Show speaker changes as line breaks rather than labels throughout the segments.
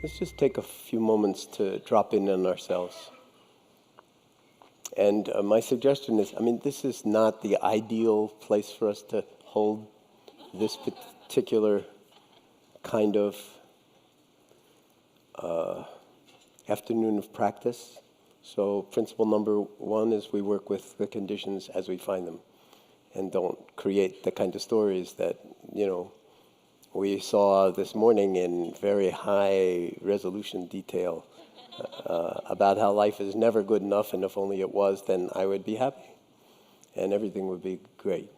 let's just take a few moments to drop in on ourselves. And my suggestion is, this is not the ideal place for us to hold this particular kind of afternoon of practice. So principle number one is we work with the conditions as we find them and don't create the kind of stories that, we saw this morning in very high resolution detail about how life is never good enough, and if only it was, then I would be happy and everything would be great.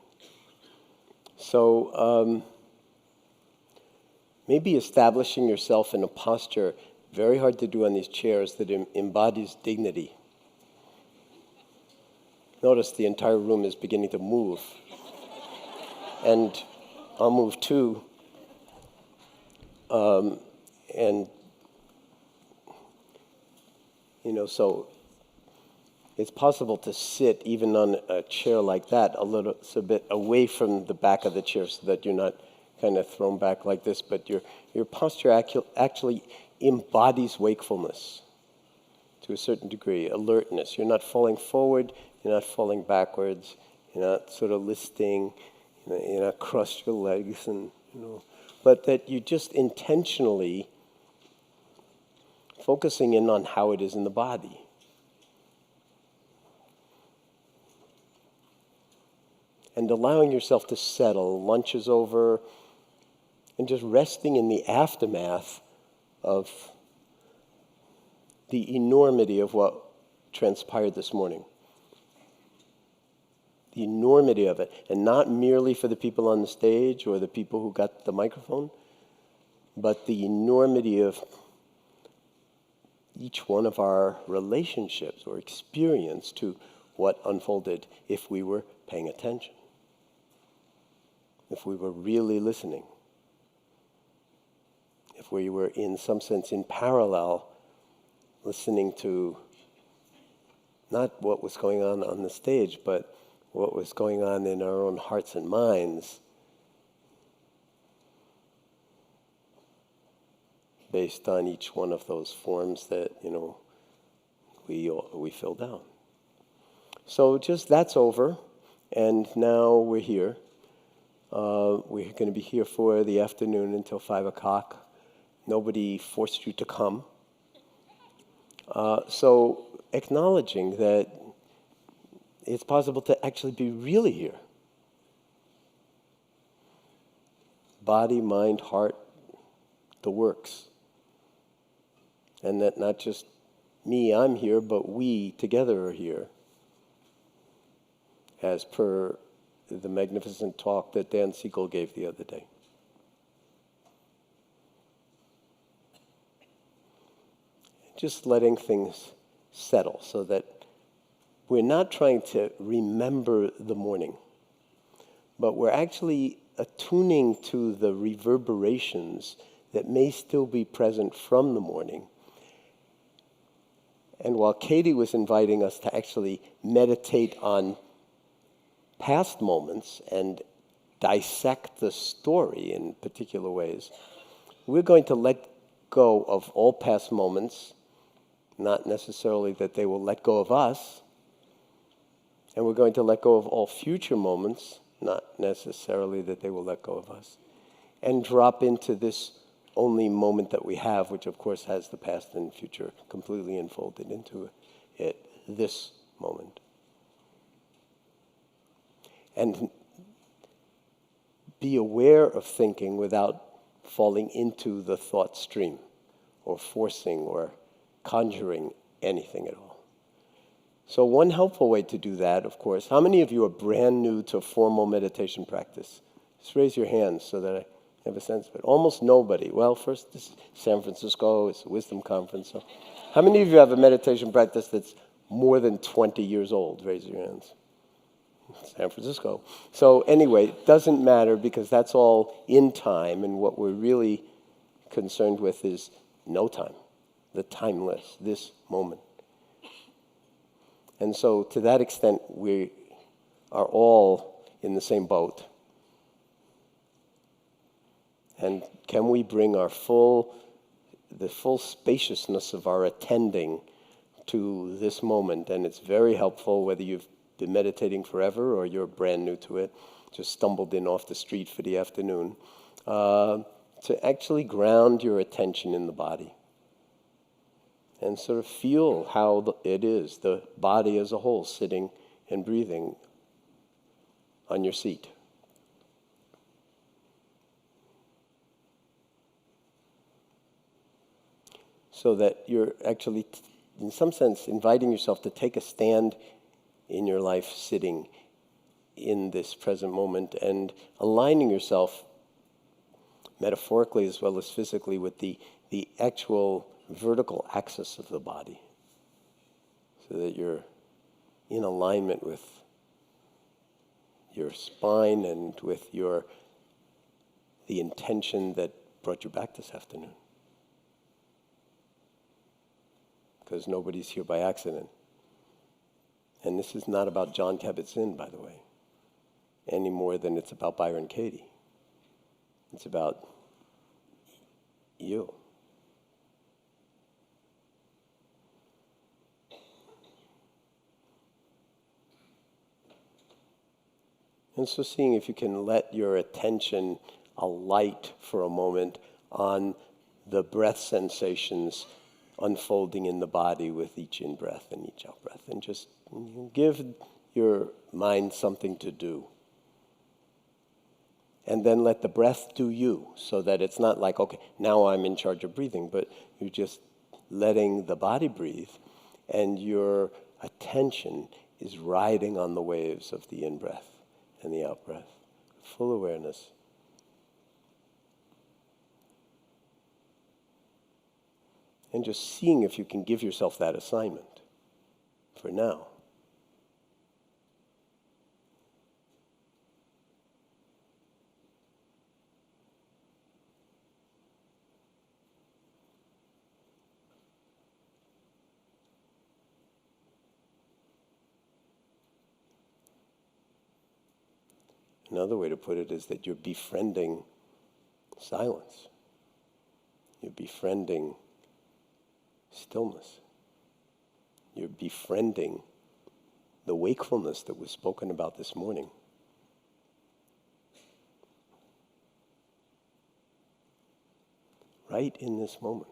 So maybe establishing yourself in a posture, very hard to do on these chairs, that embodies dignity. Notice the entire room is beginning to move. And I'll move too. So it's possible to sit even on a chair like that a bit away from the back of the chair so that you're not kind of thrown back like this, but your posture actually embodies wakefulness to a certain degree, alertness. You're not falling forward, you're not falling backwards, you're not sort of listing, you're not crossed your legs, but that you just intentionally focusing in on how it is in the body. And allowing yourself to settle, lunch is over, and just resting in the aftermath of the enormity of what transpired this morning. The enormity of it, and not merely for the people on the stage or the people who got the microphone, but the enormity of each one of our relationships or experience to what unfolded if we were paying attention, if we were really listening, if we were in some sense in parallel listening to not what was going on the stage, but what was going on in our own hearts and minds based on each one of those forms that, we filled out. So just that's over, and now we're here. We're going to be here for the afternoon until 5 o'clock. Nobody forced you to come. So acknowledging that it's possible to actually be really here. Body, mind, heart, the works. And that not just me, I'm here, but we together are here. As per the magnificent talk that Dan Siegel gave the other day. Just letting things settle so that we're not trying to remember the morning, but we're actually attuning to the reverberations that may still be present from the morning. And while Katie was inviting us to actually meditate on past moments and dissect the story in particular ways, we're going to let go of all past moments, not necessarily that they will let go of us, and we're going to let go of all future moments, not necessarily that they will let go of us, and drop into this only moment that we have, which of course has the past and future completely enfolded into it, this moment. And be aware of thinking without falling into the thought stream or forcing or conjuring anything at all. So one helpful way to do that, of course, how many of you are brand new to formal meditation practice? Just raise your hands so that I have a sense of it. Almost nobody. Well, first, this is San Francisco, it's a wisdom conference. So how many of you have a meditation practice that's more than 20 years old? Raise your hands. San Francisco. So anyway, it doesn't matter because that's all in time, and what we're really concerned with is no time, the timeless, this moment. And so to that extent, we are all in the same boat. And can we bring our full the full spaciousness of our attending to this moment. And it's very helpful whether you've been meditating forever or you're brand new to it, just stumbled in off the street for the afternoon, to actually ground your attention in the body and sort of feel how it is, the body as a whole, sitting and breathing on your seat. So that you're actually, in some sense, inviting yourself to take a stand in your life sitting in this present moment and aligning yourself metaphorically as well as physically with the actual vertical axis of the body, so that you're in alignment with your spine and with the intention that brought you back this afternoon. Because nobody's here by accident. And this is not about John Kabat Zinn, by the way, any more than it's about Byron Katie. It's about you. And so seeing if you can let your attention alight for a moment on the breath sensations unfolding in the body with each in-breath and each out-breath. And just give your mind something to do. And then let the breath do you, so that it's not like, okay, now I'm in charge of breathing, but you're just letting the body breathe, and your attention is riding on the waves of the in-breath and the out-breath. Full awareness. And just seeing if you can give yourself that assignment for now. Another way to put it is that you're befriending silence. You're befriending stillness. You're befriending the wakefulness that was spoken about this morning. Right in this moment.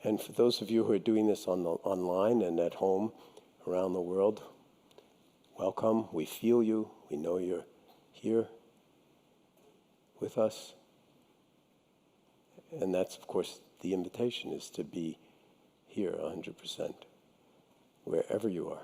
And for those of you who are doing this online and at home around the world, welcome. We feel you. We know you're here with us. And that's, of course, the invitation is to be here 100%, wherever you are.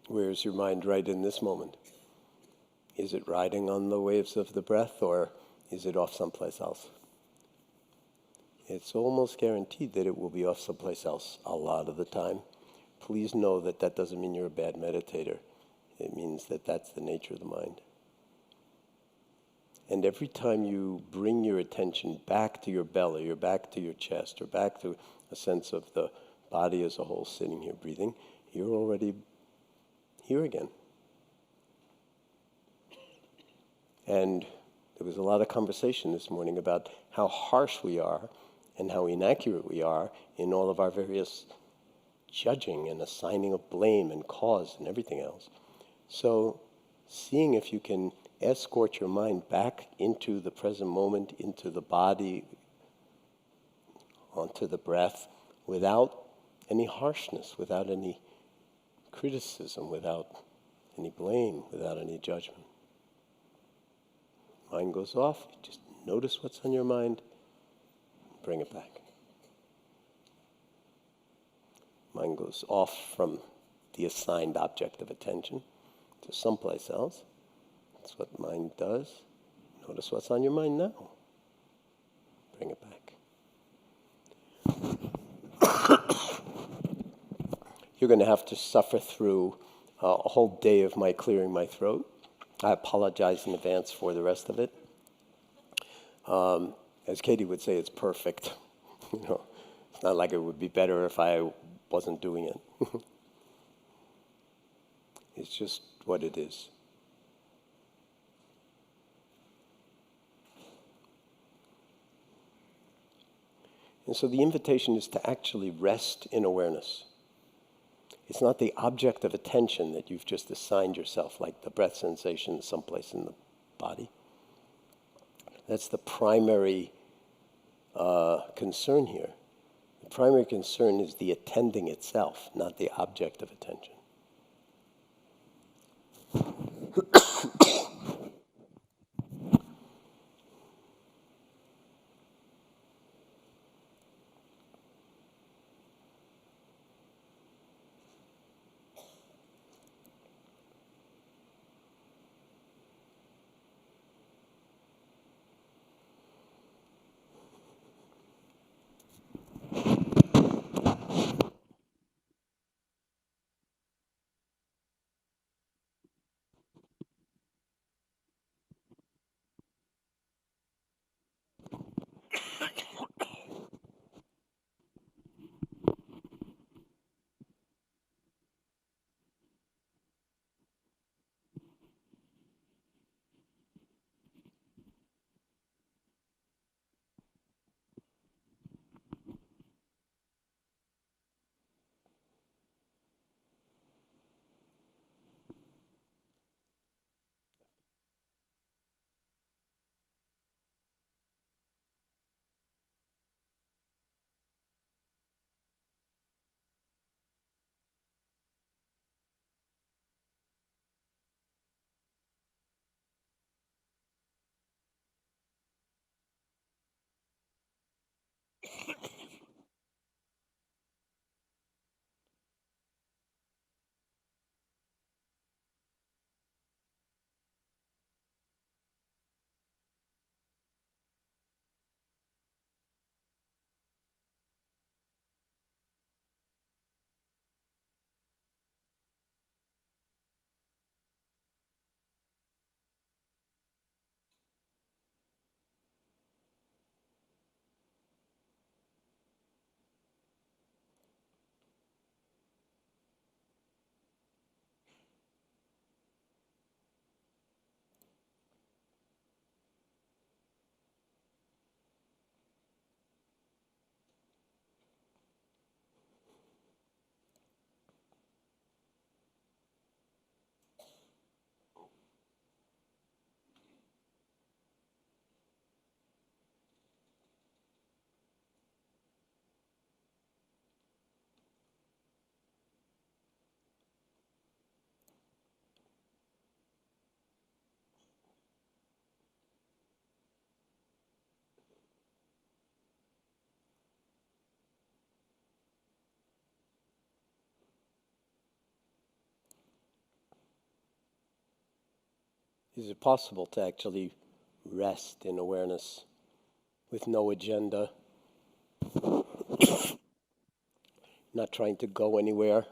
Where's your mind right in this moment? Is it riding on the waves of the breath, or is it off someplace else? it's almost guaranteed that it will be off someplace else a lot of the time. Please know that that doesn't mean you're a bad meditator. It means that that's the nature of the mind. And every time you bring your attention back to your belly, or back to your chest, or back to a sense of the body as a whole sitting here breathing, you're already here again. And there was a lot of conversation this morning about how harsh we are and how inaccurate we are in all of our various judging and assigning of blame and cause and everything else. So seeing if you can escort your mind back into the present moment, into the body, onto the breath, without any harshness, without any criticism, without any blame, without any judgment. Mind goes off, just notice what's on your mind, bring it back. Mind goes off from the assigned object of attention to someplace else. That's what mind does. Notice what's on your mind now. Bring it back. You're going to have to suffer through a whole day of my clearing my throat. I apologize in advance for the rest of it. As Katie would say, it's perfect. It's not like it would be better if I wasn't doing it. It's just what it is. And so the invitation is to actually rest in awareness. It's not the object of attention that you've just assigned yourself, like the breath sensation someplace in the body. That's the primary concern here. The primary concern is the attending itself, not the object of attention. Is it possible to actually rest in awareness with no agenda, Not trying to go anywhere,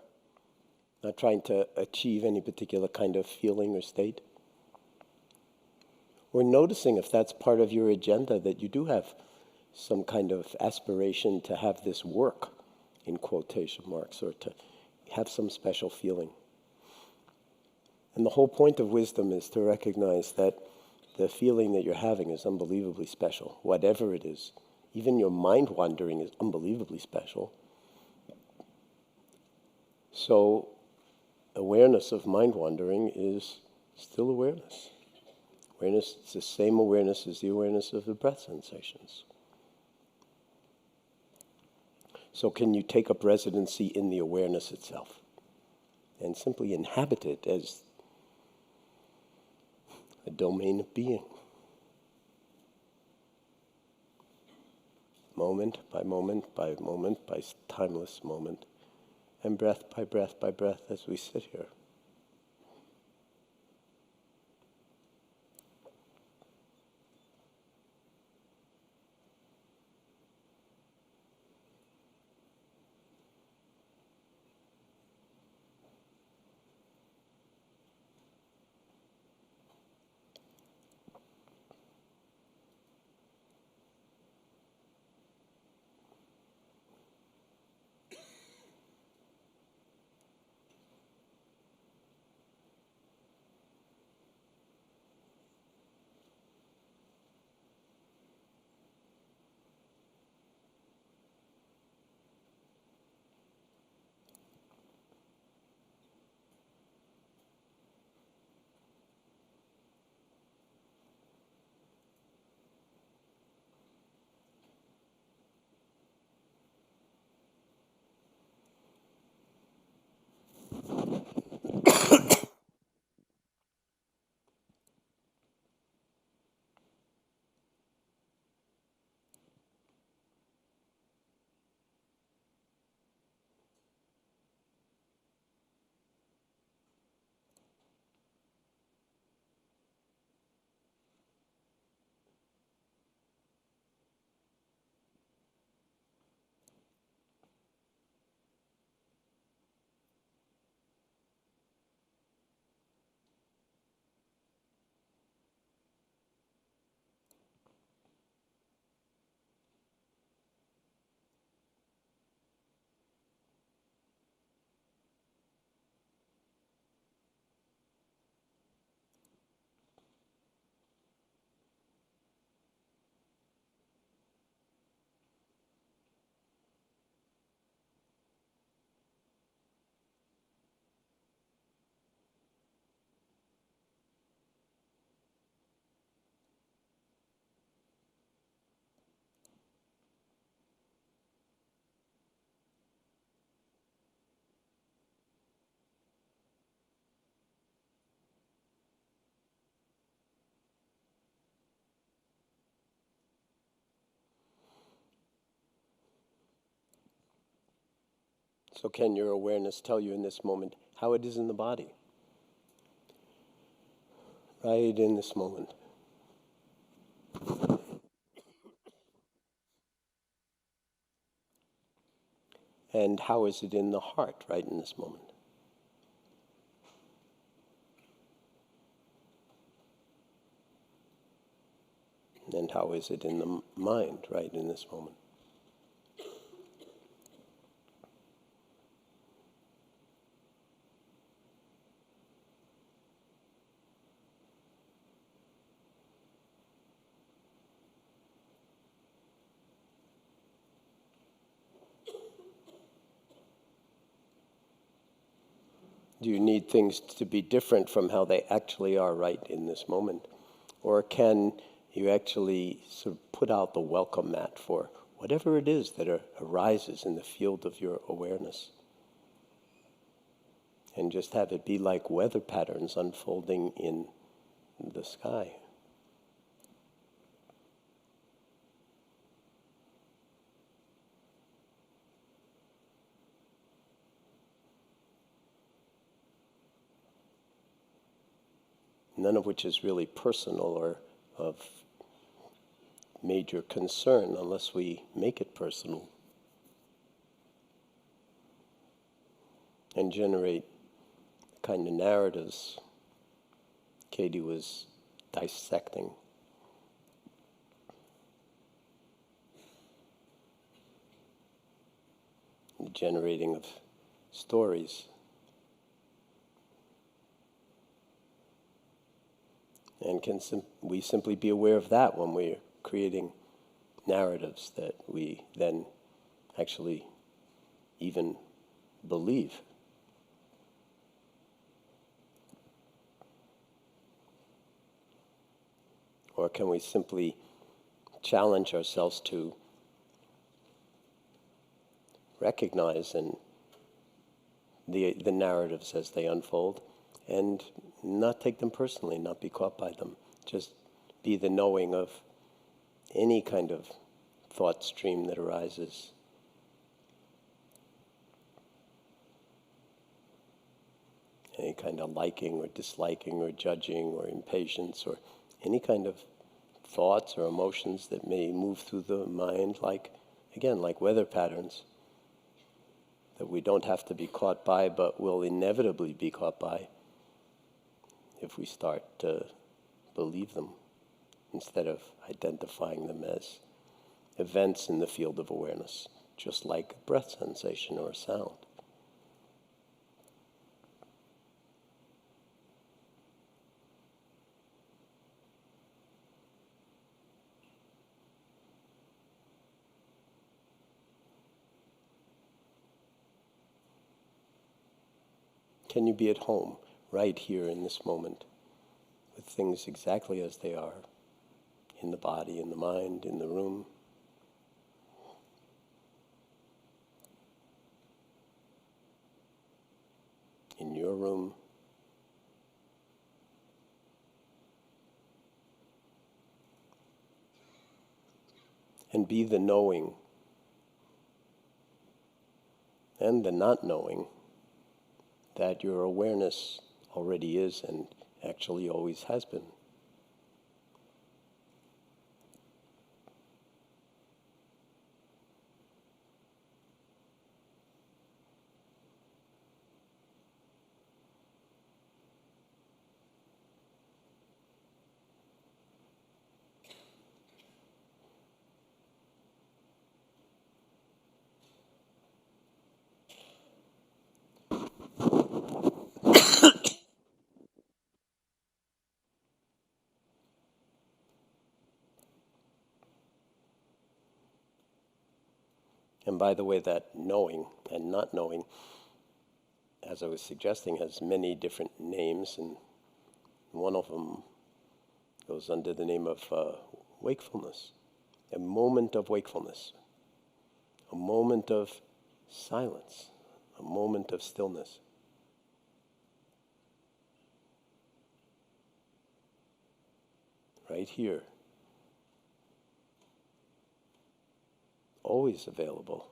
not trying to achieve any particular kind of feeling or state. We're noticing if that's part of your agenda, that you do have some kind of aspiration to have this work, in quotation marks, or to have some special feeling. And the whole point of wisdom is to recognize that the feeling that you're having is unbelievably special, whatever it is. Even your mind wandering is unbelievably special. So awareness of mind wandering is still awareness. Awareness is the same awareness as the awareness of the breath sensations. So can you take up residency in the awareness itself and simply inhabit it as a domain of being? Moment by moment by moment by timeless moment, and breath by breath by breath as we sit here. So can your awareness tell you in this moment how it is in the body? Right in this moment. And how is it in the heart right in this moment? And how is it in the mind right in this moment? Do you need things to be different from how they actually are right in this moment? Or can you actually sort of put out the welcome mat for whatever it is that arises in the field of your awareness? And just have it be like weather patterns unfolding in the sky. None of which is really personal or of major concern unless we make it personal and generate the kind of narratives Katie was dissecting. The generating of stories. And can we simply be aware of that when we're creating narratives that we then actually even believe? Or can we simply challenge ourselves to recognize the narratives as they unfold and not take them personally, not be caught by them. Just be the knowing of any kind of thought stream that arises. Any kind of liking or disliking or judging or impatience or any kind of thoughts or emotions that may move through the mind, like weather patterns that we don't have to be caught by but will inevitably be caught by if we start to believe them instead of identifying them as events in the field of awareness, just like a breath sensation or a sound. Can you be at home, right here in this moment, with things exactly as they are, in the body, in the mind, in the room? In your room? And be the knowing and the not knowing that your awareness already is and actually always has been. And by the way, that knowing and not knowing, as I was suggesting, has many different names, and one of them goes under the name of wakefulness, a moment of wakefulness, a moment of silence, a moment of stillness. Right here. Always available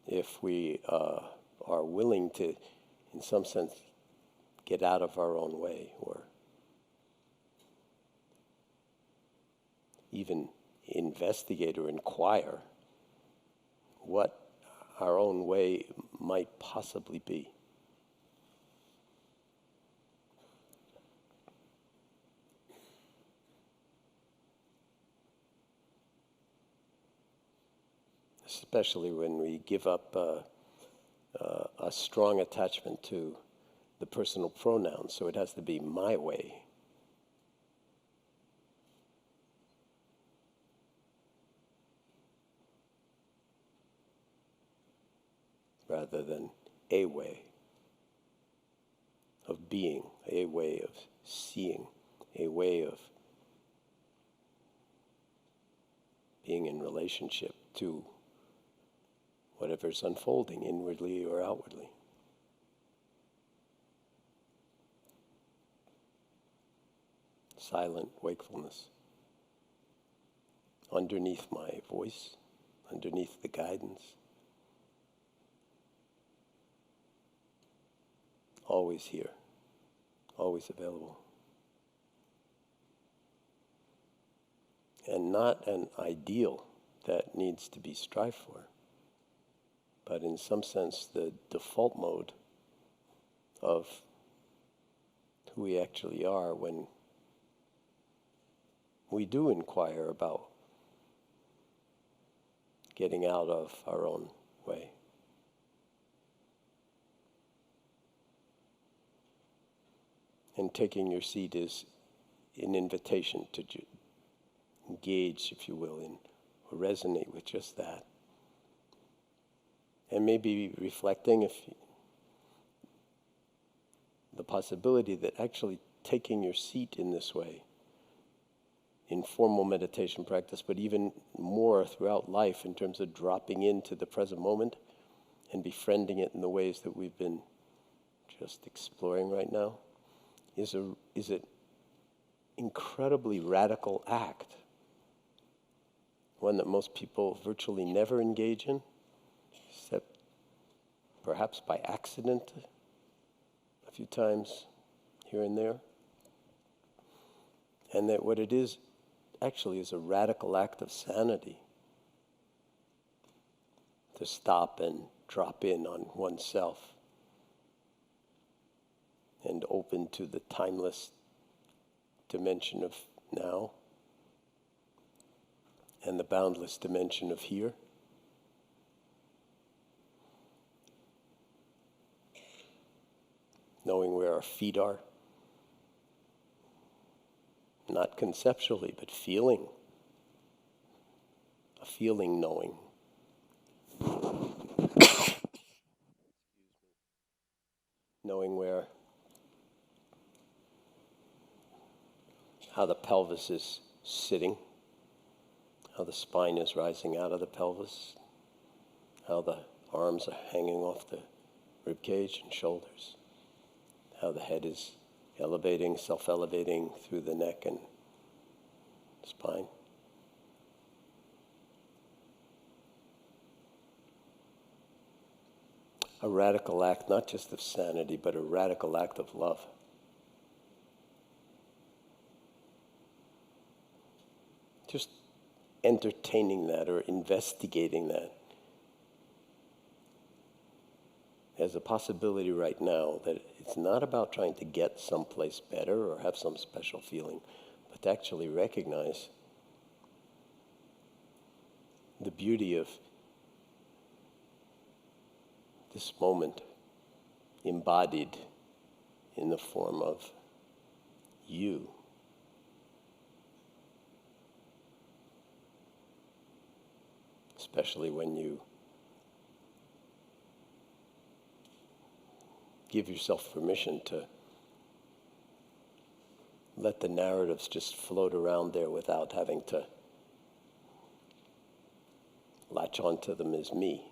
if we are willing to, in some sense, get out of our own way or even investigate or inquire what our own way might possibly be. Especially when we give up a strong attachment to the personal pronoun, so it has to be my way. Rather than a way of being, a way of seeing, a way of being in relationship to whatever's unfolding inwardly or outwardly. Silent wakefulness. Underneath my voice, underneath the guidance. Always here, always available. and not an ideal that needs to be strived for, but in some sense the default mode of who we actually are when we do inquire about getting out of our own way. And taking your seat is an invitation to engage, if you will, in or resonate with just that. And maybe reflecting if the possibility that actually taking your seat in this way, in formal meditation practice, but even more throughout life in terms of dropping into the present moment and befriending it in the ways that we've been just exploring right now, is an incredibly radical act, one that most people virtually never engage in, except perhaps by accident a few times here and there. And that what it is actually is a radical act of sanity, to stop and drop in on oneself and open to the timeless dimension of now and the boundless dimension of here. Knowing where our feet are, not conceptually, but feeling, a feeling knowing. Knowing where, how the pelvis is sitting, how the spine is rising out of the pelvis, how the arms are hanging off the rib cage and shoulders, how the head is elevating, self-elevating through the neck and spine. A radical act, not just of sanity, but a radical act of love. Just entertaining that or investigating that as a possibility right now, that it's not about trying to get someplace better or have some special feeling, but to actually recognize the beauty of this moment embodied in the form of you. Especially when you give yourself permission to let the narratives just float around there without having to latch onto them as me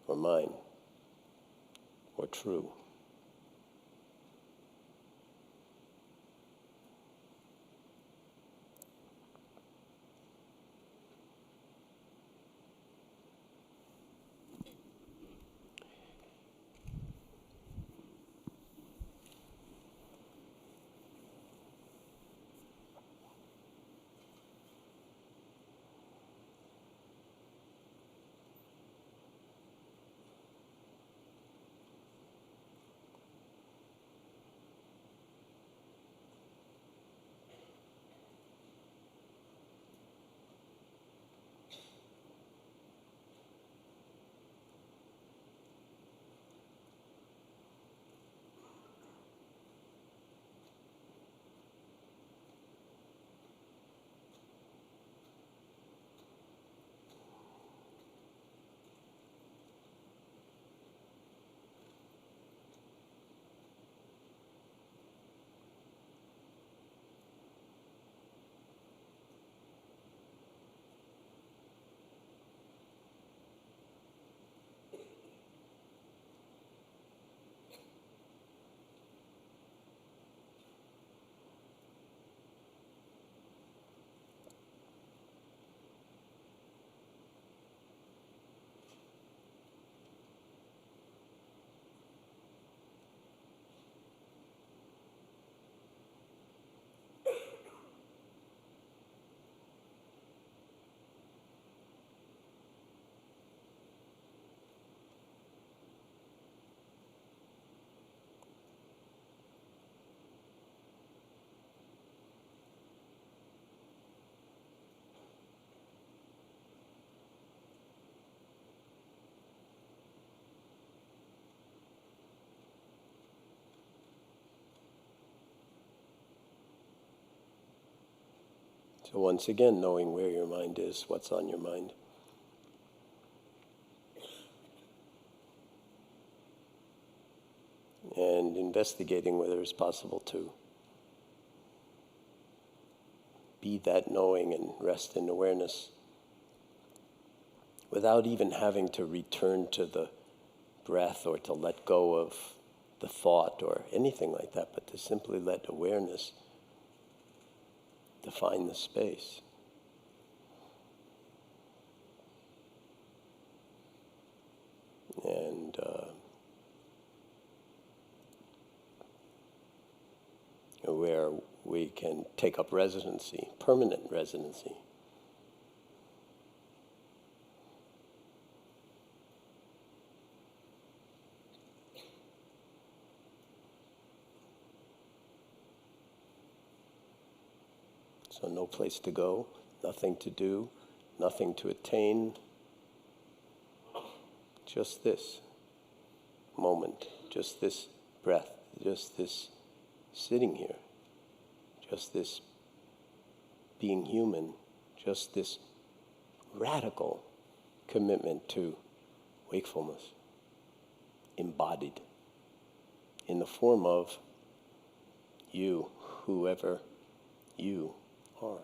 or mine or true. So once again, knowing where your mind is, what's on your mind. And investigating whether it's possible to be that knowing and rest in awareness without even having to return to the breath or to let go of the thought or anything like that, but to simply let awareness define the space. And where we can take up residency, permanent residency. So no place to go, nothing to do, nothing to attain. Just this moment, just this breath, just this sitting here, just this being human, just this radical commitment to wakefulness, embodied in the form of you, whoever you are.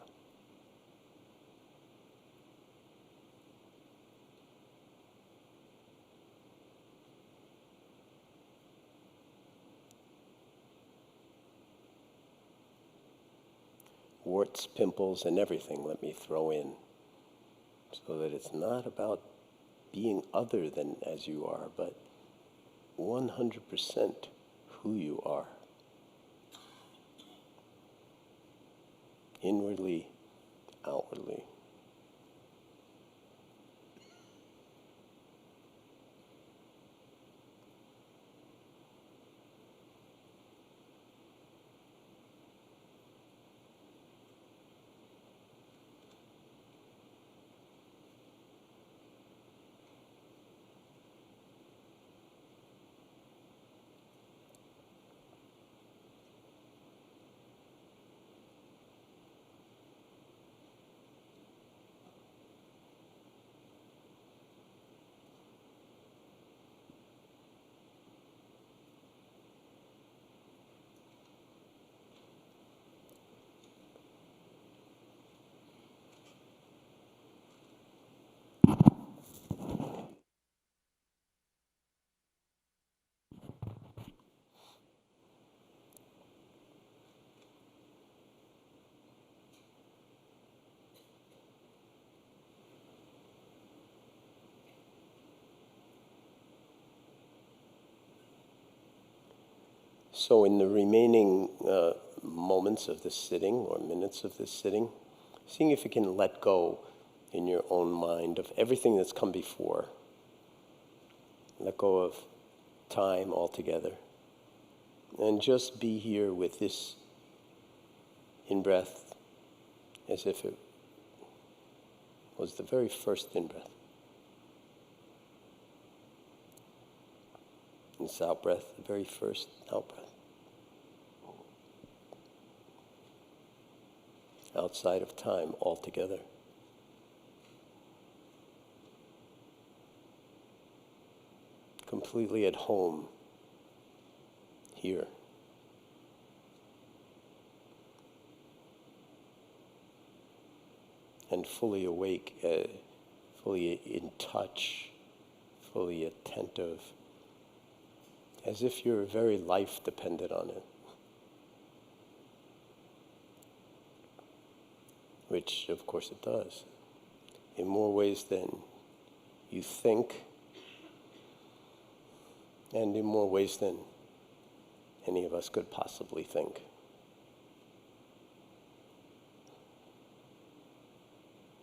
Warts, pimples, and everything, let me throw in, so that it's not about being other than as you are, but 100% who you are. Inwardly, outwardly. So in the remaining moments of this sitting, or minutes of this sitting, seeing if you can let go in your own mind of everything that's come before. Let go of time altogether. And just be here with this in-breath as if it was the very first in-breath. And this out-breath, the very first out-breath. Outside of time altogether. Completely at home here. And fully awake, fully in touch, fully attentive, as if your very life depended on it. Which, of course, it does, in more ways than you think, and in more ways than any of us could possibly think.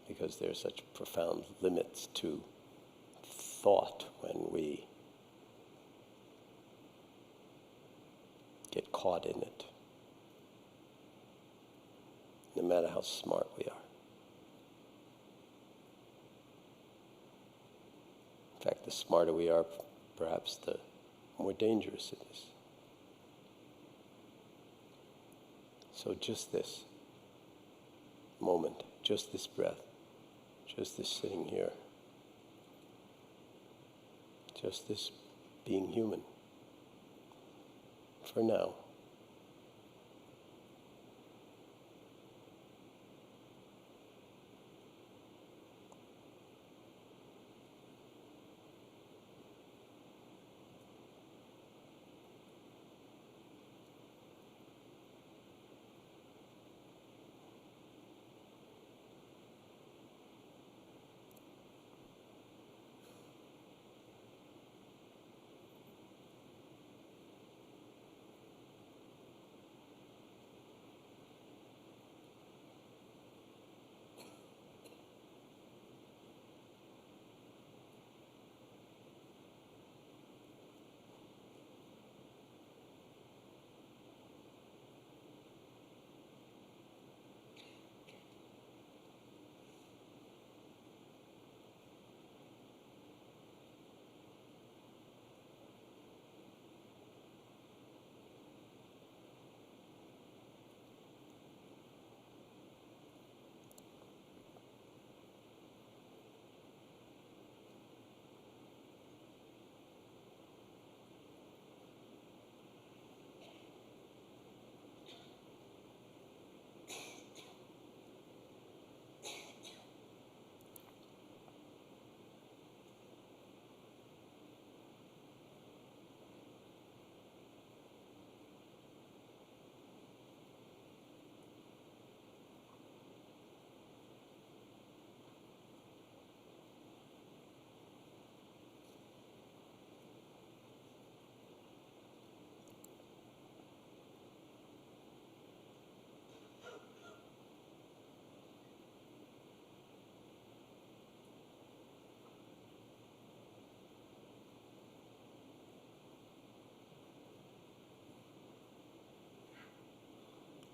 Because there are such profound limits to thought when we get caught in it. No matter how smart we are. In fact, the smarter we are, perhaps the more dangerous it is. So just this, moment, just this breath, just this sitting here, just this being human, for now.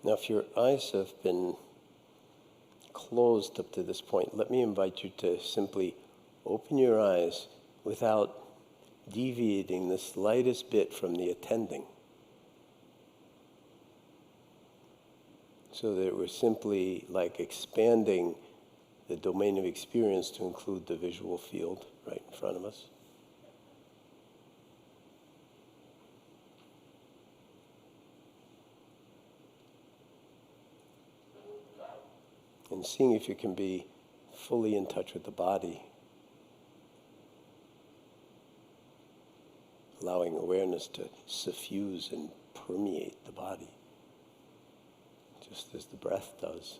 Now, if your eyes have been closed up to this point, let me invite you to simply open your eyes without deviating the slightest bit from the attending. So that we're simply like expanding the domain of experience to include the visual field right in front of us. And seeing if you can be fully in touch with the body, allowing awareness to suffuse and permeate the body, just as the breath does.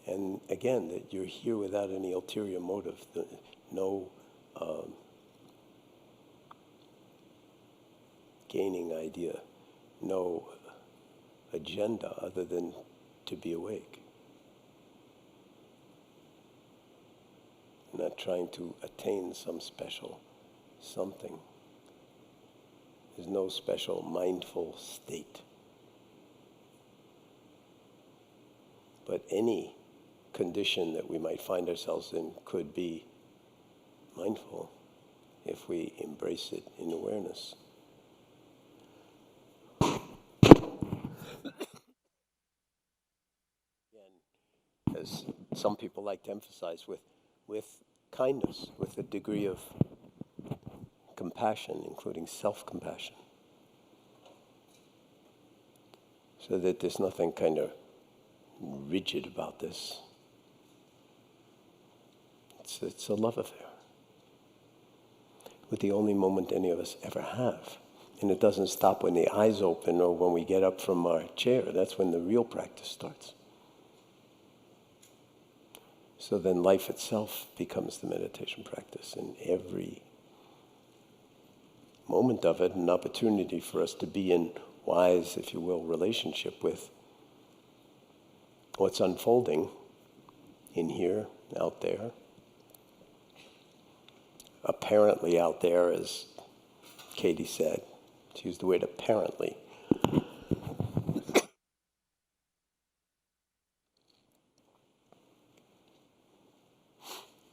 And again, that you're here without any ulterior motive, no gaining idea, no agenda other than to be awake. Not trying to attain some special something. There's no special mindful state. But any condition that we might find ourselves in could be mindful if we embrace it in awareness. As some people like to emphasize, with kindness, with a degree of compassion, including self-compassion. So that there's nothing kind of rigid about this. It's a love affair. With the only moment any of us ever have. And it doesn't stop when the eyes open or when we get up from our chair. That's when the real practice starts. So then life itself becomes the meditation practice, and every moment of it an opportunity for us to be in wise, if you will, relationship with what's unfolding in here, out there. Apparently out there, as Katie said. She used the word apparently.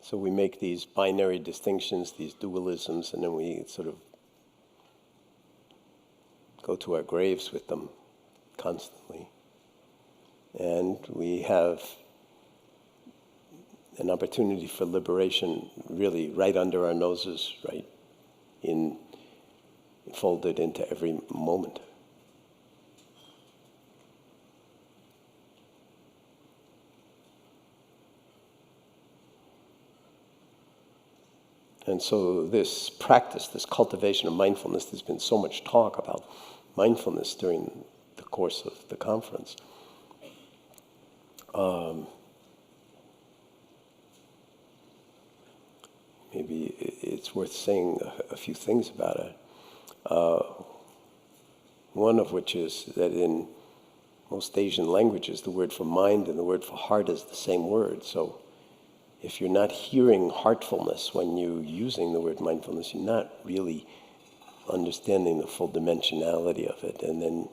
So we make these binary distinctions, these dualisms, and then we sort of go to our graves with them constantly. And we have an opportunity for liberation really right under our noses, right folded into every moment. And so this practice, this cultivation of mindfulness, there's been so much talk about mindfulness during the course of the conference. Maybe it's worth saying a few things about it. One of which is that in most Asian languages, the word for mind and the word for heart is the same word. So if you're not hearing heartfulness when you're using the word mindfulness, you're not really understanding the full dimensionality of it. And then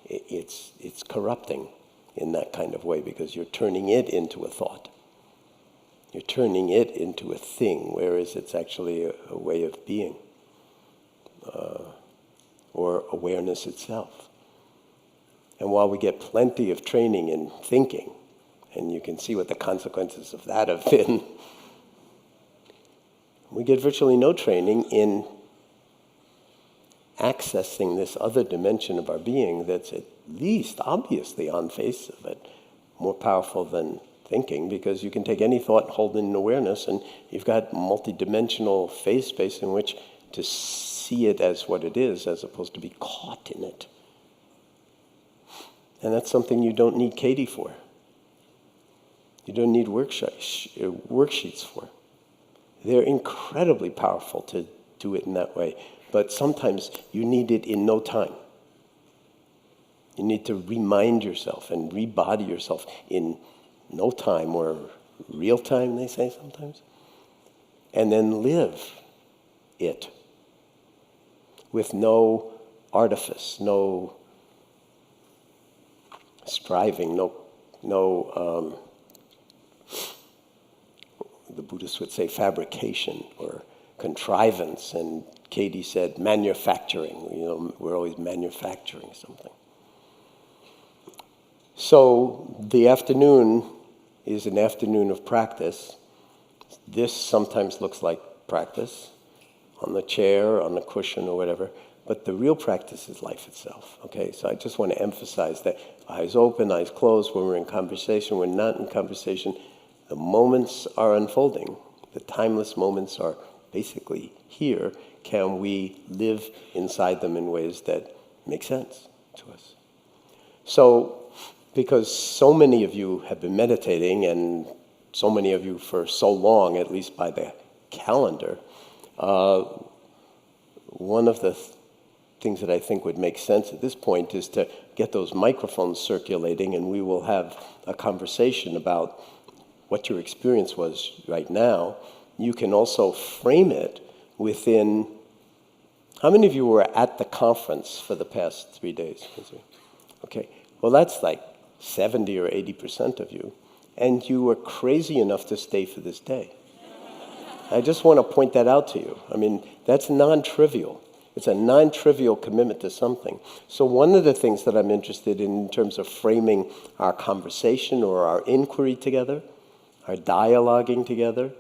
it's corrupting in that kind of way because you're turning it into a thought. You're turning it into a thing, whereas it's actually a way of being, or awareness itself. And while we get plenty of training in thinking, and you can see what the consequences of that have been, we get virtually no training in accessing this other dimension of our being that's at least obviously on face of it more powerful than thinking, because you can take any thought and hold it in awareness, and you've got multidimensional phase space in which to see it as what it is, as opposed to be caught in it. And that's something you don't need Katie for. You don't need worksheets for. They're incredibly powerful to do it in that way, but sometimes you need it in no time. You need to remind yourself and rebody yourself in no time, or real time, they say sometimes, and then live it with no artifice, no striving, no the Buddhists would say fabrication or contrivance, and Katie said manufacturing. We're always manufacturing something. So the afternoon is an afternoon of practice. This sometimes looks like practice on the chair, on the cushion, or whatever. But the real practice is life itself. Okay, so I just want to emphasize that eyes open, eyes closed. When we're in conversation, we're not in conversation. The moments are unfolding. The timeless moments are basically here. Can we live inside them in ways that make sense to us? So, because so many of you have been meditating, and so many of you for so long, at least by the calendar, one of the things that I think would make sense at this point is to get those microphones circulating, and we will have a conversation about what your experience was right now. You can also frame it within... How many of you were at the conference for the past 3 days? Okay, well that's like 70 or 80% of you, and you were crazy enough to stay for this day. I just want to point that out to you. I mean, that's non-trivial. It's a non-trivial commitment to something. So one of the things that I'm interested in terms of framing our conversation or our inquiry together, our dialoguing together,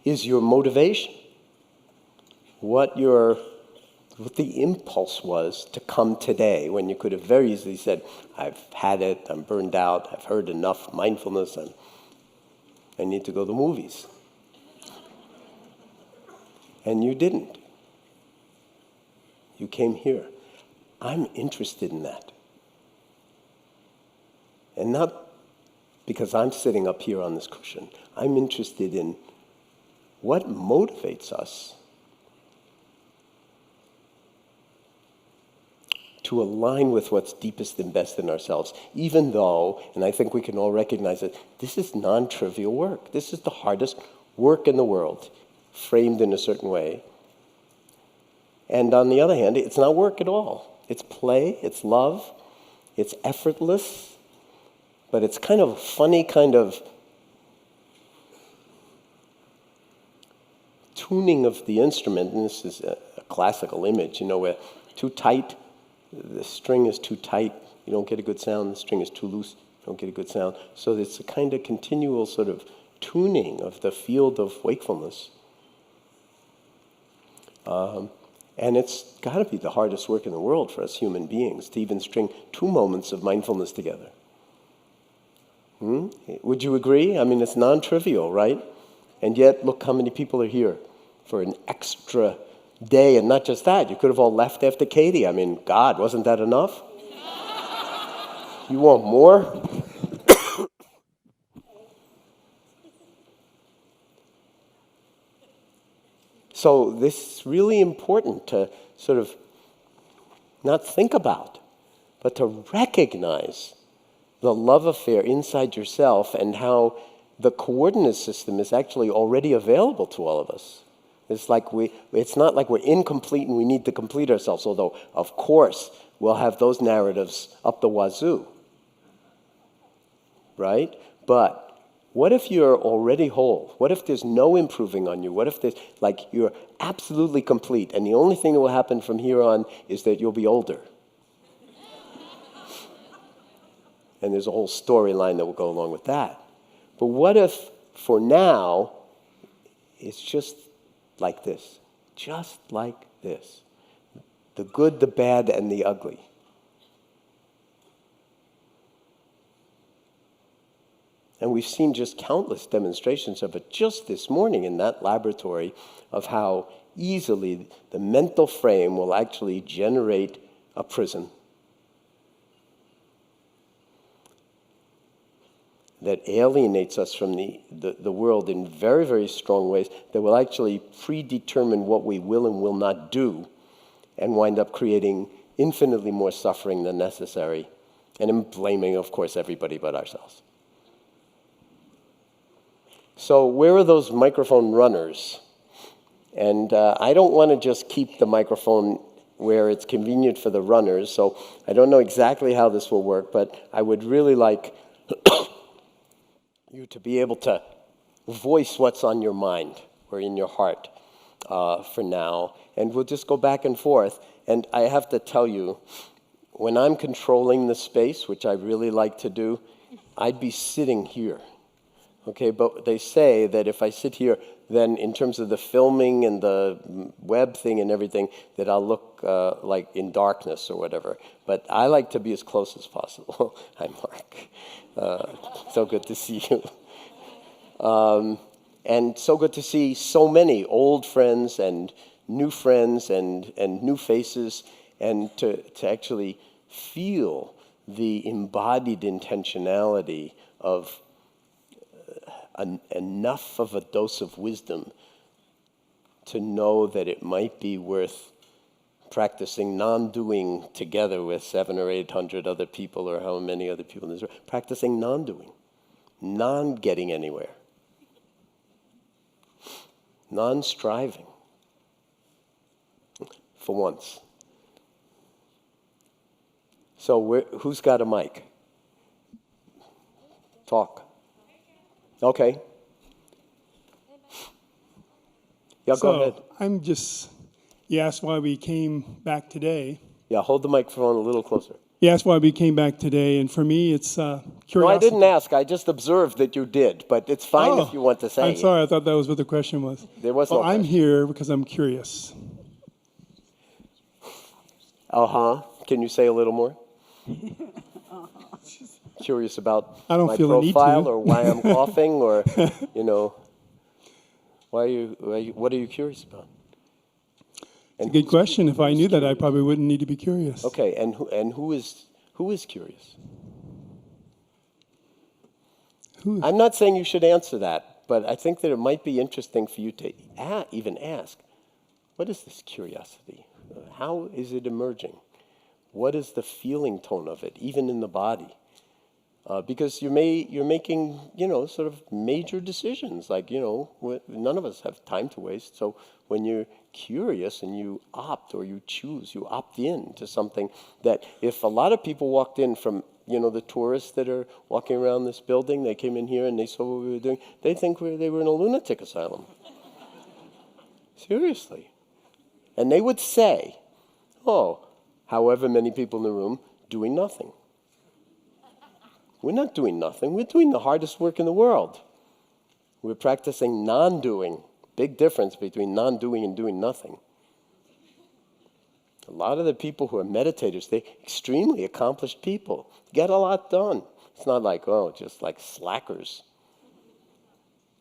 is your motivation. What the impulse was to come today, when you could have very easily said, I've had it, I'm burned out, I've heard enough mindfulness, I need to go to the movies. And you didn't. You came here. I'm interested in that. And not because I'm sitting up here on this cushion. I'm interested in what motivates us to align with what's deepest and best in ourselves, even though, and I think we can all recognize it, this is non-trivial work. This is the hardest work in the world, framed in a certain way. And on the other hand, it's not work at all. It's play, it's love, it's effortless, but it's kind of a funny kind of tuning of the instrument, and this is a classical image, where too tight, the string is too tight, you don't get a good sound. The string is too loose, you don't get a good sound. So it's a kind of continual sort of tuning of the field of wakefulness. And it's got to be the hardest work in the world for us human beings to even string 2 moments of mindfulness together. Would you agree? I mean, it's non-trivial, right? And yet, look how many people are here for an extra day. And not just that, you could have all left after Katie. I mean, God, wasn't that enough? You want more? So this is really important to sort of not think about, but to recognize the love affair inside yourself and how the coordinate system is actually already available to all of us. It's not like we're incomplete and we need to complete ourselves, although, of course, we'll have those narratives up the wazoo, right? But what if you're already whole? What if there's no improving on you? What if you're absolutely complete and the only thing that will happen from here on is that you'll be older? And there's a whole storyline that will go along with that. But what if, for now, it's just like this? Just like this. The good, the bad, and the ugly. And we've seen just countless demonstrations of it just this morning in that laboratory of how easily the mental frame will actually generate a prison that alienates us from the world in very, very strong ways, that will actually predetermine what we will and will not do and wind up creating infinitely more suffering than necessary, and in blaming, of course, everybody but ourselves. So where are those microphone runners? And I don't want to just keep the microphone where it's convenient for the runners, so I don't know exactly how this will work, but I would really like you to be able to voice what's on your mind or in your heart for now. And we'll just go back and forth. And I have to tell you, when I'm controlling the space, which I really like to do, I'd be sitting here. Okay, but they say that if I sit here, then in terms of the filming and the web thing and everything, that I'll look like in darkness or whatever. But I like to be as close as possible. Hi, Mark. So good to see you. And so good to see so many old friends and new friends and new faces, and to actually feel the embodied intentionality of enough of a dose of wisdom to know that it might be worth practicing non-doing together with 700 or 800 other people, or how many other people in this room, practicing non-doing, non-getting anywhere, non-striving, for once. So who's got a mic? Talk. Okay. Yeah, go ahead.
You asked why we came back today.
Yeah, hold the microphone a little closer.
You asked why we came back today, and for me, it's curiosity.
No, I didn't ask. I just observed that you did, but it's fine if you want to say it.
I'm sorry. I thought that was what the question was.
There was no question.
I'm here because I'm curious.
Can you say a little more? Curious about my profile, or why I'm coughing, or what are you curious about?
It's a good question. If I knew that, I probably wouldn't need to be curious.
Okay, and who is curious? I'm not saying you should answer that, but I think that it might be interesting for you to even ask, what is this curiosity? How is it emerging? What is the feeling tone of it, even in the body? Because you're making, sort of major decisions. Like, none of us have time to waste. So when you're curious and you opt, or you choose, you opt in to something that if a lot of people walked in from, the tourists that are walking around this building, they came in here and they saw what we were doing, they think they were in a lunatic asylum. Seriously. And they would say, oh, however many people in the room doing nothing. We're not doing nothing. We're doing the hardest work in the world. We're practicing non-doing. Big difference between non-doing and doing nothing. A lot of the people who are meditators, they're extremely accomplished people. Get a lot done. It's not like, oh, just like slackers.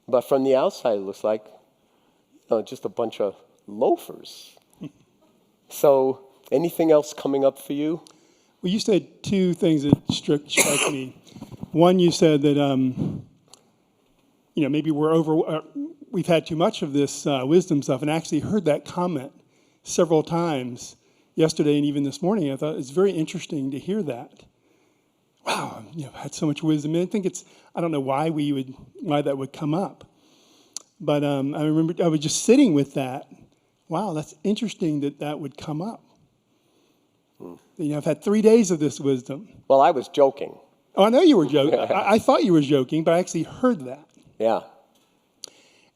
But from the outside, it looks like, just a bunch of loafers. So, anything else coming up for you?
Well, you said two things that strike me. One, you said that maybe we've had too much of this wisdom stuff, and I actually heard that comment several times yesterday and even this morning. I thought it's very interesting to hear that. Wow, I've had so much wisdom. And I don't know why that would come up. But I remember I was just sitting with that. Wow, that's interesting that would come up. I've had 3 days of this wisdom.
Well, I was joking.
Oh, I know you were joking. I thought you were joking, but I actually heard that.
Yeah.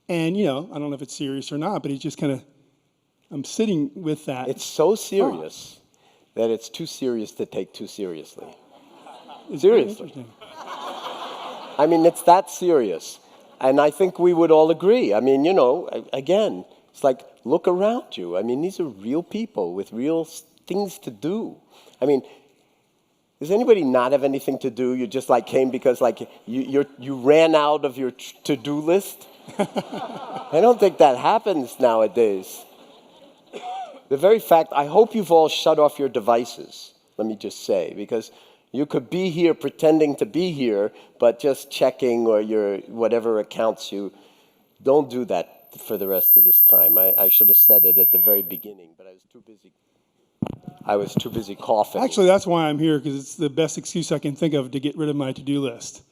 And, I don't know if it's serious or not, but it's just kind of, I'm sitting with that.
It's so serious that it's too serious to take too seriously. Seriously. I mean, it's that serious. And I think we would all agree. I mean, again, it's like, look around you. I mean, these are real people with real things to do. I mean, does anybody not have anything to do? You just came because you ran out of your to-do list? I don't think that happens nowadays. The very fact, I hope you've all shut off your devices, let me just say, because you could be here pretending to be here, but just checking or your whatever accounts you. Don't do that for the rest of this time. I should have said it at the very beginning, but I was too busy coughing.
Actually, that's why I'm here, because it's the best excuse I can think of to get rid of my to-do list.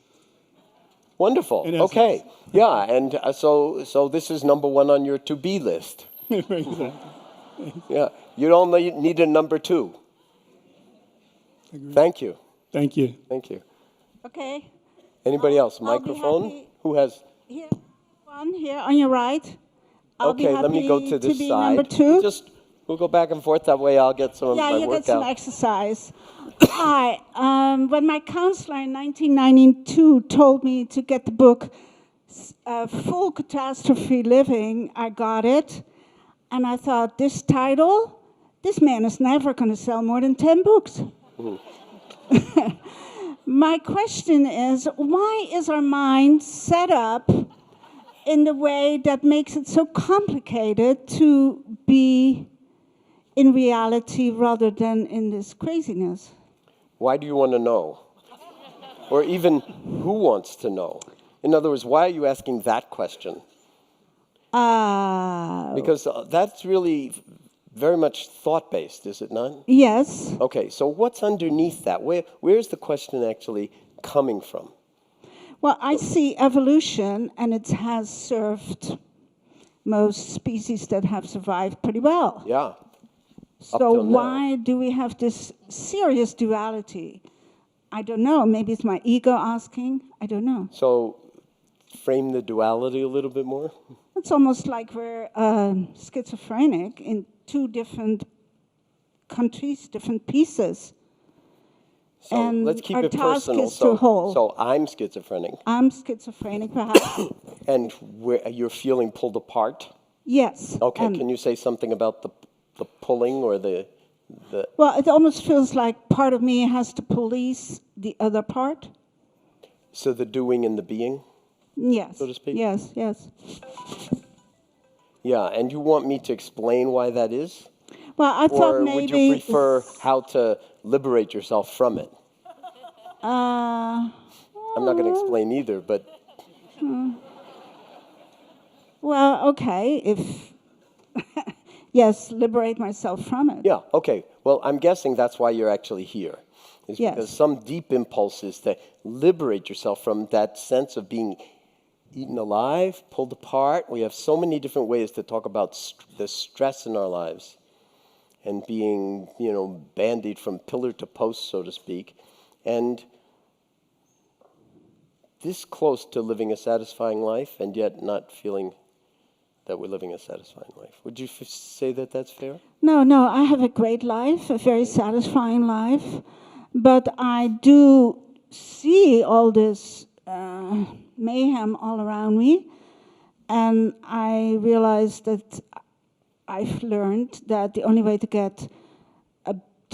Wonderful. Okay. Yeah, and so this is number one on your to-be list.
Exactly.
Yeah. You don't need a number two.
Agreed.
Thank you.
Thank you.
Thank you.
Okay.
Anybody else?
I'll be
Microphone?
happy.
Who has?
Here, one here on your right. I'll be
Okay,
happy
let me go to this
be
side.
Number two.
We'll go back and forth. That way I'll get some of my
Yeah, you
workout.
get some exercise. Hi. When my counselor in 1992 told me to get the book Full Catastrophe Living, I got it. And I thought, this title, this man is never going to sell more than 10 books. My question is, why is our mind set up in the way that makes it so complicated to be in reality rather than in this craziness?
Why do you want to know? Or even, who wants to know? In other words, why are you asking that question? Because that's really very much thought-based, is it not?
Yes.
Okay, so what's underneath that? Where's the question actually coming from?
Well, I see evolution, and it has served most species that have survived pretty well.
Yeah.
So why do we have this serious duality? I don't know. Maybe it's my ego asking. I don't know.
So frame the duality a little bit more.
It's almost like we're schizophrenic in two different countries, different pieces.
So
and
let's keep
our
it
task
personal.
is to hold.
So I'm schizophrenic.
I'm schizophrenic, perhaps.
And you're feeling pulled apart?
Yes.
Okay, can you say something about the pulling or the...
Well, it almost feels like part of me has to police the other part.
So the doing and the being?
Yes.
So to speak?
Yes, yes.
Yeah, and you want me to explain why that is?
Well, I thought maybe...
Or would you prefer how to liberate yourself from it? I'm not going to explain either, but...
Well, okay, if... Yes, liberate myself from it.
Yeah, okay. Well, I'm guessing that's why you're actually here. It's because some deep impulse is to liberate yourself from that sense of being eaten alive, pulled apart. We have so many different ways to talk about the stress in our lives and being, bandied from pillar to post, so to speak. And this close to living a satisfying life and yet not feeling that we're living a satisfying life. Would you say that that's fair?
No, I have a great life, a very satisfying life, but I do see all this mayhem all around me, and I realize that I've learned that the only way to get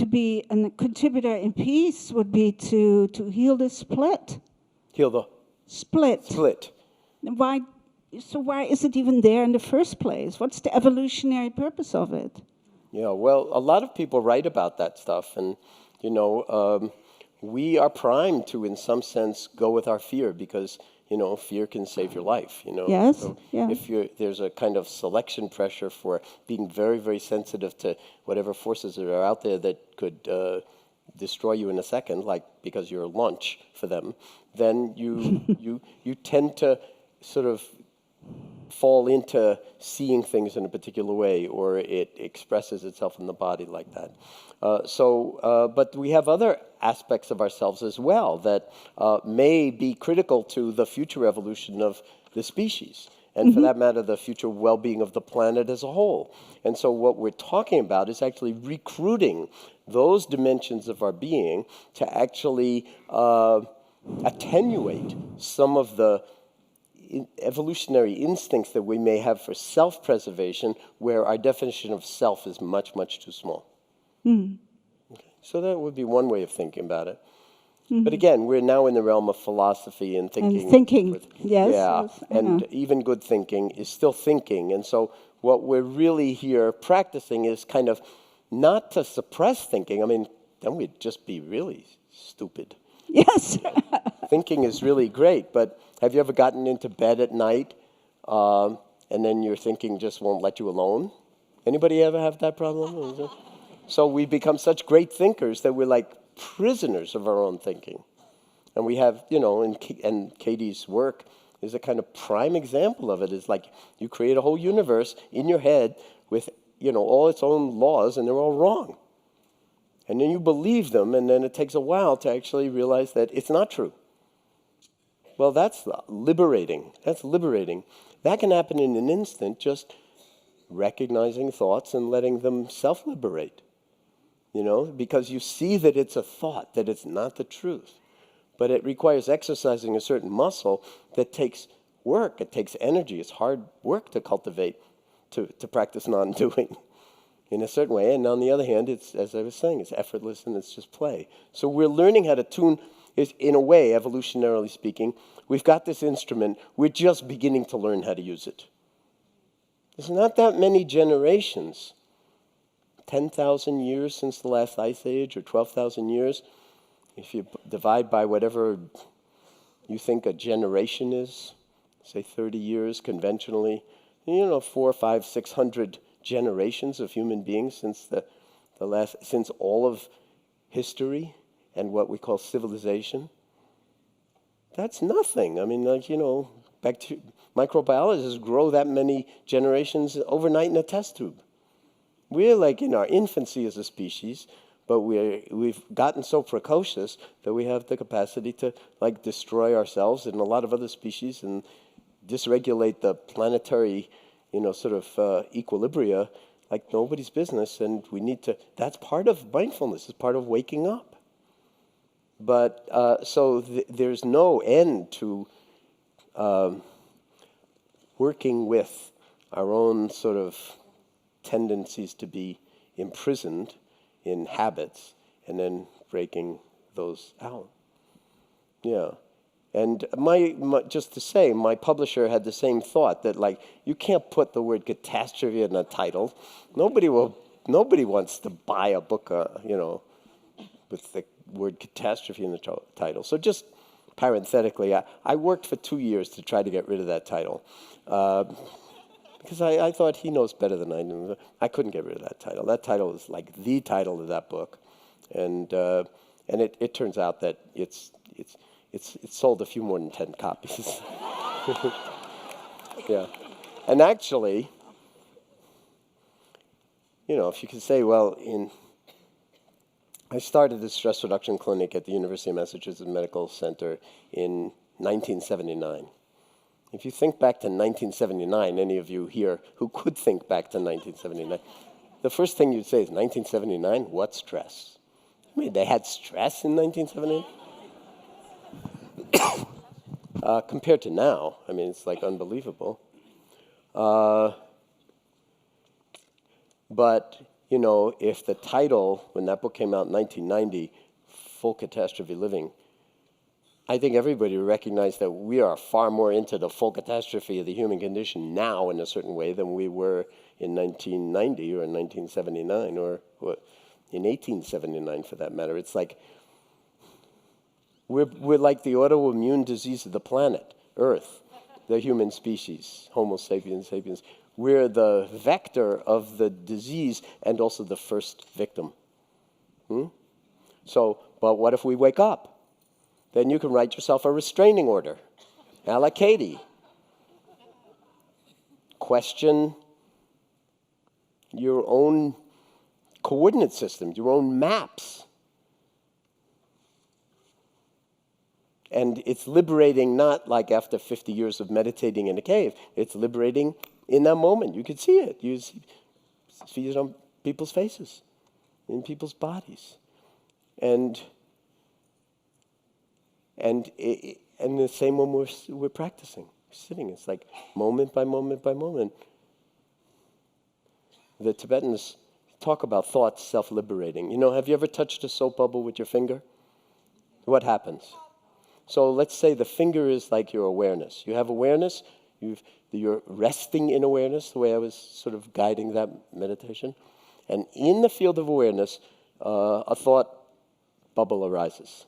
to be a contributor in peace would be to heal the split.
Heal the
Split.
split.
Why? So why is it even there in the first place? What's the evolutionary purpose of it?
Yeah, well, a lot of people write about that stuff, and we are primed to, in some sense, go with our fear because fear can save your life.
Yes.
So
Yeah.
if there's a kind of selection pressure for being very, very sensitive to whatever forces that are out there that could destroy you in a second, like because you're lunch for them, then you tend to sort of fall into seeing things in a particular way, or it expresses itself in the body like that. But we have other aspects of ourselves as well that may be critical to the future evolution of the species, and for that matter, the future well-being of the planet as a whole. And so what we're talking about is actually recruiting those dimensions of our being to actually attenuate some of the evolutionary instincts that we may have for self-preservation, where our definition of self is much, much too small. Okay. So that would be one way of thinking about it. But again, we're now in the realm of philosophy and thinking.
And thinking, yes.
Yeah,
Yes,
and even good thinking is still thinking. And so what we're really here practicing is kind of not to suppress thinking. I mean, then we'd just be really stupid.
Yes.
Thinking is really great, but have you ever gotten into bed at night and then your thinking just won't let you alone? Anybody ever have that problem? So we become such great thinkers that we're like prisoners of our own thinking. And we have, and Katie's work is a kind of prime example of it. It's like you create a whole universe in your head with, all its own laws, and they're all wrong. And then you believe them, and then it takes a while to actually realize that it's not true. Well, that's liberating. That's liberating. That can happen in an instant, just recognizing thoughts and letting them self-liberate. Because you see that it's a thought, that it's not the truth. But it requires exercising a certain muscle that takes work. It takes energy. It's hard work to cultivate, to practice non-doing in a certain way. And on the other hand, it's, as I was saying, it's effortless and it's just play. So we're learning how to tune, in a way, evolutionarily speaking. We've got this instrument. We're just beginning to learn how to use it. There's not that many generations. 10,000 years since the last ice age, or 12,000 years. If you divide by whatever you think a generation is, say 30 years conventionally, 400, 500, 600 generations of human beings since since all of history and what we call civilization. That's nothing. I mean, microbiologists grow that many generations overnight in a test tube. We're like in our infancy as a species, but we've gotten so precocious that we have the capacity to destroy ourselves and a lot of other species and dysregulate the planetary, equilibria like nobody's business. And we need to. That's part of mindfulness. It's part of waking up. But there's no end to working with our own sort of tendencies to be imprisoned in habits and then breaking those out. Yeah. And just to say, my publisher had the same thought that you can't put the word catastrophe in a title. Nobody wants to buy a book, with the word catastrophe in the title. So just parenthetically, I worked for 2 years to try to get rid of that title. Because I thought he knows better than I knew. I couldn't get rid of that title. That title is like the title of that book, and it turns out that it's sold a few more than 10 copies. Yeah, and actually, if you could say, I started the stress reduction clinic at the University of Massachusetts Medical Center in 1979. If you think back to 1979, any of you here who could think back to 1979, the first thing you'd say is, 1979, what stress? I mean, they had stress in 1979? Compared to now, I mean, it's like unbelievable. But, you know, if the title, when that book came out in 1990, Full Catastrophe Living, I think everybody recognized that we are far more into the full catastrophe of the human condition now in a certain way than we were in 1990 or in 1979 or in 1879 for that matter. It's like we're like the autoimmune disease of the planet, Earth, the human species, Homo sapiens sapiens. We're the vector of the disease and also the first victim. So, but what if we wake up? Then you can write yourself a restraining order. A la Katie. Question your own coordinate system, your own maps. And it's liberating, not like after 50 years of meditating in a cave. It's liberating in that moment. You could see it. You see it on people's faces, in people's bodies. And the same when we're practicing, sitting. It's like moment by moment by moment. The Tibetans talk about thoughts self-liberating. You know, have you ever touched a soap bubble with your finger? What happens? So let's say the finger is like your awareness. You have awareness. You're resting in awareness, the way I was sort of guiding that meditation. And in the field of awareness, a thought bubble arises.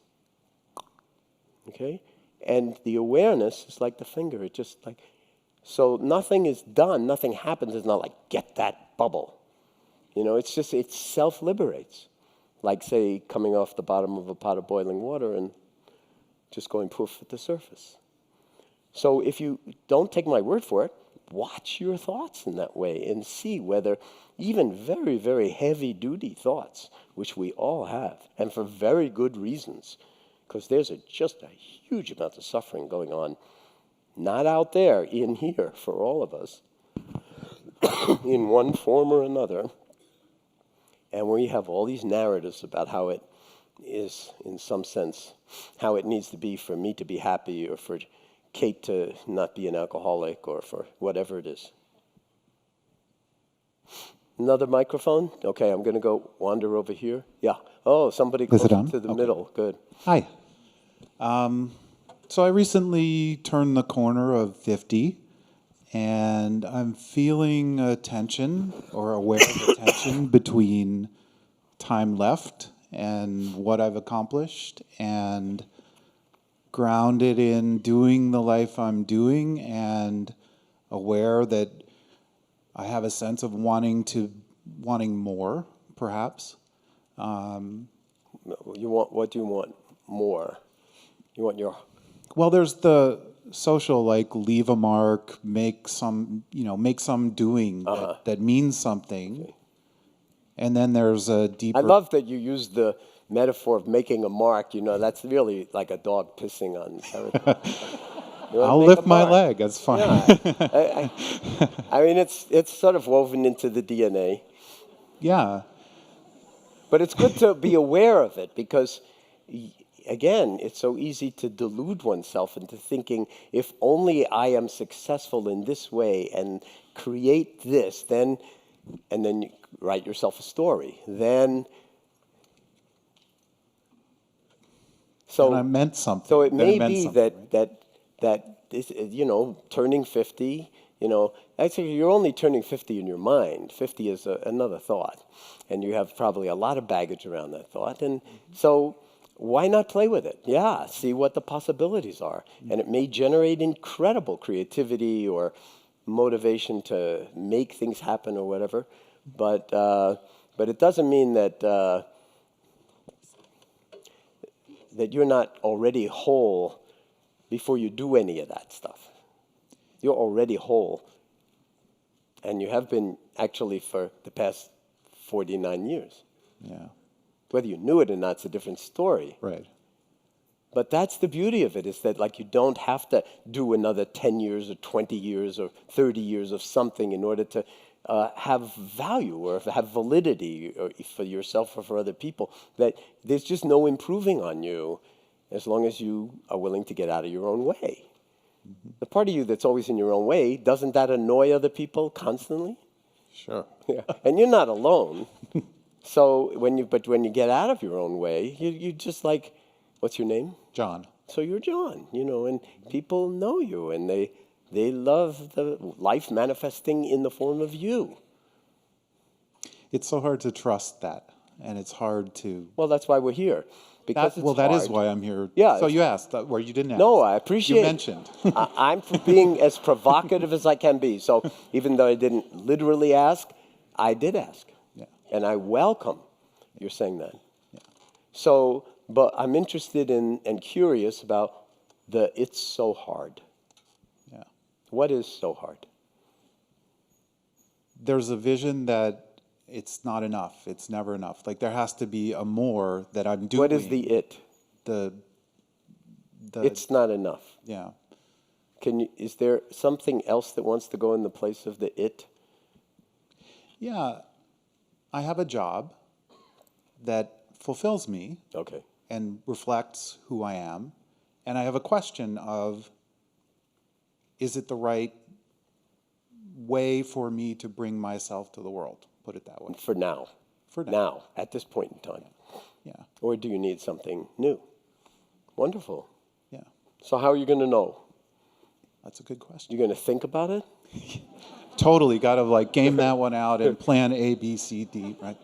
Okay? And the awareness is like the finger. It just like, so nothing is done, nothing happens. It's not like, get that bubble. You know, it's just, it self-liberates. Like, say, coming off the bottom of a pot of boiling water and just going poof at the surface. So if you don't take my word for it, watch your thoughts in that way and see whether even very, very heavy-duty thoughts, which we all have, and for very good reasons, because there's just a huge amount of suffering going on, not out there, in here, for all of us, in one form or another. And we have all these narratives about how it is, in some sense, how it needs to be for me to be happy, or for Kate to not be an alcoholic, or for whatever it is. Another microphone? Okay, I'm going to go wander over here. Yeah. Oh, somebody close to the middle. Good.
Hi. So I recently turned the corner of 50, and I'm feeling a tension, or aware of a tension, between time left and what I've accomplished, and grounded in doing the life I'm doing, and aware that I have a sense of wanting more, perhaps.
What do you want more? You want your...
Well, there's the social, like, leave a mark, make some doing that means something. Okay. And then there's a deeper...
I love that you use the metaphor of making a mark. You know, that's really like a dog pissing on territory.
I'll lift my leg. That's fine.
Yeah. I mean, it's sort of woven into the DNA.
Yeah.
But it's good to be aware of it, because, again, it's so easy to delude oneself into thinking, if only I am successful in this way and create this, then, and then you write yourself a story. Then, so
and I meant something.
So it may be that this, you know, turning 50, you know, actually you're only turning 50 in your mind. 50 is another thought, and you have probably a lot of baggage around that thought, and so why not play with it? Yeah, see what the possibilities are, and it may generate incredible creativity or motivation to make things happen or whatever, but it doesn't mean that that you're not already whole before you do any of that stuff. You're already whole, and you have been actually for the past 49 years.
Yeah.
Whether you knew it or not, it's a different story.
Right.
But that's the beauty of it, is that like you don't have to do another 10 years or 20 years or 30 years of something in order to have value or have validity or for yourself or for other people. That there's just no improving on you as long as you are willing to get out of your own way. The part of you that's always in your own way, doesn't that annoy other people constantly?
Sure.
Yeah. And you're not alone. So when you get out of your own way, you just like, what's your name?
John.
So you're John, and people know you, and they love the life manifesting in the form of you.
It's so hard to trust that, and it's hard to...
Well, that's why we're here. Because it's
that
hard.
is why I'm here.
Yeah,
So you asked, where you didn't ask.
No, I appreciate
You mentioned.
I'm for being as provocative as I can be. So even though I didn't literally ask, I did ask.
Yeah.
And I welcome your saying that.
Yeah.
So, but I'm interested in and curious about it's so hard.
Yeah.
What is so hard?
There's a vision that it's not enough. It's never enough. Like there has to be a more that I'm doing.
What is the it?
The
It's not enough.
Yeah.
Is there something else that wants to go in the place of the it?
Yeah. I have a job that fulfills me.
Okay.
And reflects who I am. And I have a question of, is it the right way for me to bring myself to the world? Put it that way.
For now.
For now.
Now, at this point in time.
Yeah.
Or do you need something new? Wonderful.
Yeah.
So how are you going to know?
That's a good question.
You're going to think about it?
Totally got to like game that one out and plan A, B, C, D, right?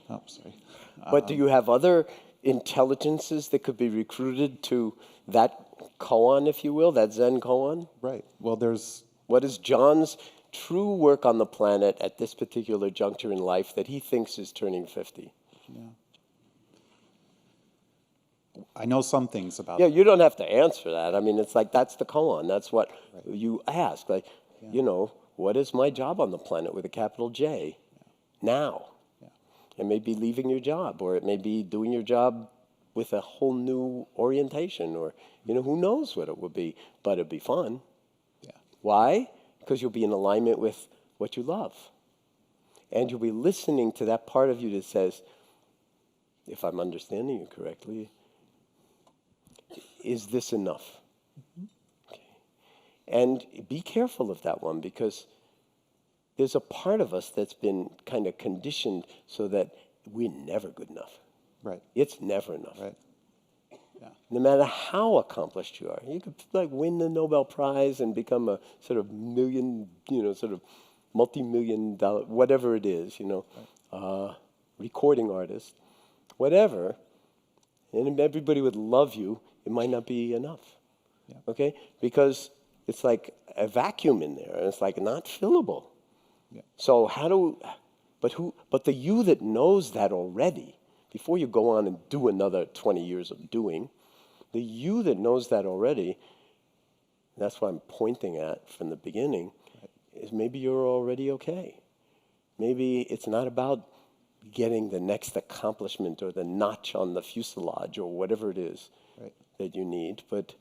Oh, sorry.
But do you have other intelligences that could be recruited to that koan, if you will, that Zen koan?
Right. Well, there's...
What is John's true work on the planet at this particular juncture in life that he thinks is turning 50?
Yeah. I know some things about
Yeah, you don't have to answer that. I mean, it's like that's the koan. That's what you ask. Like, what is my job on the planet with a capital J? Now.
Yeah.
It may be leaving your job, or it may be doing your job with a whole new orientation, or, who knows what it would be, but it'd be fun.
Yeah.
Why? Because you'll be in alignment with what you love. And you'll be listening to that part of you that says, if I'm understanding you correctly, is this enough? Mm-hmm. Okay. And be careful of that one, because there's a part of us that's been kind of conditioned so that we're never good enough.
Right.
It's never enough.
Right. Yeah.
No matter how accomplished you are. You could like win the Nobel Prize and become a sort of sort of multi-million dollar, whatever it is, recording artist, whatever, and everybody would love you, it might not be enough.
Yeah.
Okay? Because it's like a vacuum in there, and it's like not fillable.
Yeah.
So but the you that knows that already, before you go on and do another 20 years of doing, the you that knows that already, that's what I'm pointing at from the beginning, is maybe you're already okay. Maybe it's not about getting the next accomplishment or the notch on the fuselage or whatever it is that you need, but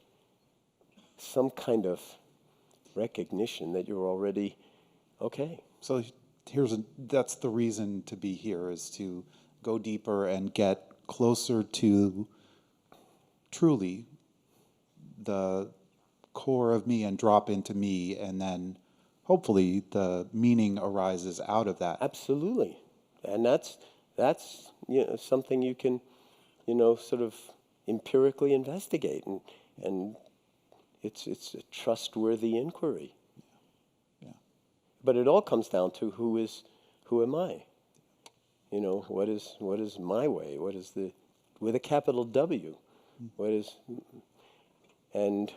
some kind of recognition that you're already okay.
So that's the reason to be here, is to go deeper and get closer to truly the core of me and drop into me, and then hopefully the meaning arises out of that.
Absolutely. And that's something you can, sort of empirically investigate, and it's a trustworthy inquiry.
Yeah.
But it all comes down to who am I? What is my way? What is with a capital W? What is, and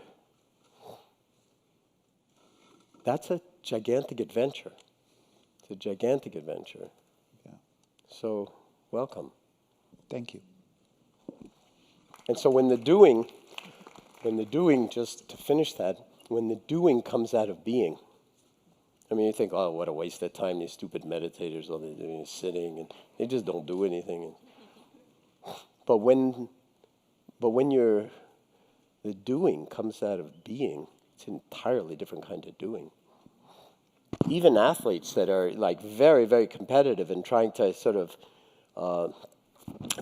that's a gigantic adventure. It's a gigantic adventure.
Yeah.
So, welcome.
Thank you.
And so when the doing, just to finish that, when the doing comes out of being, I mean, you think, oh, what a waste of time, these stupid meditators, all they're doing is sitting, and they just don't do anything. But when you're the doing comes out of being. It's an entirely different kind of doing. Even athletes that are like very, very competitive and trying to sort of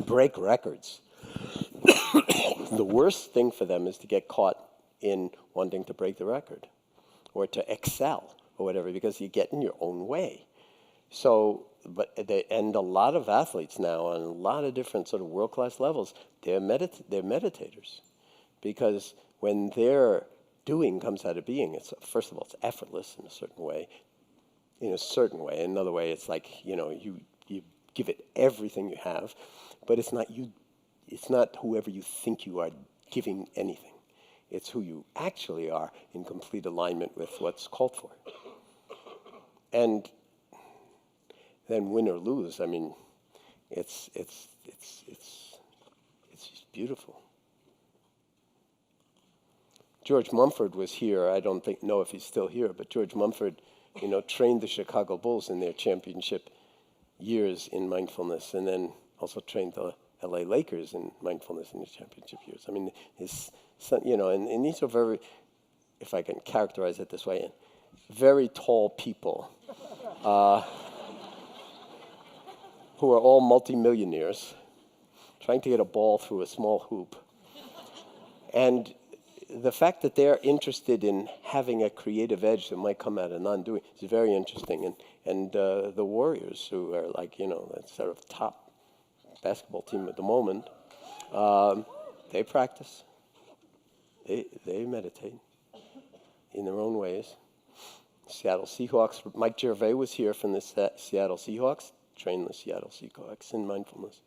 break records, the worst thing for them is to get caught in wanting to break the record or to excel or whatever, because you get in your own way. So, and a lot of athletes now on a lot of different sort of world-class levels, they're meditators, because when their doing comes out of being, it's, first of all, it's effortless in a certain way. Another way, it's like, you give it everything you have, but it's not whoever you think you are giving anything. It's who you actually are in complete alignment with what's called for. And then win or lose, I mean, it's just beautiful. George Mumford was here. I don't know if he's still here, but George Mumford, trained the Chicago Bulls in their championship years in mindfulness, and then also trained the LA Lakers in mindfulness in the championship years. I mean, his son, and these are very, if I can characterize it this way, very tall people who are all multimillionaires trying to get a ball through a small hoop. And the fact that they're interested in having a creative edge that might come out of non-doing is very interesting. And the Warriors, who are like, that sort of top basketball team at the moment, they practice. They meditate in their own ways. Seattle Seahawks, Mike Gervais was here from the Seattle Seahawks, trained the Seattle Seahawks in mindfulness.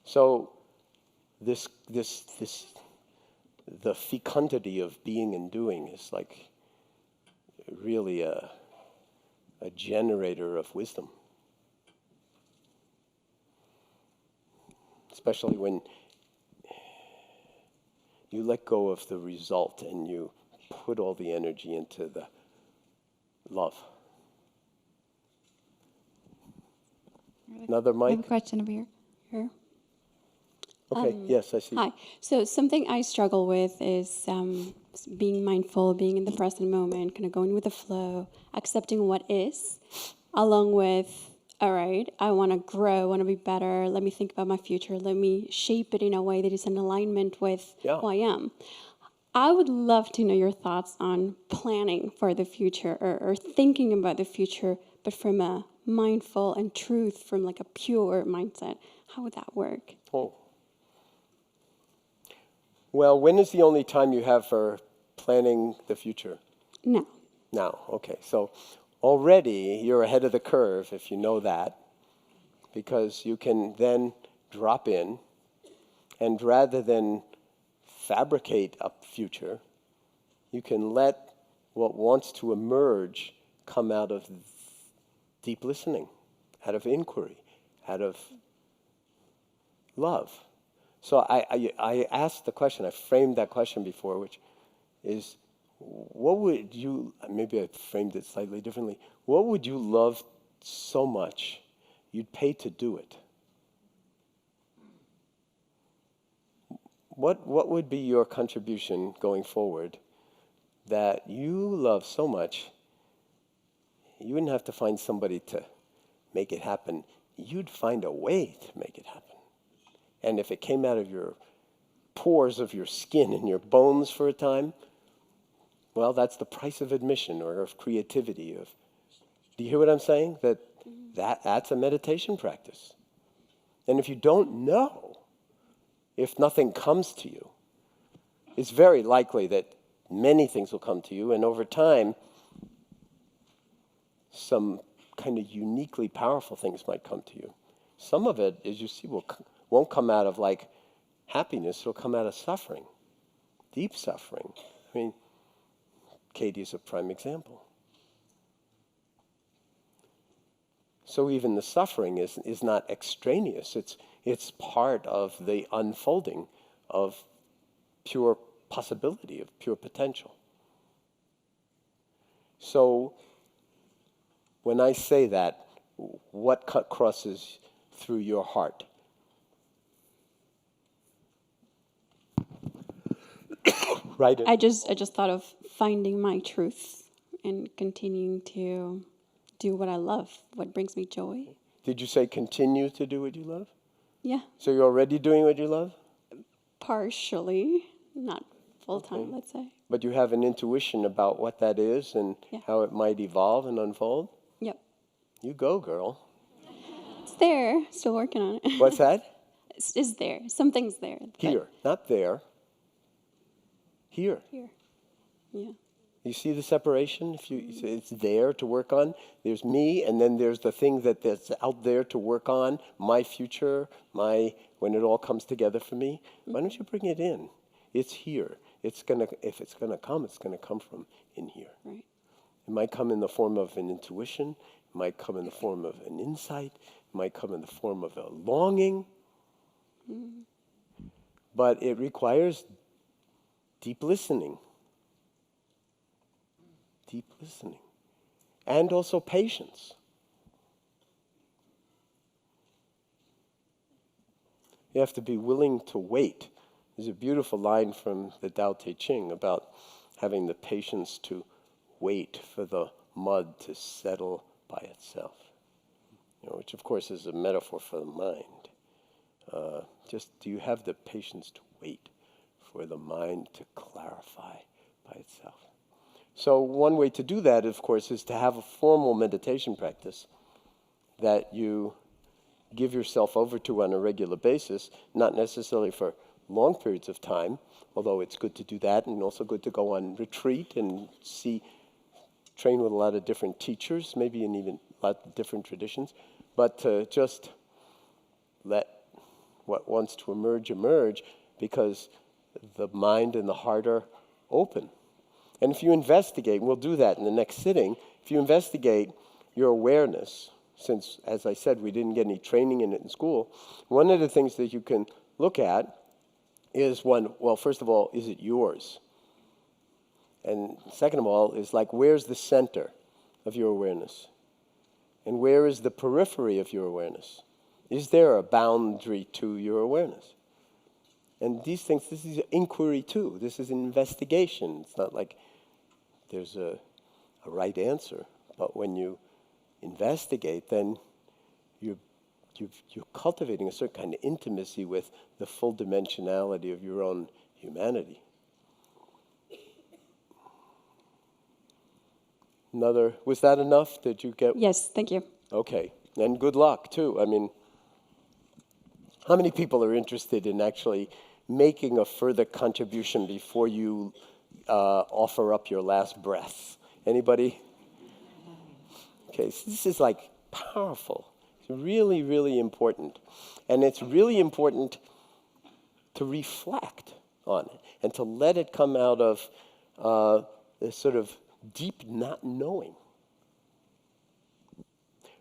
So the fecundity of being and doing is like really a generator of wisdom. Especially when you let go of the result and you put all the energy into the love. Another mic?
I have a question over here.
Okay, yes, I see.
Hi. So something I struggle with is being mindful, being in the present moment, kind of going with the flow, accepting what is, along with, all right, I want to grow, I want to be better, let me think about my future, let me shape it in a way that is in alignment with who I am. I would love to know your thoughts on planning for the future or thinking about the future, but from a mindful and truth, from like a pure mindset. How would that work?
Oh. Well, when is the only time you have for planning the future?
No.
Now, okay. So already you're ahead of the curve if you know that, because you can then drop in, and rather than fabricate a future, you can let what wants to emerge come out of deep listening, out of inquiry, out of love. So I asked the question, I framed that question before, which is, what would you, maybe I framed it slightly differently, what would you love so much you'd pay to do it? What would be your contribution going forward that you love so much you wouldn't have to find somebody to make it happen, you'd find a way to make it happen? And if it came out of your pores of your skin and your bones for a time, well, that's the price of admission or of creativity. Do you hear what I'm saying? That's a meditation practice. And if you don't know, if nothing comes to you, it's very likely that many things will come to you, and over time, some kind of uniquely powerful things might come to you. Some of it, as you see, won't come out of like happiness, it'll come out of suffering, deep suffering. I mean, Katie is a prime example. So even the suffering is not extraneous, it's part of the unfolding of pure possibility, of pure potential. So when I say that, what crosses through your heart? Right.
I just thought of finding my truth and continuing to do what I love, what brings me joy.
Did you say continue to do what you love?
Yeah,
So you're already doing what you love?
partially, not full time, let's say.
But you have an intuition about what that is and
Yeah.
how it might evolve and unfold?
Yep.
You go, girl.
It's there, still working on it.
What's that?
It's there, something's there. but
Here, not there. Here.
Here, yeah.
You see the separation? If you, it's there to work on. There's me, and then there's the thing that's out there to work on. My future, when it all comes together for me. Why don't you bring it in? It's here. If it's gonna come, it's gonna come from in here.
Right.
It might come in the form of an intuition. It might come in the form of an insight. It might come in the form of a longing. But it requires deep listening. Deep listening. And also patience. You have to be willing to wait. There's a beautiful line from the Tao Te Ching about having the patience to wait for the mud to settle by itself. Which of course is a metaphor for the mind. Just do you have the patience to wait for the mind to clarify by itself? So one way to do that, of course, is to have a formal meditation practice that you give yourself over to on a regular basis, not necessarily for long periods of time, although it's good to do that and also good to go on retreat and train with a lot of different teachers, maybe in even a lot of different traditions, but to just let what wants to emerge, because the mind and the heart are open. And if you investigate, and we'll do that in the next sitting, if you investigate your awareness, since, as I said, we didn't get any training in it in school, one of the things that you can look at is first of all, is it yours? And second of all, is where's the center of your awareness? And where is the periphery of your awareness? Is there a boundary to your awareness? And these things, this is inquiry too. This is an investigation. It's not like there's a right answer. But when you investigate, then you're cultivating a certain kind of intimacy with the full dimensionality of your own humanity. Was that enough? Did you get?
Yes, thank you.
Okay, and good luck too. I mean, how many people are interested in actually making a further contribution before you offer up your last breath? Anybody? Okay, so this is powerful. It's really, really important. And it's really important to reflect on it and to let it come out of this sort of deep not knowing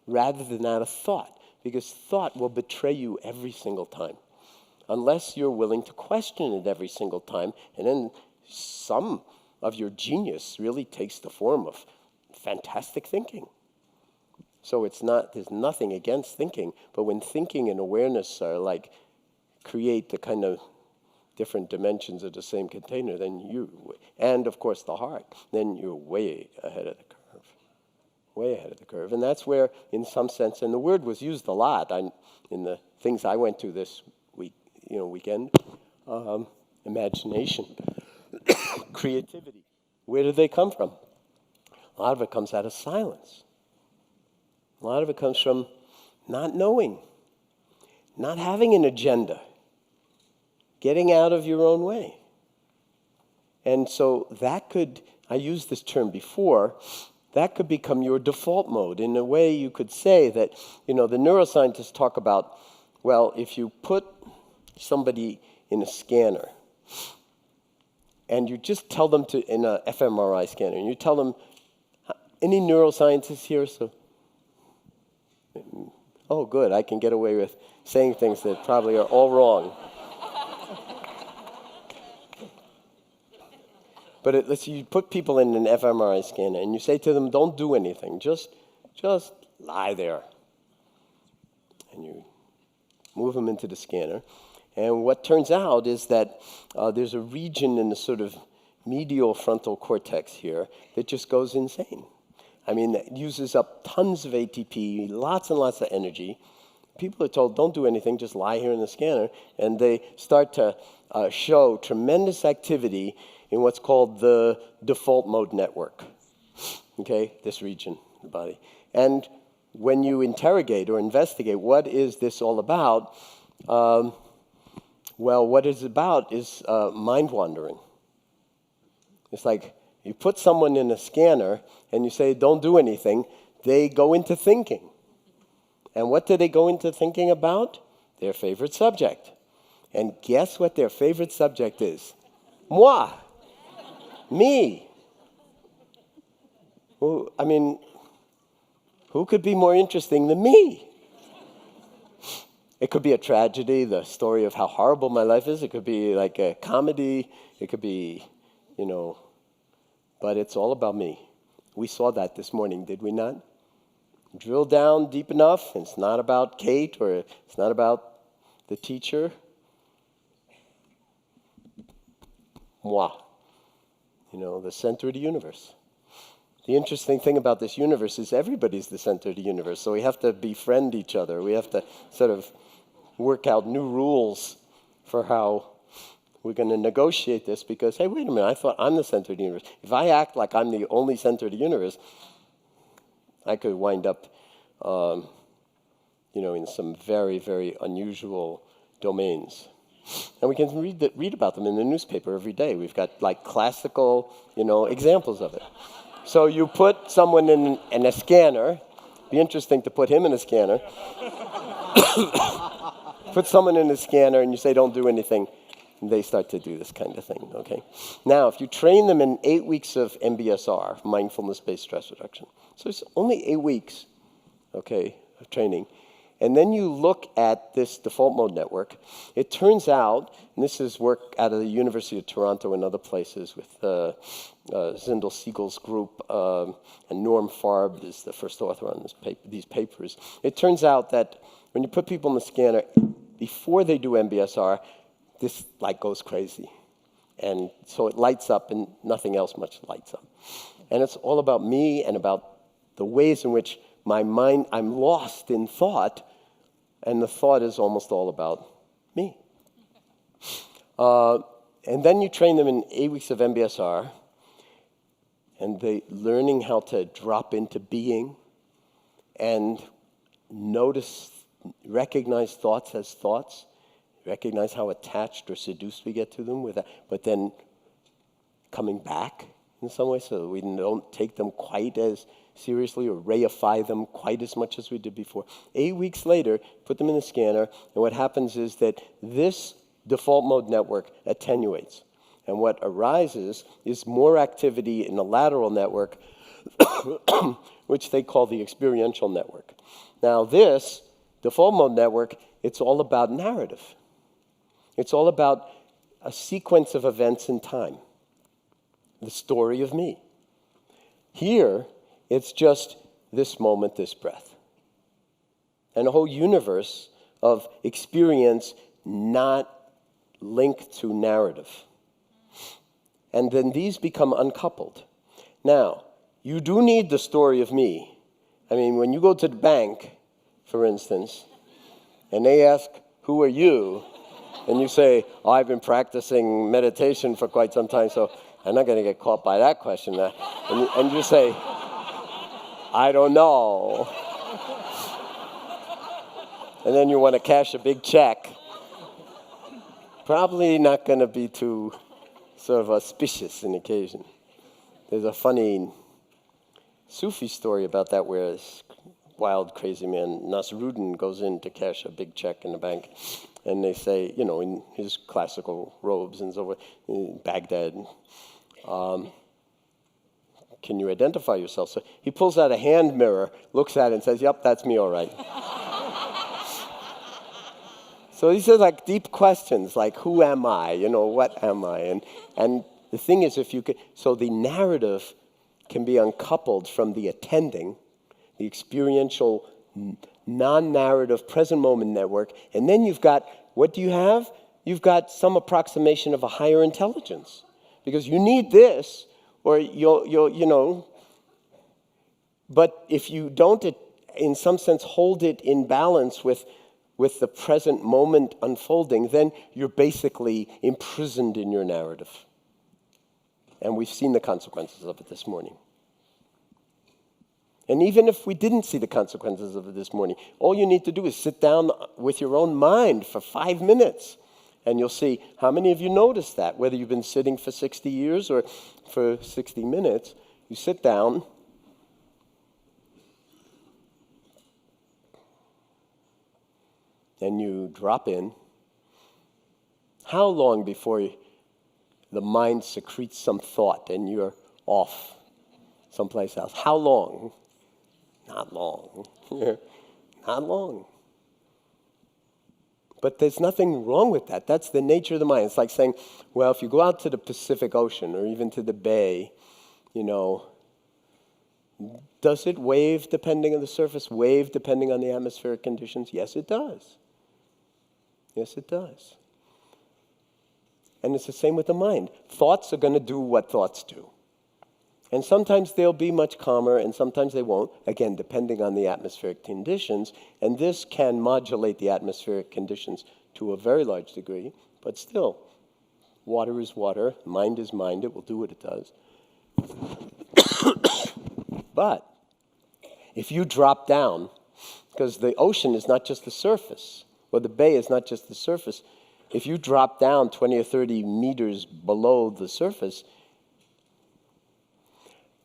rather than out of thought, because thought will betray you every single time unless you're willing to question it every single time, and then some of your genius really takes the form of fantastic thinking. So there's nothing against thinking, but when thinking and awareness are create the kind of different dimensions of the same container, and of course the heart, then you're way ahead of the curve. Way ahead of the curve. And that's where, in some sense, and the word was used a lot in the things I went to this weekend, imagination, creativity. Where do they come from? A lot of it comes out of silence. A lot of it comes from not knowing, not having an agenda, getting out of your own way. And so I used this term before, that could become your default mode. In a way, you could say that, the neuroscientists talk about, if you put somebody in a scanner, and you just tell them in an fMRI scanner, and you tell them, any neuroscientists here? So, oh, good, I can get away with saying things that probably are all wrong. But let's say you put people in an fMRI scanner and you say to them, don't do anything, just lie there. And you move them into the scanner. And what turns out is that there's a region in the sort of medial frontal cortex here that just goes insane. I mean, it uses up tons of ATP, lots and lots of energy. People are told, don't do anything, just lie here in the scanner, and they start to show tremendous activity in what's called the default mode network, okay, this region of the body. And when you interrogate or investigate what is this all about, well, what it's about is mind wandering. It's like you put someone in a scanner and you say, don't do anything, they go into thinking. And what do they go into thinking about? Their favorite subject. And guess what their favorite subject is? Moi. Me. Well, I mean, who could be more interesting than me? It could be a tragedy, the story of how horrible my life is. It could be like a comedy. It could be, but it's all about me. We saw that this morning, did we not? Drill down deep enough. It's not about Kate or it's not about the teacher. Moi. The center of the universe. The interesting thing about this universe is everybody's the center of the universe. So we have to befriend each other. We have to sort of work out new rules for how we're going to negotiate this because, hey, wait a minute, I thought I'm the center of the universe. If I act like I'm the only center of the universe, I could wind up, in some very, very unusual domains. And we can read about them in the newspaper every day. We've got like classical, examples of it. So you put someone in a scanner. Be interesting to put him in a scanner. Put someone in a scanner and you say, don't do anything. And they start to do this kind of thing, okay? Now, if you train them in 8 weeks of MBSR, mindfulness-based stress reduction, so it's only 8 weeks, okay, of training, and then you look at this default mode network, it turns out, and this is work out of the University of Toronto and other places with Zinn Siegel's group, and Norm Farb is the first author on these papers. It turns out that when you put people in the scanner, before they do MBSR, this light goes crazy. And so it lights up and nothing else much lights up. And it's all about me and about the ways in which my mind, I'm lost in thought, and the thought is almost all about me. And then you train them in 8 weeks of MBSR, and they learning how to drop into being and notice, recognize thoughts as thoughts, recognize how attached or seduced we get to them, but then coming back in some way so that we don't take them quite as seriously or reify them quite as much as we did before. 8 weeks later, put them in the scanner, and what happens is that this default mode network attenuates. And what arises is more activity in the lateral network, which they call the experiential network. Now this default mode network, it's all about narrative. It's all about a sequence of events in time. The story of me. Here, it's just this moment, this breath. And a whole universe of experience not linked to narrative. And then these become uncoupled. Now, you do need the story of me. I mean, when you go to the bank, for instance, and they ask, who are you? And you say, oh, I've been practicing meditation for quite some time, so I'm not going to get caught by that question. And you say, I don't know. And then you want to cash a big check. Probably not going to be too sort of auspicious an occasion. There's a funny Sufi story about that where this wild, crazy man, Nasruddin, goes in to cash a big check in the bank. And they say, in his classical robes and so forth, in Baghdad, can you identify yourself? So he pulls out a hand mirror, looks at it and says, yep, that's me all right. So these are like deep questions, like who am I? What am I? And the thing is, so the narrative can be uncoupled from the attending, the experiential, non-narrative, present moment network, and then you've got, what do you have? You've got some approximation of a higher intelligence. because you need this, or you'll. But if you don't, in some sense, hold it in balance with the present moment unfolding, then you're basically imprisoned in your narrative. And we've seen the consequences of it this morning. And even if we didn't see the consequences of it this morning, all you need to do is sit down with your own mind for 5 minutes. And you'll see how many of you notice that, whether you've been sitting for 60 years or for 60 minutes. You sit down. And you drop in. How long before the mind secretes some thought and you're off someplace else? How long? Not long. Not long. But there's nothing wrong with that. That's the nature of the mind. It's like saying, well, if you go out to the Pacific Ocean or even to the bay, does it wave depending on the surface, wave depending on the atmospheric conditions? Yes, it does. Yes, it does. And it's the same with the mind. Thoughts are going to do what thoughts do. And sometimes they'll be much calmer, and sometimes they won't, again, depending on the atmospheric conditions. And this can modulate the atmospheric conditions to a very large degree, but still, water is water, mind is mind, it will do what it does. But if you drop down, because the ocean is not just the surface, or the bay is not just the surface, if you drop down 20 or 30 meters below the surface,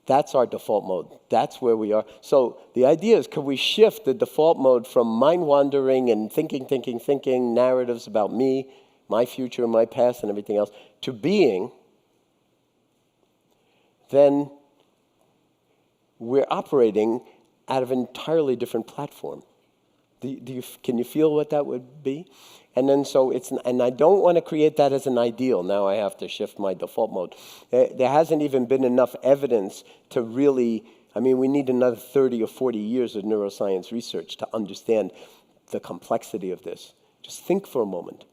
that's our default mode. That's where we are. So the idea is, can we shift the default mode from mind wandering and thinking, narratives about me, my future, my past, and everything else, to being? Then we're operating out of an entirely different platform. Can you feel what that would be? And then and I don't want to create that as an ideal. Now I have to shift my default mode. There hasn't even been enough evidence to really, we need another 30 or 40 years of neuroscience research to understand the complexity of this. Just think for a moment.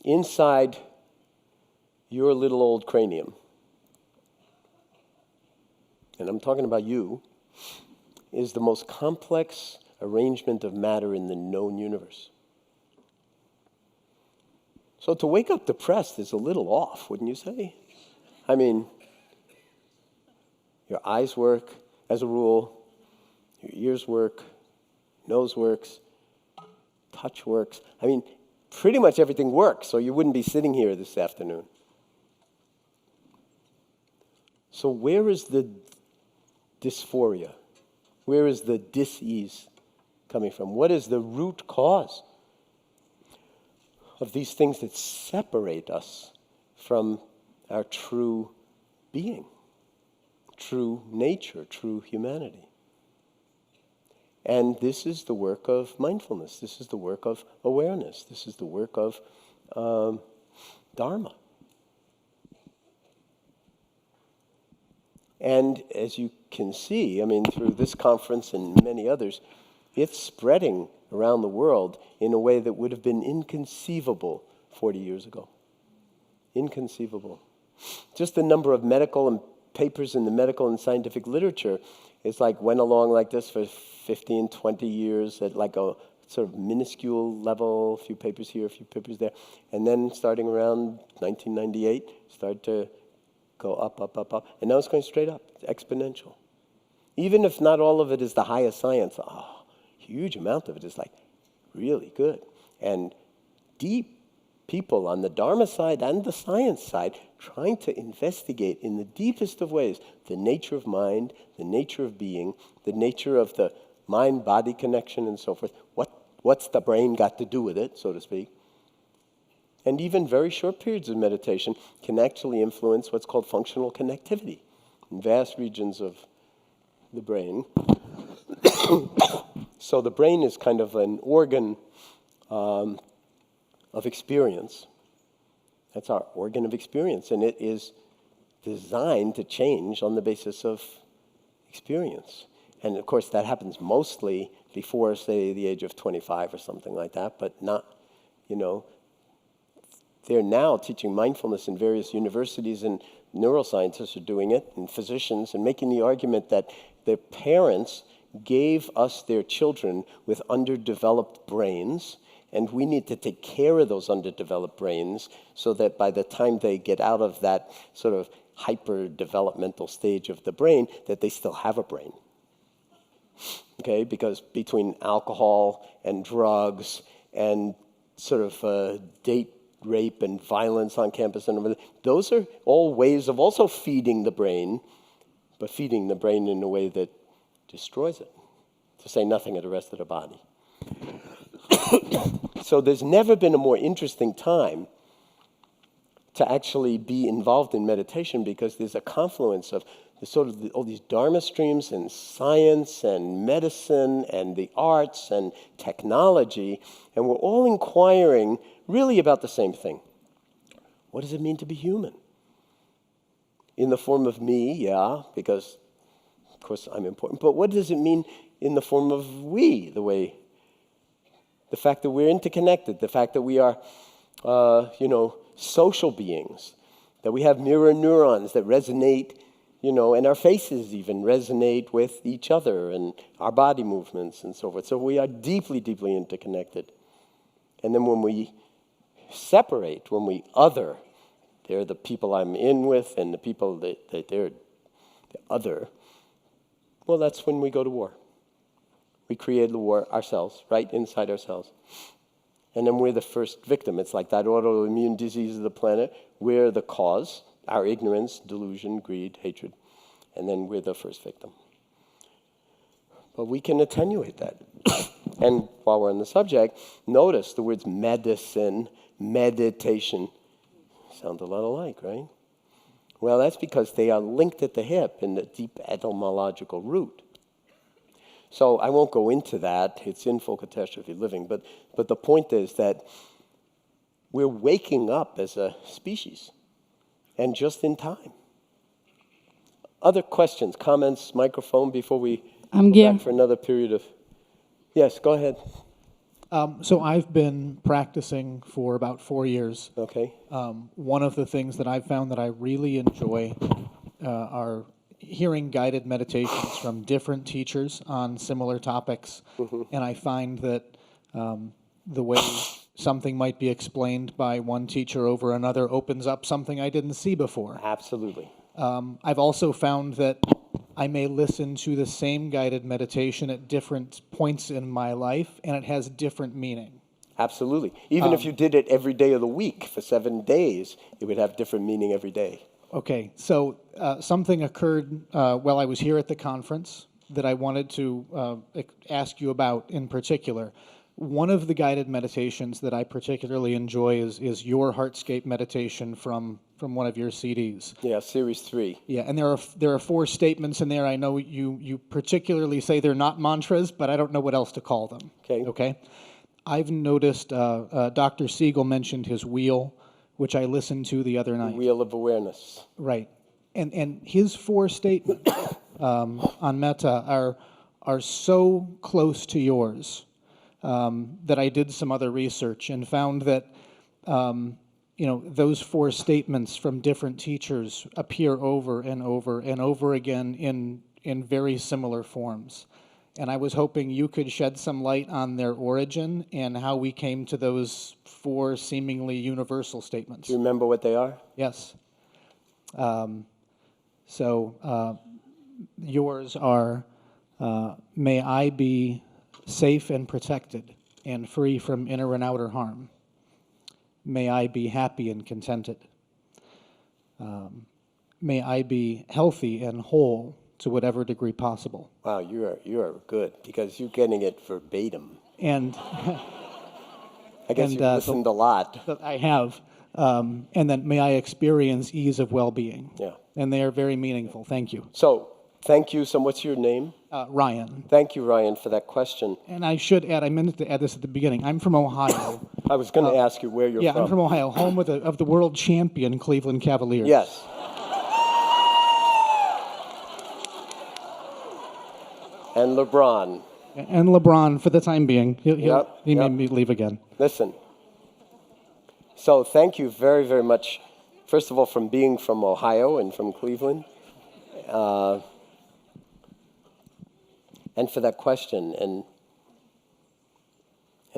Inside your little old cranium, and I'm talking about you, is the most complex arrangement of matter in the known universe. So to wake up depressed is a little off, wouldn't you say? Your eyes work, as a rule. Your ears work. Nose works. Touch works. Pretty much everything works, so you wouldn't be sitting here this afternoon. So where is the dysphoria? Where is the dis-ease coming from? What is the root cause of these things that separate us from our true being, true nature, true humanity? And this is the work of mindfulness. This is the work of awareness. This is the work of Dharma. And as you can see, through this conference and many others, it's spreading around the world in a way that would have been inconceivable 40 years ago. Inconceivable. Just the number of medical and papers in the medical and scientific literature is went along like this for 15, 20 years at a sort of minuscule level, a few papers here, a few papers there. And then starting around 1998, started to go up, up, up, up. And now it's going straight up. It's exponential. Even if not all of it is the highest science, huge amount of it is really good. And deep people on the Dharma side and the science side trying to investigate in the deepest of ways the nature of mind, the nature of being, the nature of the mind-body connection and so forth. What's the brain got to do with it, so to speak? And even very short periods of meditation can actually influence what's called functional connectivity in vast regions of the brain. So the brain is kind of an organ of experience. That's our organ of experience, and it is designed to change on the basis of experience. And of course, that happens mostly before, say, the age of 25 or something like that, but not, they're now teaching mindfulness in various universities, and neuroscientists are doing it, and physicians, and making the argument that the parents gave us their children with underdeveloped brains, and we need to take care of those underdeveloped brains so that by the time they get out of that sort of hyper-developmental stage of the brain, that they still have a brain. Okay, because between alcohol and drugs and sort of date rape and violence on campus and everything, those are all ways of also feeding the brain, but feeding the brain in a way that destroys it, to say nothing of the rest of the body. So there's never been a more interesting time to actually be involved in meditation, because there's a confluence of all these dharma streams and science and medicine and the arts and technology, and we're all inquiring really about the same thing. What does it mean to be human? In the form of me, yeah, because of course I'm important, but what does it mean in the form of we, the fact that we're interconnected, the fact that we are, social beings, that we have mirror neurons that resonate, and our faces even resonate with each other and our body movements and so forth. So we are deeply, deeply interconnected. And then when we separate, when we other, they're the people I'm in with and the people that they're the other, well, that's when we go to war. We create the war ourselves, right inside ourselves. And then we're the first victim. It's like that autoimmune disease of the planet. We're the cause, our ignorance, delusion, greed, hatred. And then we're the first victim. But we can attenuate that. And while we're on the subject, notice the words medicine, meditation, sound a lot alike, right? Well, that's because they are linked at the hip in the deep etymological root. So I won't go into that. It's in Full Catastrophe Living. But the point is that we're waking up as a species, and just in time. Other questions, comments, microphone before we go back for another period of... Yes, go ahead.
So I've been practicing for about 4 years.
Okay.
One of the things that I've found that I really enjoy are hearing guided meditations from different teachers on similar topics. Mm-hmm. And I find that the way something might be explained by one teacher over another opens up something I didn't see before.
Absolutely.
I've also found that I may listen to the same guided meditation at different points in my life, and it has different meaning.
Absolutely. Even if you did it every day of the week for 7 days, it would have different meaning every day.
Okay, so something occurred while I was here at the conference that I wanted to ask you about in particular. One of the guided meditations that I particularly enjoy is your Heartscape meditation from one of your CDs.
Yeah, Series 3.
Yeah, and there are 4 statements in there. I know you particularly say they're not mantras, but I don't know what else to call them. Okay? I've noticed Dr. Siegel mentioned his wheel, which I listened to the other night.
The wheel of awareness.
Right. And his 4 statements on metta are so close to yours that I did some other research and found that those 4 statements from different teachers appear over and over and over again in very similar forms. And I was hoping you could shed some light on their origin and how we came to those 4 seemingly universal statements.
Do you remember what they are?
Yes. Yours are, may I be safe and protected and free from inner and outer harm. May I be happy and contented. May I be healthy and whole to whatever degree possible.
Wow, you are good, because you're getting it verbatim.
And
I guess you've listened a lot.
I have. And then may I experience ease of well-being.
Yeah.
And they are very meaningful. Thank you.
So, thank you. So what's your name?
Ryan.
Thank you, Ryan, for that question.
And I should add, I meant to add this at the beginning. I'm from Ohio.
I was going to ask you where you're from.
Yeah, I'm from Ohio, home of the world champion Cleveland Cavaliers.
Yes. And LeBron.
And LeBron for the time being. He may leave again.
Listen. So thank you very, very much, first of all, from being from Ohio and from Cleveland. And for that question, and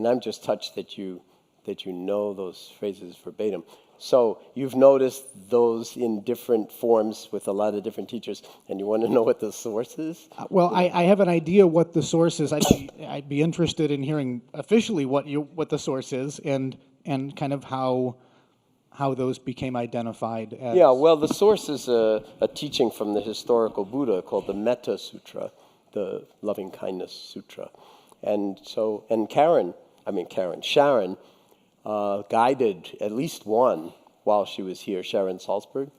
I'm just touched that you know those phrases verbatim. So you've noticed those in different forms with a lot of different teachers, and you want to know what the source is?
Well, I have an idea what the source is. I'd be interested in hearing officially what the source is and kind of how those became identified as.
Yeah, well, the source is a teaching from the historical Buddha called the Metta Sutra, the Loving Kindness Sutra. And so, Sharon guided at least one while she was here, Sharon Salzberg.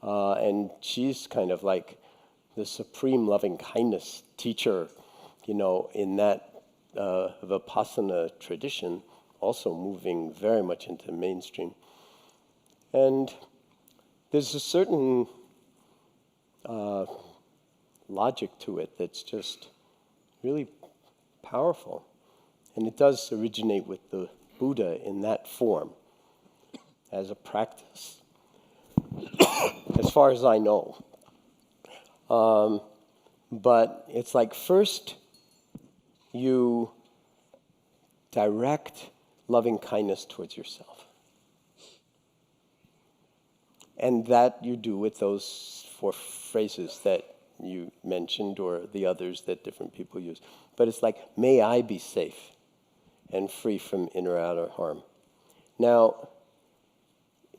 And she's kind of like the supreme loving kindness teacher, in that Vipassana tradition, also moving very much into the mainstream. And there's a certain logic to it that's just really powerful. And it does originate with the Buddha in that form as a practice, as far as I know. But it's like first you direct loving kindness towards yourself. And that you do with those 4 phrases that you mentioned or the others that different people use. But it's like, may I be safe and free from inner or outer harm. Now,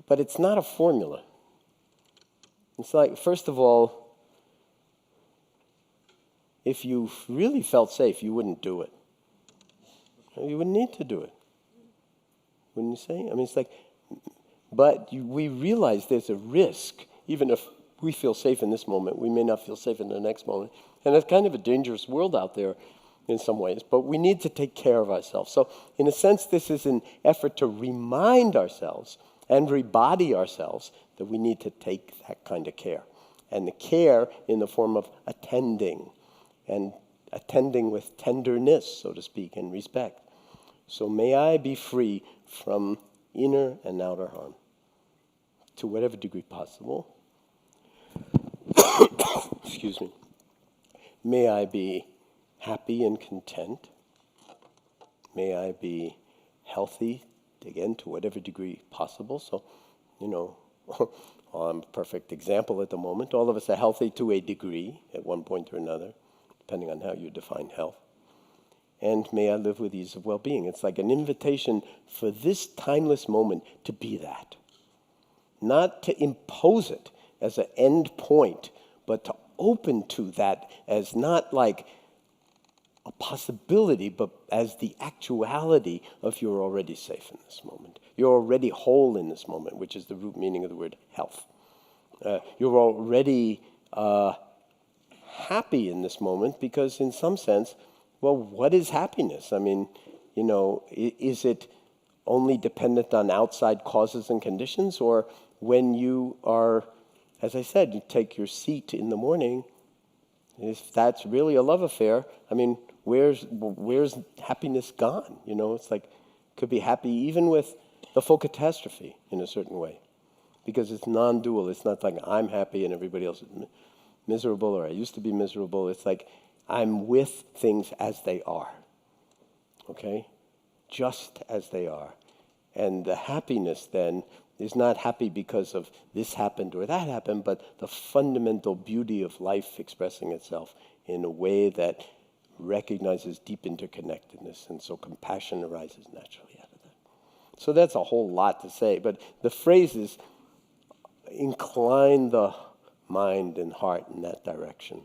but it's not a formula. It's like, first of all, if you really felt safe, you wouldn't do it. You wouldn't need to do it. Wouldn't you say? I mean, it's like, but we realize there's a risk. Even if we feel safe in this moment, we may not feel safe in the next moment. And it's kind of a dangerous world out there in some ways, but we need to take care of ourselves. So in a sense, this is an effort to remind ourselves and rebody ourselves that we need to take that kind of care. And the care in the form of attending, and attending with tenderness, so to speak, and respect. So may I be free from inner and outer harm, to whatever degree possible. Excuse me. May I be happy and content. May I be healthy, again, to whatever degree possible. So, I'm a perfect example at the moment. All of us are healthy to a degree at one point or another, depending on how you define health. And may I live with ease of well-being. It's like an invitation for this timeless moment to be that. Not to impose it as an end point, but to open to that as not like a possibility, but as the actuality of you're already safe in this moment. You're already whole in this moment, which is the root meaning of the word health. You're already happy in this moment because in some sense, well, what is happiness? I mean, is it only dependent on outside causes and conditions? Or when you are, as I said, you take your seat in the morning, if that's really a love affair, I mean, where's happiness gone? It's like, could be happy even with the full catastrophe in a certain way. Because it's non-dual. It's not like I'm happy and everybody else is miserable, or I used to be miserable. It's like I'm with things as they are. Okay? Just as they are. And the happiness then is not happy because of this happened or that happened, but the fundamental beauty of life expressing itself in a way that recognizes deep interconnectedness, and so compassion arises naturally out of that. So that's a whole lot to say, but the phrases incline the mind and heart in that direction.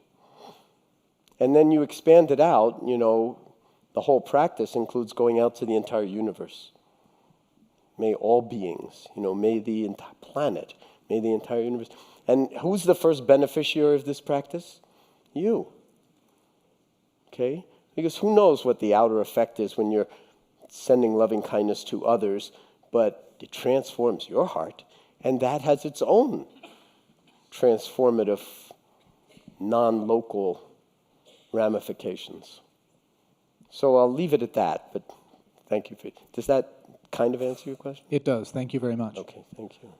And then you expand it out, the whole practice includes going out to the entire universe. May all beings, may the entire planet, may the entire universe. And who's the first beneficiary of this practice? You. Okay? Because who knows what the outer effect is when you're sending loving kindness to others, but it transforms your heart, and that has its own transformative, non-local ramifications. So I'll leave it at that, but thank you for, does that kind of answer your question?
It does. Thank you very much.
Okay, thank you.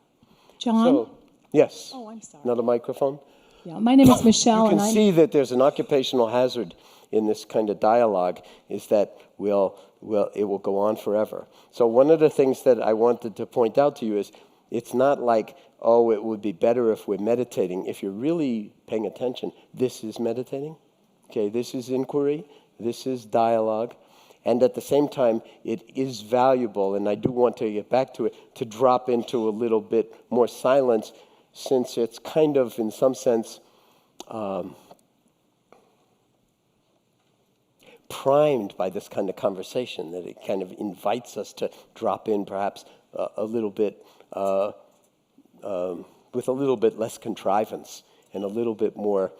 John?
So, yes.
Oh, I'm sorry.
Another microphone?
Yeah, my name is Michelle,
You can
and I'm
see that there's an occupational hazard in this kind of dialogue, is that it will go on forever. So one of the things that I wanted to point out to you is it's not like, oh, it would be better if we're meditating. If you're really paying attention, this is meditating. Okay, this is inquiry, this is dialogue. And at the same time, it is valuable, and I do want to get back to it, to drop into a little bit more silence, since it's kind of, in some sense, primed by this kind of conversation, that it kind of invites us to drop in perhaps a little bit, with a little bit less contrivance and a little bit more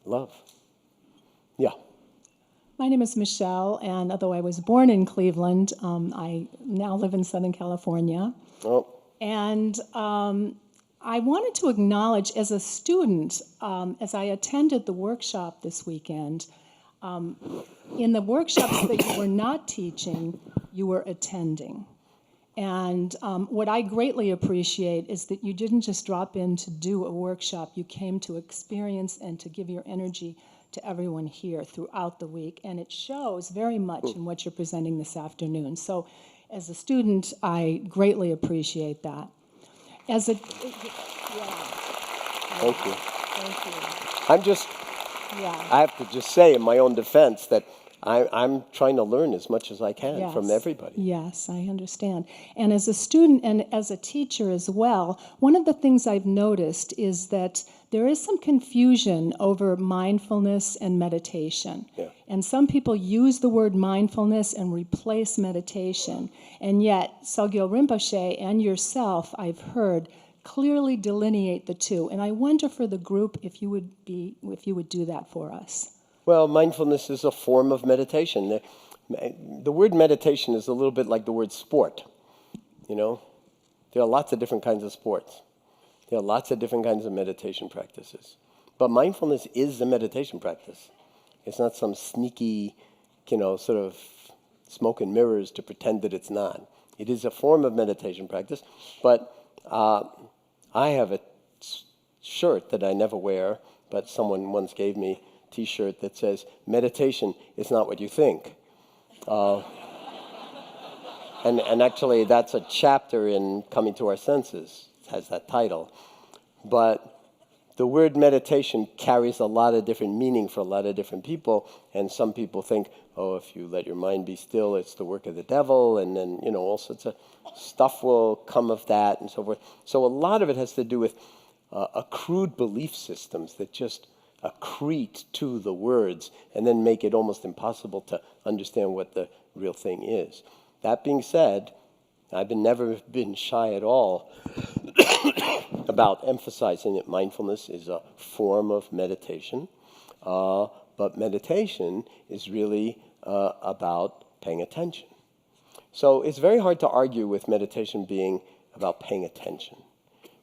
love. Yeah.
My name is Michelle, and although I was born in Cleveland, I now live in Southern California.
Oh.
And I wanted to acknowledge, as a student, as I attended the workshop this weekend, in the workshops that you were not teaching, you were attending. And what I greatly appreciate is that you didn't just drop in to do a workshop, you came to experience and to give your energy to everyone here throughout the week, and it shows very much in what you're presenting this afternoon. So as a student, I greatly appreciate that. As a,
Thank you.
thank you.
I have to just say in my own defense that I'm trying to learn as much as I can from everybody.
Yes, I understand. And as a student and as a teacher as well, one of the things I've noticed is that there is some confusion over mindfulness and meditation.
Yeah.
And some people use the word mindfulness and replace meditation. And yet, Sogyal Rinpoche and yourself, I've heard, clearly delineate the two. And I wonder for the group if you would do that for us.
Well, mindfulness is a form of meditation. The word meditation is a little bit like the word sport. You know, there are lots of different kinds of sports. There are lots of different kinds of meditation practices. But mindfulness is a meditation practice. It's not some sneaky, sort of smoke and mirrors to pretend that it's not. It is a form of meditation practice. But I have a shirt that I never wear, but someone once gave me a T-shirt that says, "Meditation is not what you think." And actually, that's a chapter in Coming to Our Senses. It has that title. But the word meditation carries a lot of different meaning for a lot of different people. And some people think, oh, if you let your mind be still, it's the work of the devil. And then, all sorts of stuff will come of that and so forth. So a lot of it has to do with accrued belief systems that just accrete to the words and then make it almost impossible to understand what the real thing is. That being said, I've never been shy at all about emphasizing that mindfulness is a form of meditation, but meditation is really about paying attention. So it's very hard to argue with meditation being about paying attention,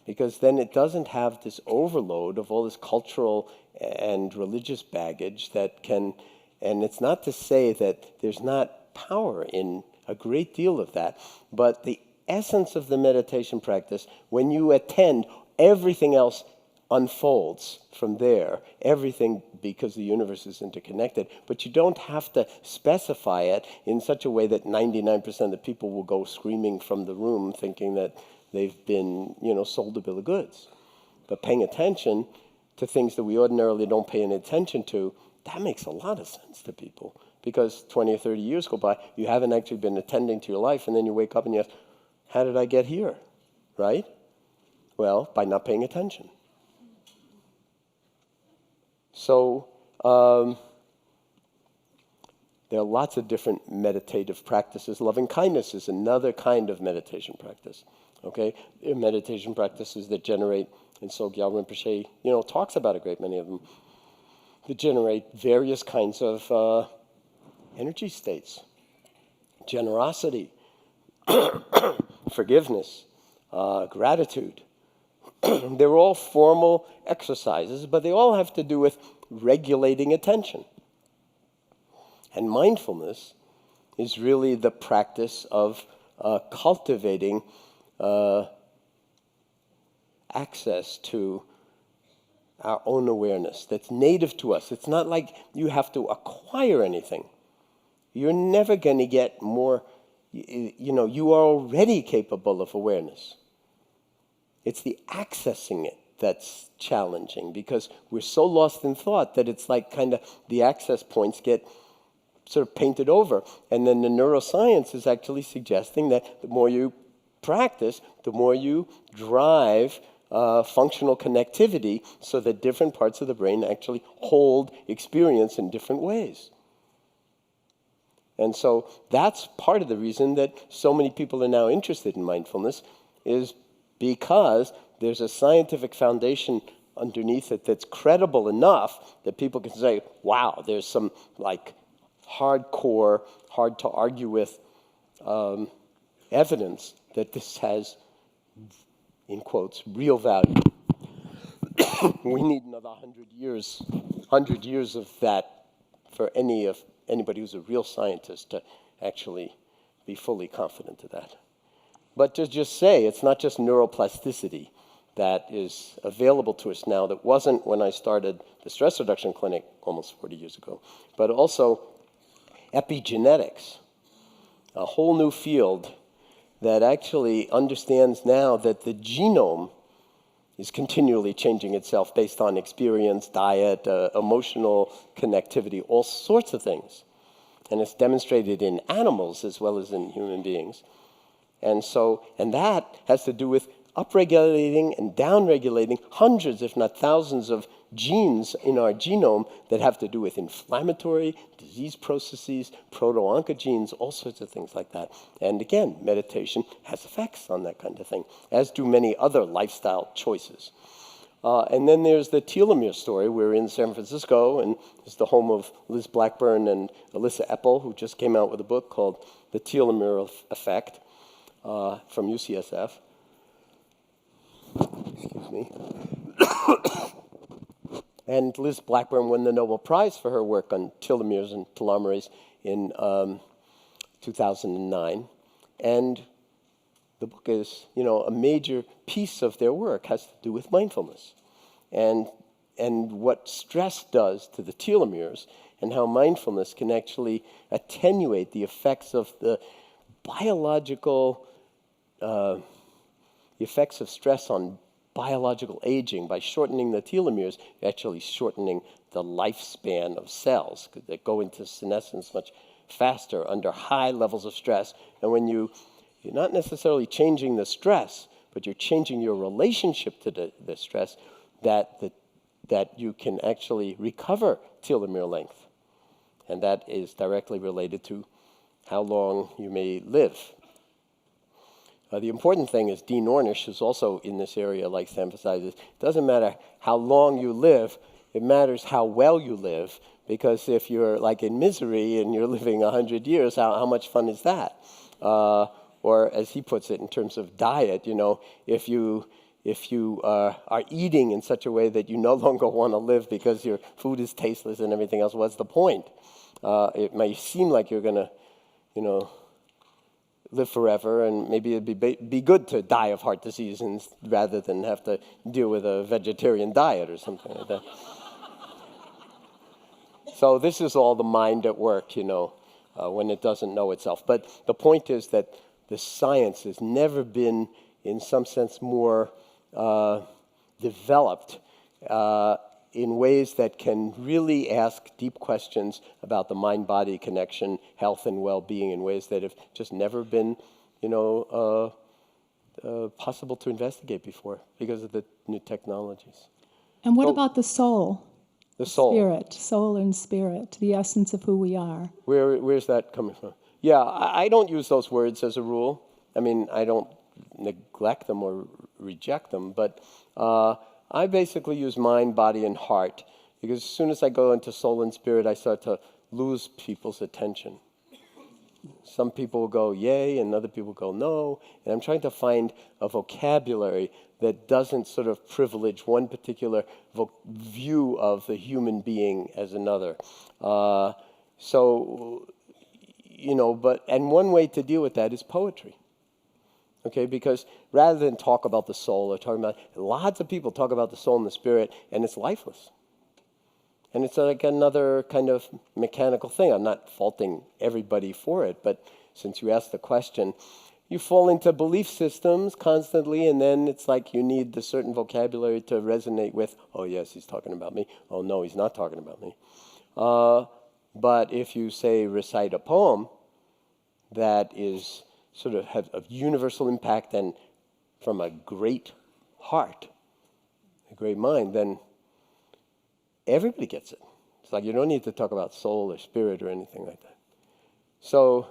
because then it doesn't have this overload of all this cultural and religious baggage that can, and it's not to say that there's not power in a great deal of that, but the essence of the meditation practice, when you attend, everything else unfolds from there. Everything, because the universe is interconnected, but you don't have to specify it in such a way that 99% of the people will go screaming from the room thinking that they've been, sold a bill of goods. But paying attention to things that we ordinarily don't pay any attention to, that makes a lot of sense to people. Because 20 or 30 years go by, you haven't actually been attending to your life, and then you wake up and you ask, how did I get here? Right? Well, by not paying attention. So there are lots of different meditative practices. Loving kindness is another kind of meditation practice. Okay? There are meditation practices that generate, and so Gyal Rinpoche, talks about a great many of them, that generate various kinds of energy states. Generosity, forgiveness, gratitude. They're all formal exercises, but they all have to do with regulating attention. And mindfulness is really the practice of cultivating access to our own awareness that's native to us. It's not like you have to acquire anything. You're never going to get more, you are already capable of awareness. It's the accessing it that's challenging, because we're so lost in thought that it's like kind of the access points get sort of painted over. And then the neuroscience is actually suggesting that the more you practice, the more you drive functional connectivity so that different parts of the brain actually hold experience in different ways. And so that's part of the reason that so many people are now interested in mindfulness, is because there's a scientific foundation underneath it that's credible enough that people can say, wow, there's some like hardcore, hard to argue with evidence that this has, in quotes, real value. We need another 100 years of that for anybody who's a real scientist to actually be fully confident of that. But to just say, it's not just neuroplasticity that is available to us now that wasn't when I started the stress reduction clinic almost 40 years ago, but also epigenetics, a whole new field that actually understands now that the genome is continually changing itself based on experience, diet, emotional connectivity, all sorts of things. And it's demonstrated in animals as well as in human beings. And that has to do with upregulating and downregulating hundreds, if not thousands, of genes in our genome that have to do with inflammatory disease processes, proto-oncogenes, all sorts of things like that. And again, meditation has effects on that kind of thing, as do many other lifestyle choices. And then there's the telomere story. We're in San Francisco, and it's the home of Liz Blackburn and Alyssa Epple, who just came out with a book called The Telomere Effect from UCSF. Excuse me. And Liz Blackburn won the Nobel Prize for her work on telomeres and telomerase in 2009. And the book is, a major piece of their work has to do with mindfulness and what stress does to the telomeres, and how mindfulness can actually attenuate the effects of the biological, the effects of stress on biological aging. By shortening the telomeres, you're actually shortening the lifespan of cells, because they go into senescence much faster under high levels of stress. And when you're not necessarily changing the stress, but you're changing your relationship to the stress, that you can actually recover telomere length. And that is directly related to how long you may live. The important thing is Dean Ornish, who's also in this area, likes to emphasize this. It doesn't matter how long you live, it matters how well you live. Because if you're like in misery and you're living 100 years, how much fun is that? Or as he puts it in terms of diet, if you are eating in such a way that you no longer want to live because your food is tasteless and everything else, what's the point? It may seem like you're going to, live forever, and maybe it'd be good to die of heart disease rather than have to deal with a vegetarian diet or something like that. So this is all the mind at work, when it doesn't know itself. But the point is that the science has never been, in some sense, more developed in ways that can really ask deep questions about the mind-body connection, health and well-being, in ways that have just never been, possible to investigate before because of the new technologies.
And what about the soul?
The soul.
Spirit, soul and spirit, the essence of who we are.
Where's that coming from? Yeah, I don't use those words as a rule. I mean, I don't neglect them or reject them, but I basically use mind, body, and heart, because as soon as I go into soul and spirit, I start to lose people's attention. Some people will go, yay, and other people go, no. And I'm trying to find a vocabulary that doesn't sort of privilege one particular view of the human being as another. So, and one way to deal with that is poetry. Okay, because rather than talk about the soul or talking about, lots of people talk about the soul and the spirit, and it's lifeless. And it's like another kind of mechanical thing. I'm not faulting everybody for it, but since you asked the question, you fall into belief systems constantly, and then it's like you need the certain vocabulary to resonate with, oh yes, he's talking about me. Oh no, he's not talking about me. But if you say recite a poem that is sort of have a universal impact and from a great heart, a great mind, then everybody gets it. It's like you don't need to talk about soul or spirit or anything like that. So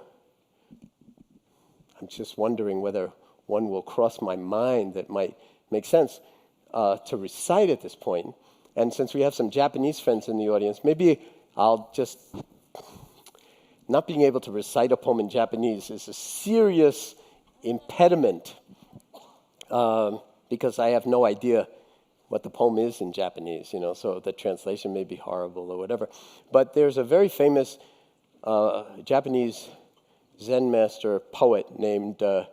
I'm just wondering whether one will cross my mind that might make sense to recite at this point. And since we have some Japanese friends in the audience, maybe I'll just... Not being able to recite a poem in Japanese is a serious impediment because I have no idea what the poem is in Japanese, so the translation may be horrible or whatever. But there's a very famous Japanese Zen master poet named Ryokan.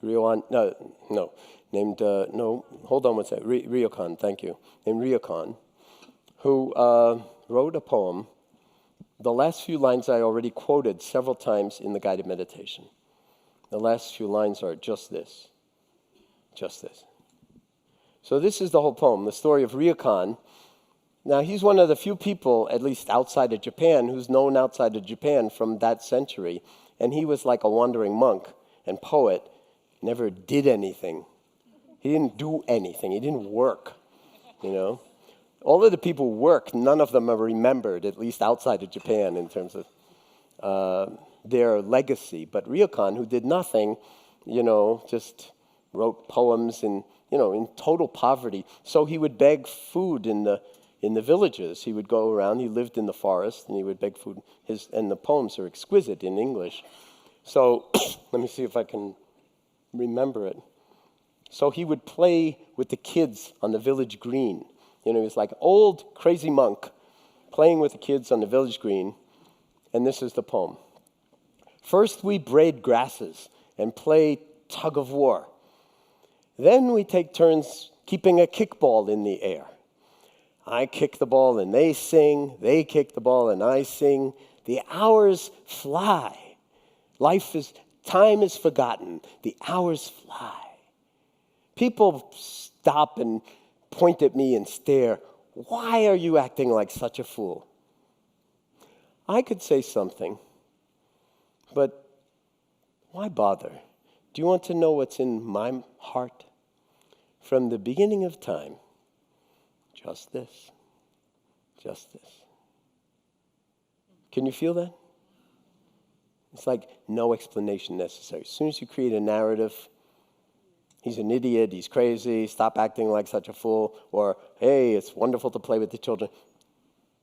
Ryokan, thank you. Named Ryokan, who wrote a poem. The last few lines I already quoted several times in the guided meditation. The last few lines are just this. Just this. So this is the whole poem, the story of Ryokan. Now, he's one of the few people, at least outside of Japan, who's known outside of Japan from that century. And he was like a wandering monk and poet, never did anything. He didn't do anything. He didn't work, All of the people who work, none of them are remembered, at least outside of Japan, in terms of their legacy. But Ryokan, who did nothing, just wrote poems in total poverty. So he would beg food in the villages. He would go around. He lived in the forest, and he would beg food. And the poems are exquisite in English. So let me see if I can remember it. So he would play with the kids on the village green. He was like old crazy monk playing with the kids on the village green. And this is the poem. First we braid grasses and play tug of war. Then we take turns keeping a kickball in the air. I kick the ball and they sing. They kick the ball and I sing. The hours fly. Time is forgotten. The hours fly. People stop and point at me and stare. Why are you acting like such a fool? I could say something, but why bother? Do you want to know what's in my heart? From the beginning of time, just this. Just this. Can you feel that? It's like no explanation necessary. As soon as you create a narrative, he's an idiot, he's crazy, stop acting like such a fool, or, hey, it's wonderful to play with the children.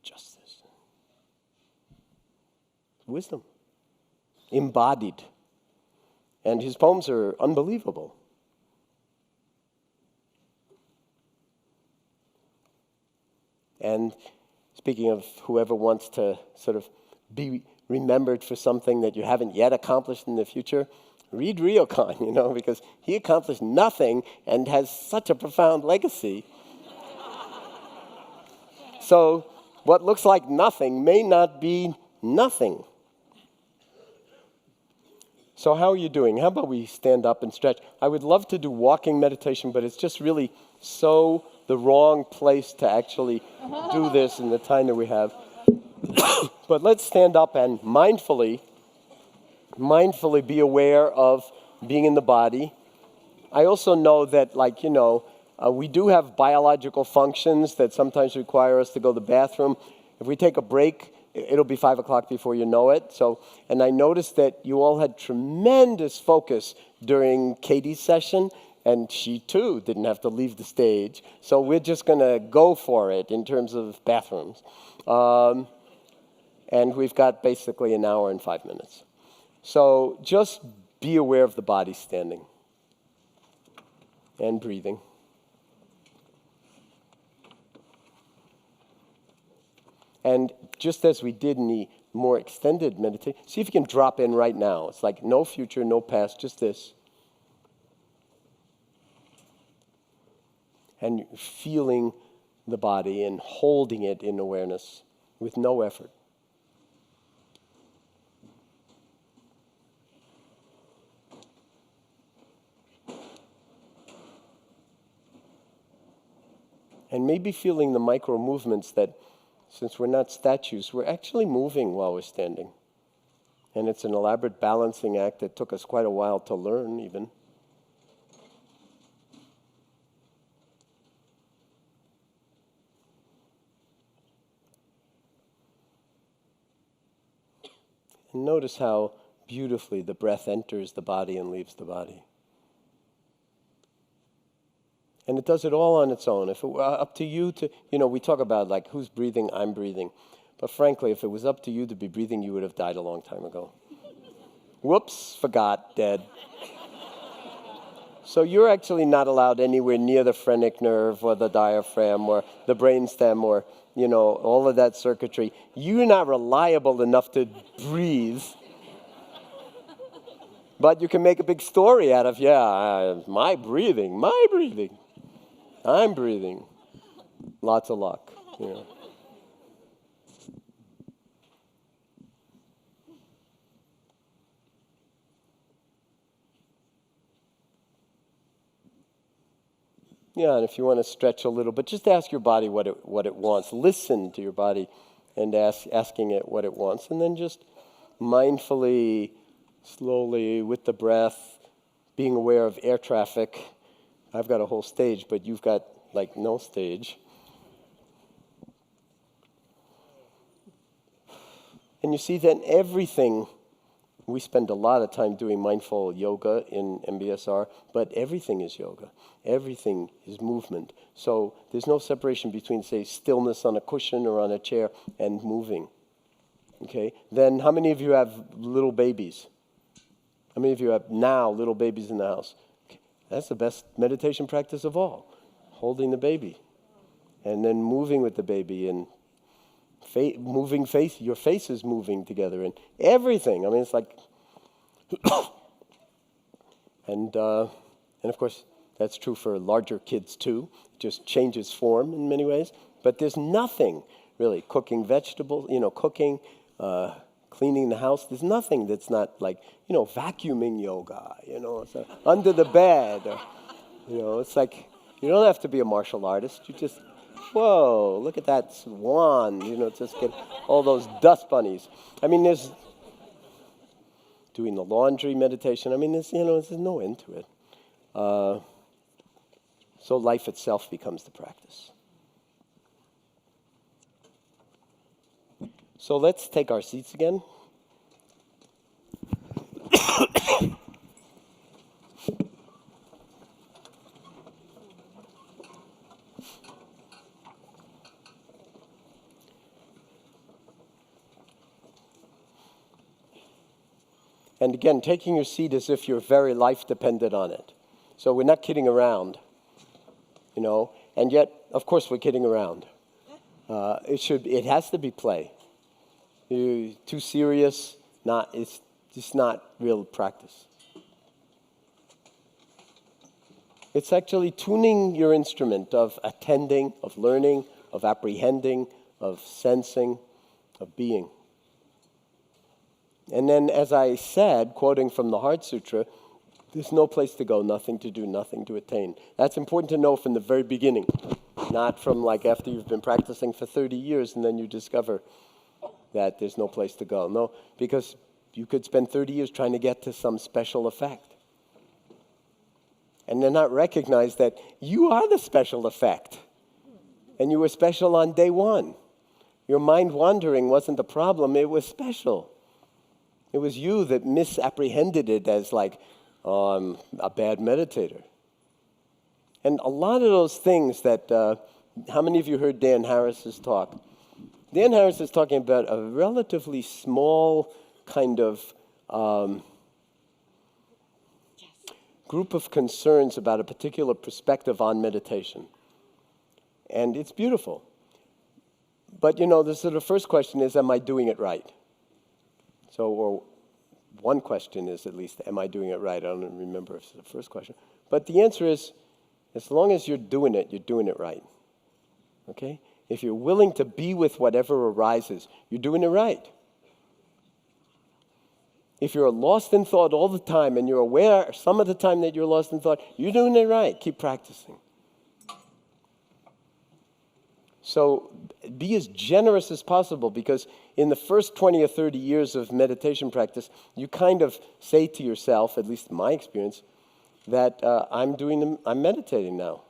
Just this. Wisdom. Embodied. And his poems are unbelievable. And speaking of whoever wants to sort of be remembered for something that you haven't yet accomplished in the future, read Ryokan, because he accomplished nothing and has such a profound legacy. So what looks like nothing may not be nothing. So how are you doing? How about we stand up and stretch? I would love to do walking meditation, but it's just really so the wrong place to actually do this in the time that we have. But let's stand up and mindfully be aware of being in the body. I also know that, we do have biological functions that sometimes require us to go to the bathroom. If we take a break, it'll be 5 o'clock before you know it. And I noticed that you all had tremendous focus during Katie's session, and she too didn't have to leave the stage. So we're just going to go for it in terms of bathrooms. And we've got basically an hour and 5 minutes. So just be aware of the body standing and breathing. And just as we did in the more extended meditation, see if you can drop in right now. It's like no future, no past, just this. And feeling the body and holding it in awareness with no effort. And maybe feeling the micro movements that, since we're not statues, we're actually moving while we're standing. And it's an elaborate balancing act that took us quite a while to learn, even. And notice how beautifully the breath enters the body and leaves the body. And it does it all on its own. If it were up to you to, we talk about like who's breathing, I'm breathing. But frankly, if it was up to you to be breathing, you would have died a long time ago. Whoops, forgot, dead. So you're actually not allowed anywhere near the phrenic nerve or the diaphragm or the brainstem or, all of that circuitry. You're not reliable enough to breathe. But you can make a big story out of, my breathing. I'm breathing. Lots of luck. Yeah, and if you want to stretch a little, but just ask your body what it wants. Listen to your body and asking it what it wants. And then just mindfully, slowly, with the breath, being aware of air traffic. I've got a whole stage, but you've got, like, no stage. And you see that everything, we spend a lot of time doing mindful yoga in MBSR, but everything is yoga. Everything is movement. So there's no separation between, say, stillness on a cushion or on a chair and moving. Okay? Then how many of you have little babies? How many of you have now little babies in the house? Okay. That's the best meditation practice of all. Holding the baby. And then moving with the baby and moving face, your face is moving together and everything. I mean, it's like, and of course, that's true for larger kids too. It just changes form in many ways. But there's nothing really, cooking vegetables, cooking, cleaning the house. There's nothing that's not like, vacuuming yoga, it's under the bed. It's like, you don't have to be a martial artist. You just, whoa, look at that swan, just get all those dust bunnies. I mean, there's doing the laundry meditation. I mean, there's no end to it. So life itself becomes the practice. So let's take our seats again. And again, taking your seat as if your very life depended on it. So we're not kidding around, and yet, of course, we're kidding around. It has to be play. Too serious, it's just not real practice. It's actually tuning your instrument of attending, of learning, of apprehending, of sensing, of being. And then, as I said, quoting from the Heart Sutra, there's no place to go, nothing to do, nothing to attain. That's important to know from the very beginning, not from like after you've been practicing for 30 years and then you discover that there's no place to go. No, because you could spend 30 years trying to get to some special effect. And then not recognize that you are the special effect. And you were special on day one. Your mind wandering wasn't the problem, it was special. It was you that misapprehended it as like, I'm a bad meditator. And a lot of those things that, how many of you heard Dan Harris's talk? Dan Harris is talking about a relatively small kind of group of concerns about a particular perspective on meditation. And it's beautiful. But the first question is, am I doing it right? So, or one question is at least, am I doing it right? I don't remember if it's the first question. But the answer is, as long as you're doing it right. Okay? If you're willing to be with whatever arises, you're doing it right. If you're lost in thought all the time and you're aware some of the time that you're lost in thought, you're doing it right. Keep practicing. So be as generous as possible, because in the first 20 or 30 years of meditation practice, you kind of say to yourself, at least in my experience, that I'm meditating now.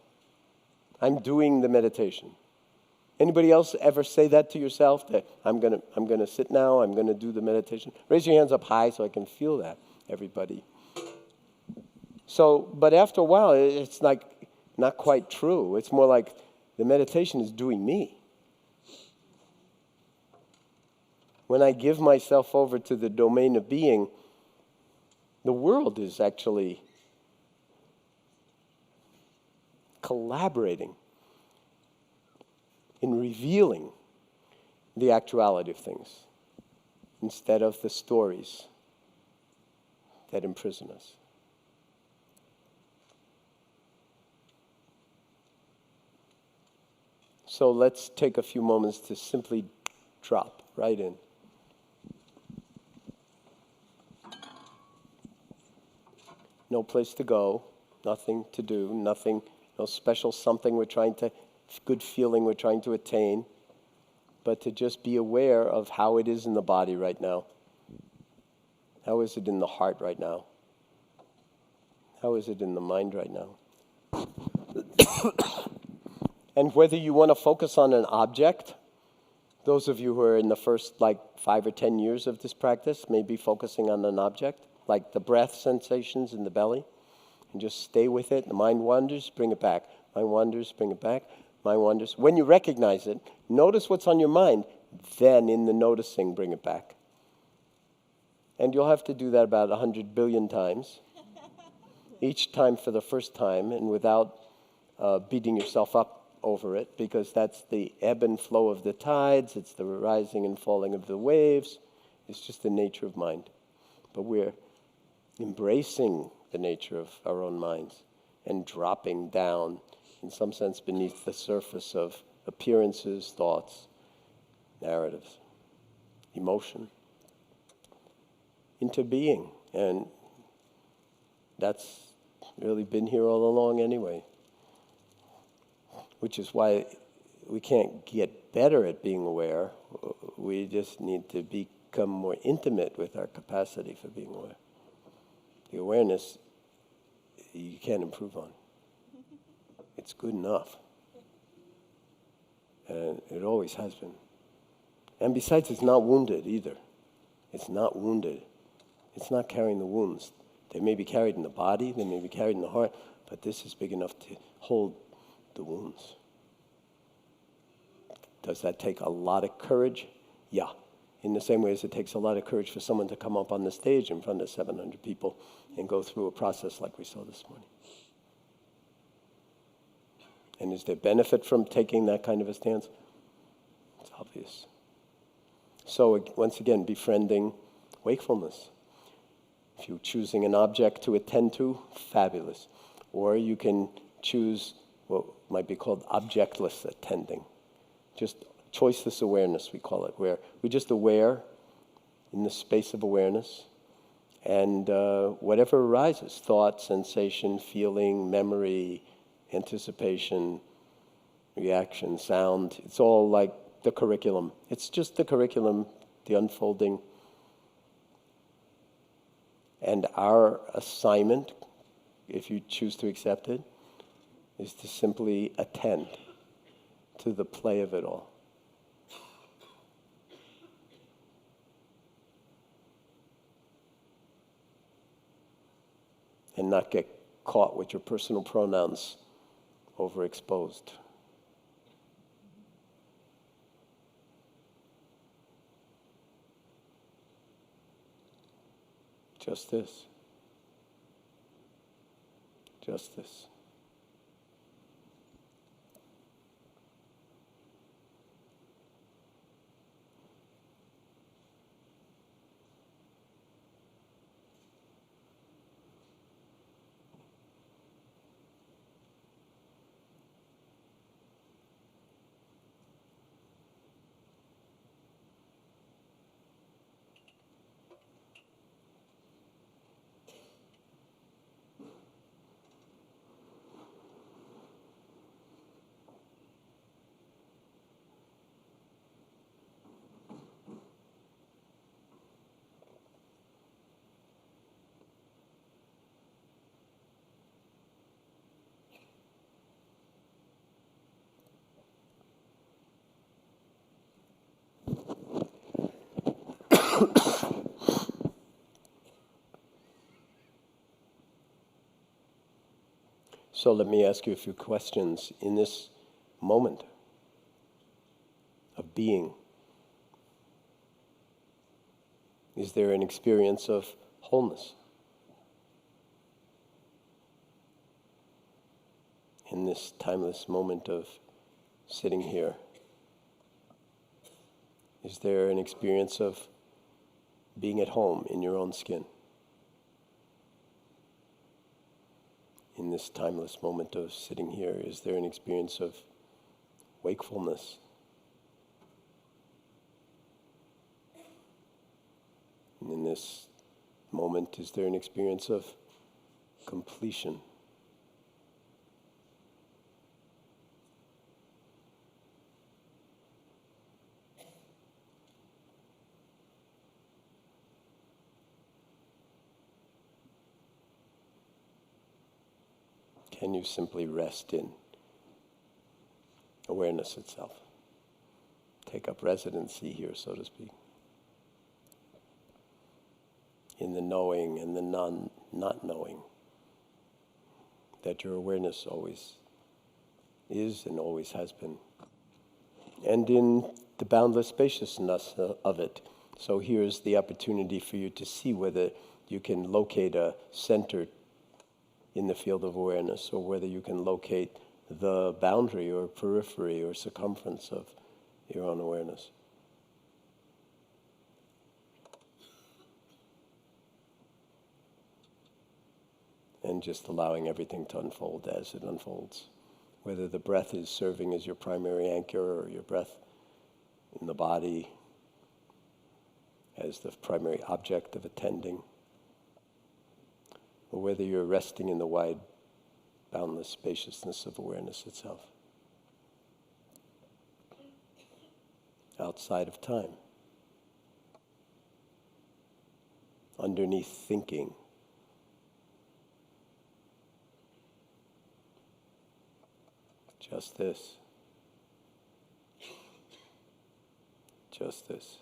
I'm doing the meditation. Anybody else ever say that to yourself, that I'm gonna sit now, I'm gonna do the meditation? Raise your hands up high so I can feel that, everybody. So, but after a while, it's like not quite true. It's more like the meditation is doing me. When I give myself over to the domain of being, the world is actually collaborating in revealing the actuality of things instead of the stories that imprison us. So let's take a few moments to simply drop right in. No place to go, nothing to do, nothing, no special something good feeling we're trying to attain, but to just be aware of how it is in the body right now. How is it in the heart right now? How is it in the mind right now? And whether you want to focus on an object, those of you who are in the first 5 or 10 years of this practice may be focusing on an object, like the breath sensations in the belly, and just stay with it. The mind wanders, bring it back. Mind wanders, bring it back. Mind wanders. When you recognize it, notice what's on your mind, then in the noticing, bring it back. And you'll have to do that about 100 billion times, each time for the first time, and without beating yourself up over it, because that's the ebb and flow of the tides, it's the rising and falling of the waves, it's just the nature of mind. But we're embracing the nature of our own minds and dropping down, in some sense, beneath the surface of appearances, thoughts, narratives, emotion, into being. And that's really been here all along anyway. Which is why we can't get better at being aware. We just need to become more intimate with our capacity for being aware. The awareness you can't improve on. It's good enough. And it always has been. And besides, it's not wounded either. It's not wounded. It's not carrying the wounds. They may be carried in the body, they may be carried in the heart, but this is big enough to hold the wounds. Does that take a lot of courage? Yeah. In the same way as it takes a lot of courage for someone to come up on the stage in front of 700 people and go through a process like we saw this morning. And is there benefit from taking that kind of a stance? It's obvious. So once again, befriending wakefulness. If you're choosing an object to attend to, fabulous. Or you can choose what might be called objectless attending. Just choiceless awareness, we call it, where we're just aware in the space of awareness, and whatever arises, thought, sensation, feeling, memory, anticipation, reaction, sound, it's all like the curriculum. It's just the curriculum, the unfolding. And our assignment, if you choose to accept it, is to simply attend to the play of it all. And not get caught with your personal pronouns overexposed. Just this. Just this. So let me ask you a few questions in this moment of being. Is there an experience of wholeness in this timeless moment of sitting here? Is there an experience of being at home in your own skin? In this timeless moment of sitting here, is there an experience of wakefulness? And in this moment, is there an experience of completion? Can you simply rest in awareness itself? Take up residency here, so to speak. In the knowing and the not knowing that your awareness always is and always has been. And in the boundless spaciousness of it. So here's the opportunity for you to see whether you can locate a center in the field of awareness, or whether you can locate the boundary or periphery or circumference of your own awareness. And just allowing everything to unfold as it unfolds. Whether the breath is serving as your primary anchor, or your breath in the body as the primary object of attending, or whether you're resting in the wide, boundless spaciousness of awareness itself, outside of time, underneath thinking. Just this. Just this.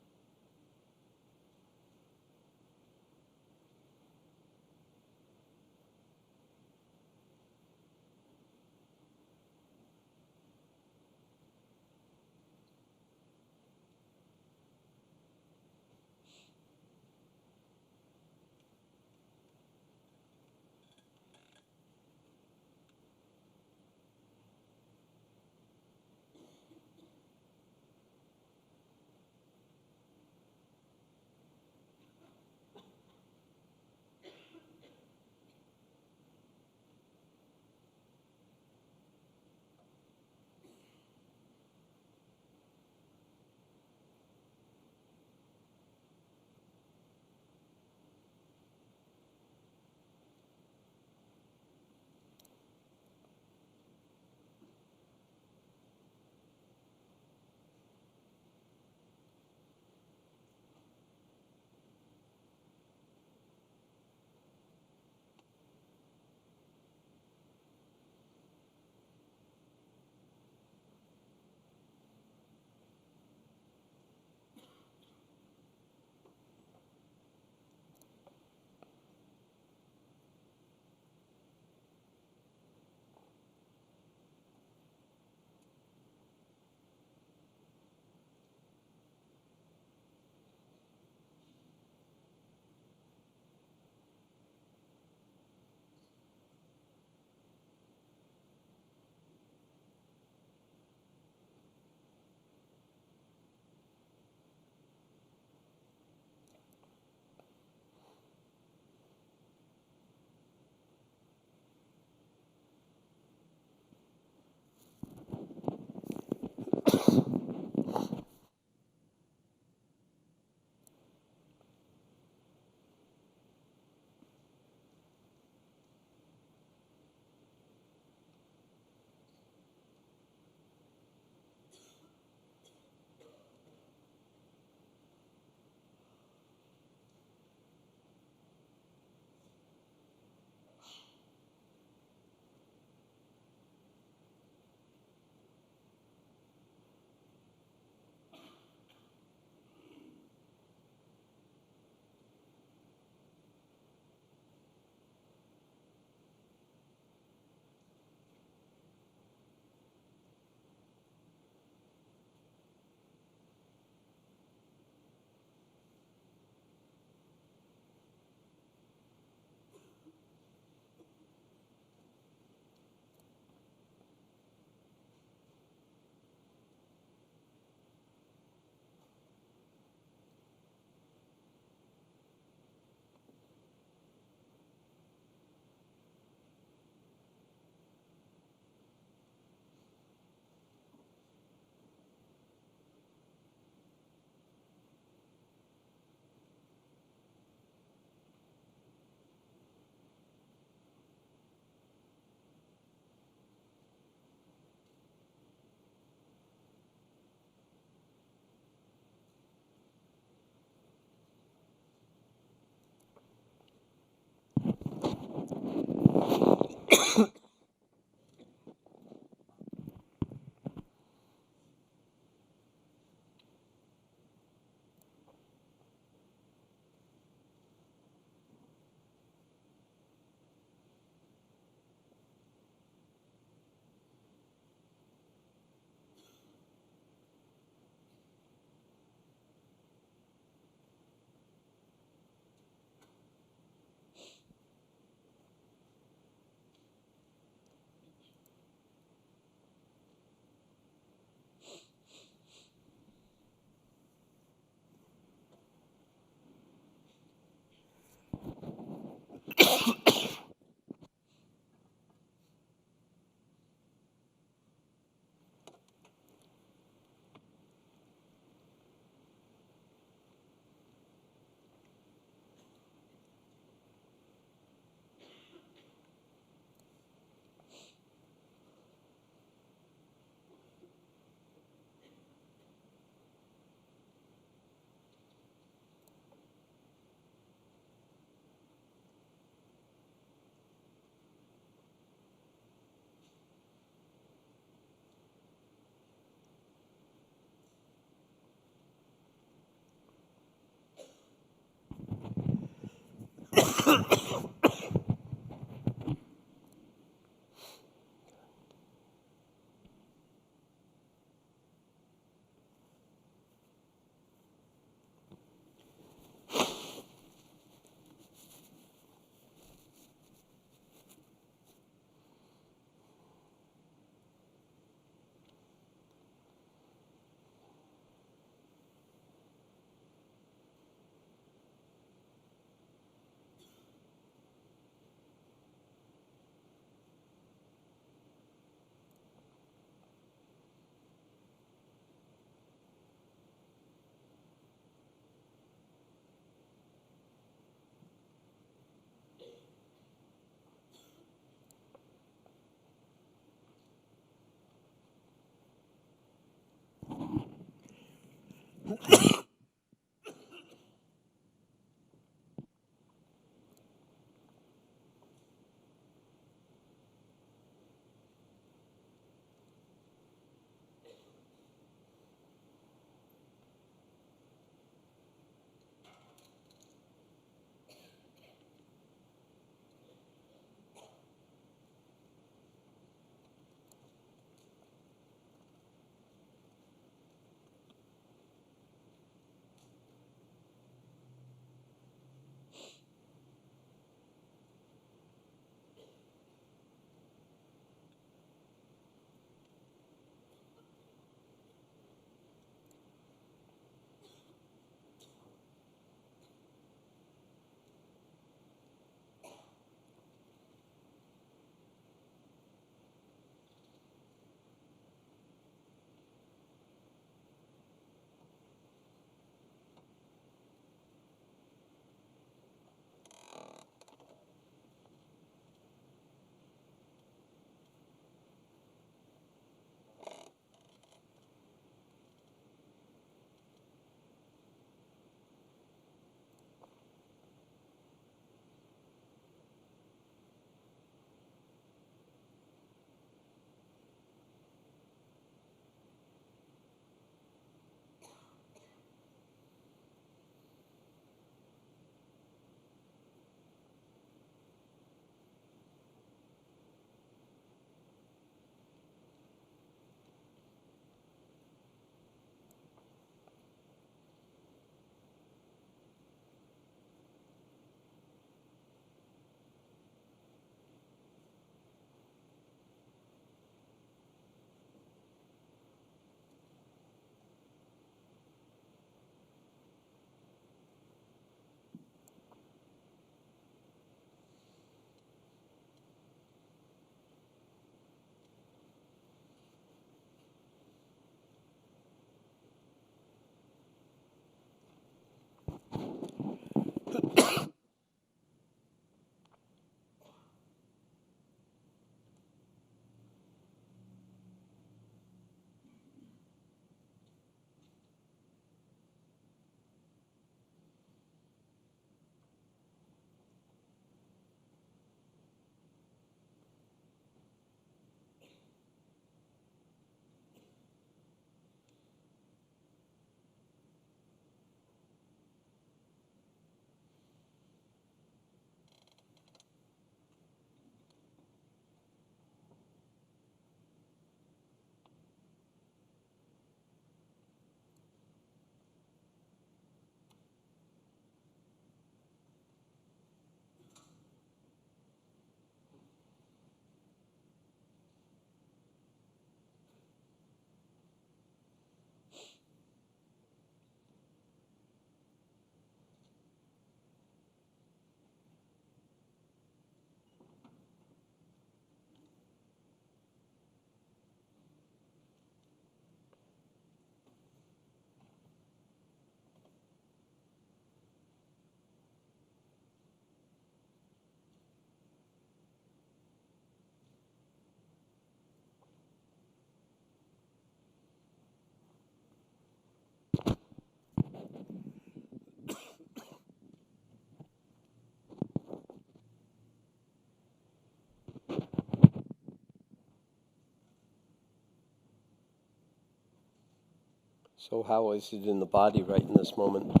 So how is it in the body right in this moment?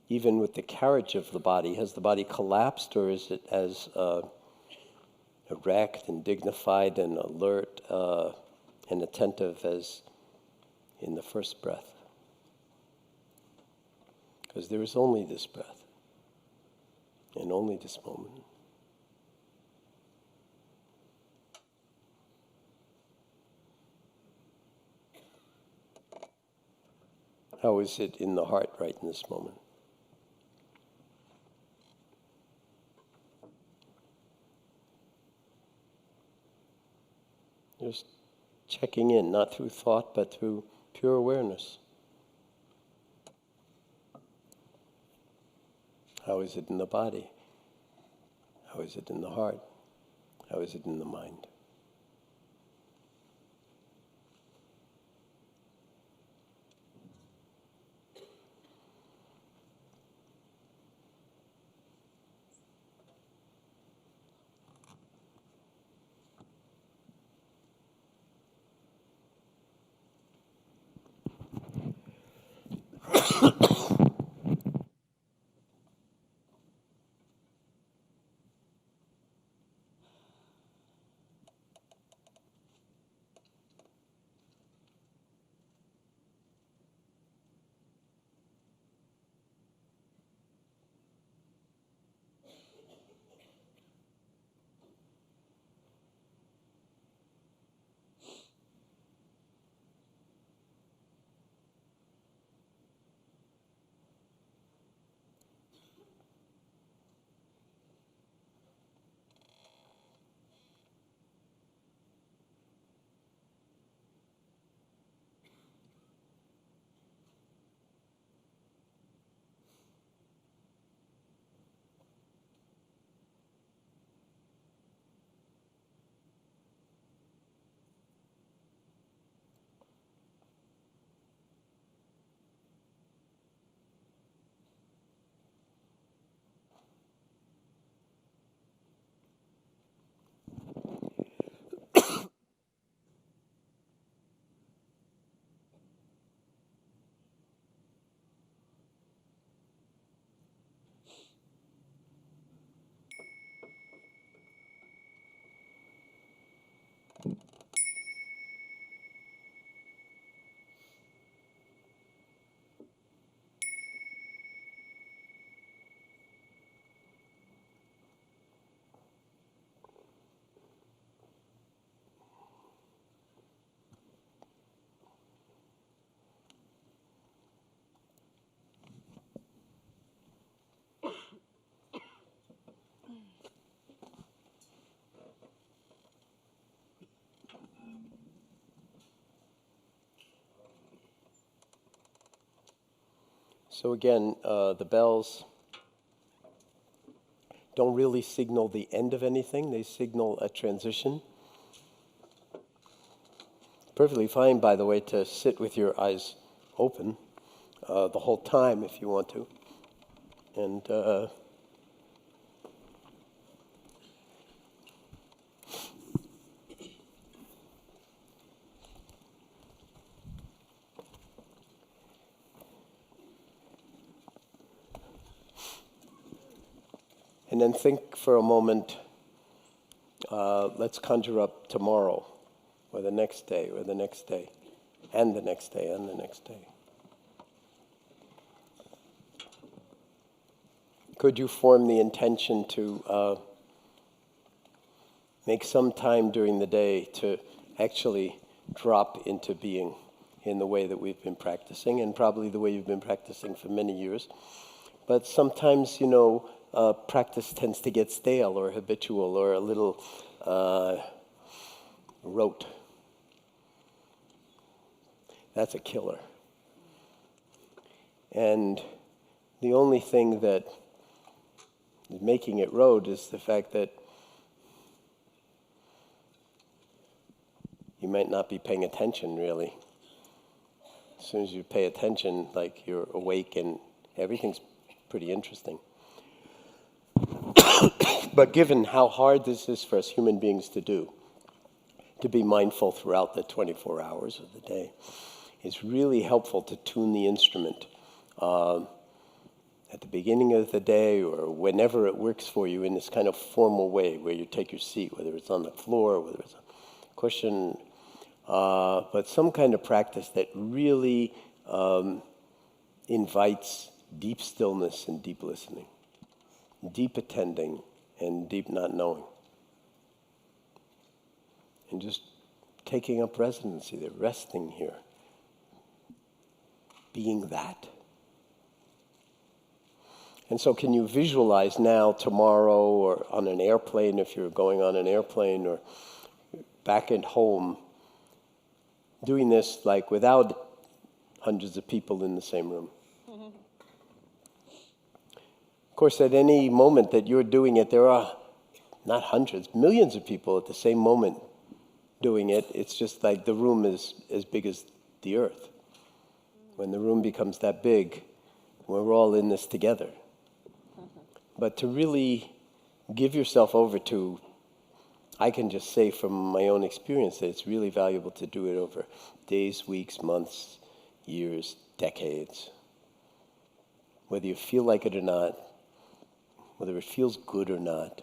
Even with the carriage of the body, has the body collapsed, or is it as erect and dignified and alert and attentive as in the first breath? Because there is only this breath and only this moment. How is it in the heart right in this moment? Just checking in, not through thought, but through pure awareness. How is it in the body? How is it in the heart? How is it in the mind? So again, the bells don't really signal the end of anything. They signal a transition. Perfectly fine, by the way, to sit with your eyes open the whole time if you want to. And and then think for a moment, let's conjure up tomorrow, or the next day, or the next day, and the next day, and the next day. Could you form the intention to make some time during the day to actually drop into being in the way that we've been practicing, and probably the way you've been practicing for many years. But sometimes, practice tends to get stale or habitual or a little rote. That's a killer. And the only thing that is making it rote is the fact that you might not be paying attention, really. As soon as you pay attention, like you're awake and everything's pretty interesting. But given how hard this is for us human beings to do, to be mindful throughout the 24 hours of the day, it's really helpful to tune the instrument at the beginning of the day or whenever it works for you in this kind of formal way where you take your seat, whether it's on the floor, whether it's a cushion, but some kind of practice that really invites deep stillness and deep listening, deep attending and deep not knowing. And just taking up residency there, resting here, being that. And so can you visualize now, tomorrow, or on an airplane, if you're going on an airplane, or back at home, doing this like without hundreds of people in the same room? Of course, at any moment that you're doing it, there are not hundreds, millions of people at the same moment doing it. It's just like the room is as big as the earth. When the room becomes that big, we're all in this together. But to really give yourself over to, I can just say from my own experience that it's really valuable to do it over days, weeks, months, years, decades. Whether you feel like it or not, whether it feels good or not,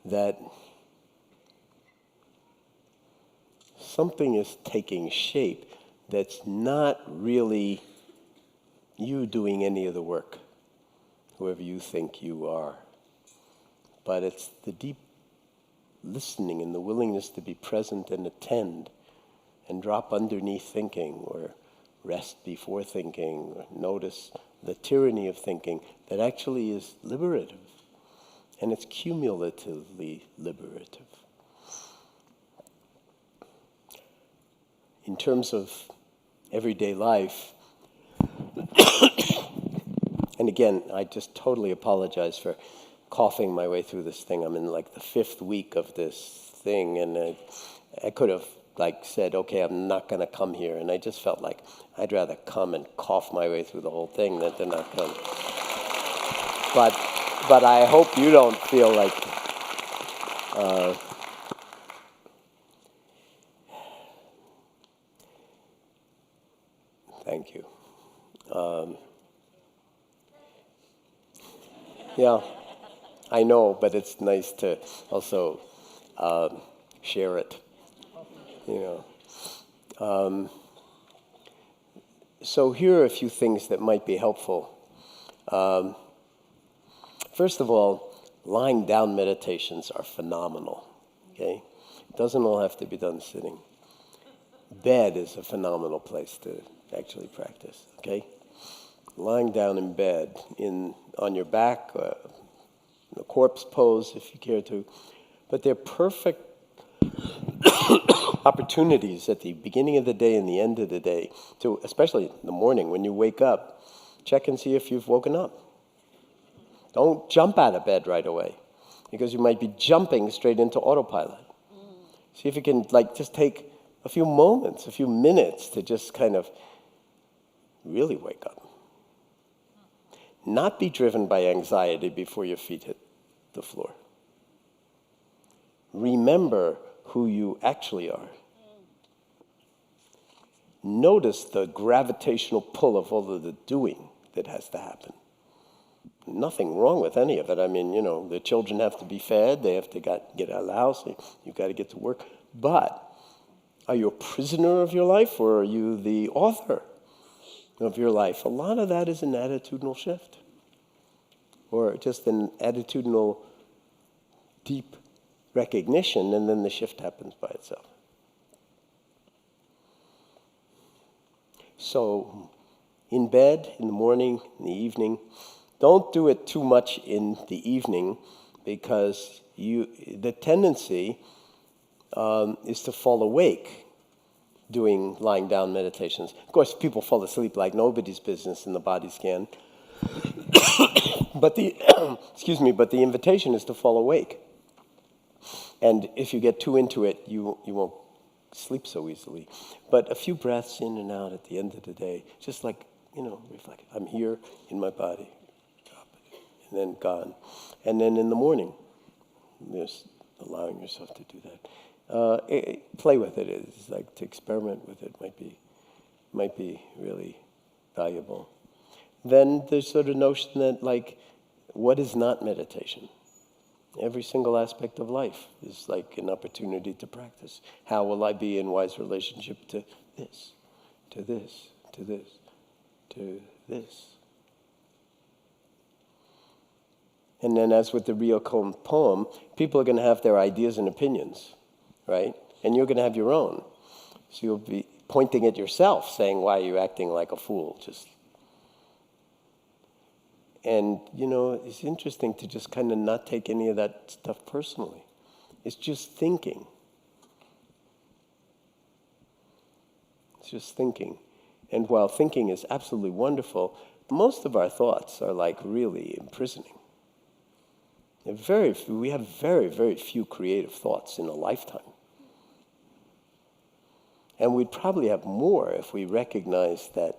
that something is taking shape that's not really you doing any of the work, whoever you think you are. But it's the deep listening and the willingness to be present and attend and drop underneath thinking or rest before thinking or notice the tyranny of thinking that actually is liberative. And it's cumulatively liberative. In terms of everyday life, and again, I just totally apologize for coughing my way through this thing. I'm in like the 5th week of this thing, and I could have like said, okay, I'm not going to come here. And I just felt like I'd rather come and cough my way through the whole thing than to not come. But I hope you don't feel like thank you. Yeah, I know, but it's nice to also share it, you know. So here are a few things that might be helpful. First of all, lying down meditations are phenomenal, okay? It doesn't all have to be done sitting. Bed is a phenomenal place to actually practice, okay? Lying down in bed, on your back, in a corpse pose if you care to. But they're perfect opportunities at the beginning of the day and the end of the day, to, especially in the morning when you wake up, check and see if you've woken up. Don't jump out of bed right away, because you might be jumping straight into autopilot. See if you can just take a few moments, a few minutes to just kind of really wake up. Not be driven by anxiety before your feet hit the floor. Remember who you actually are. Notice the gravitational pull of all of the doing that has to happen. Nothing wrong with any of it. I mean, the children have to be fed. They have to get out of the house. You've got to get to work. But are you a prisoner of your life, or are you the author of your life? A lot of that is an attitudinal shift, or just an attitudinal deep recognition, and then the shift happens by itself. So, in bed, in the morning, in the evening, don't do it too much in the evening, because the tendency is to fall awake doing lying down meditations. Of course, people fall asleep like nobody's business in the body scan. But the invitation is to fall awake. And if you get too into it, you won't sleep so easily. But a few breaths in and out at the end of the day, just like, reflect. I'm here in my body. And then gone. And then in the morning, just allowing yourself to do that. Play with it. It's like to experiment with it might be might be really valuable. Then there's sort of notion that, like, what is not meditation? Every single aspect of life is like an opportunity to practice. How will I be in wise relationship to this, to this, to this, to this? And then, as with the Ryoko poem, people are going to have their ideas and opinions, right? And you're going to have your own. So you'll be pointing at yourself, saying, why are you acting like a fool? And, it's interesting to just kind of not take any of that stuff personally. It's just thinking. It's just thinking. And while thinking is absolutely wonderful, most of our thoughts are like really imprisoning. We have very, very few creative thoughts in a lifetime. And we'd probably have more if we recognized that,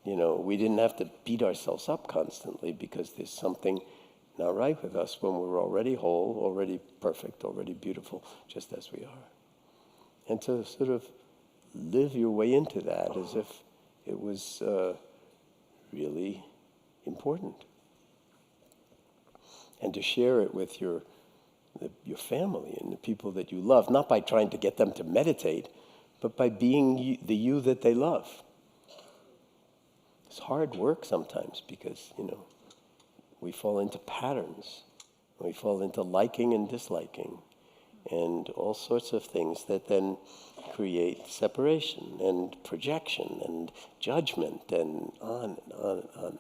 we didn't have to beat ourselves up constantly because there's something not right with us when we're already whole, already perfect, already beautiful, just as we are. And to sort of live your way into that as if it was really important. And to share it with your family and the people that you love, not by trying to get them to meditate, but by being the you that they love. It's hard work sometimes because, we fall into patterns. We fall into liking and disliking and all sorts of things that then create separation and projection and judgment and on and on and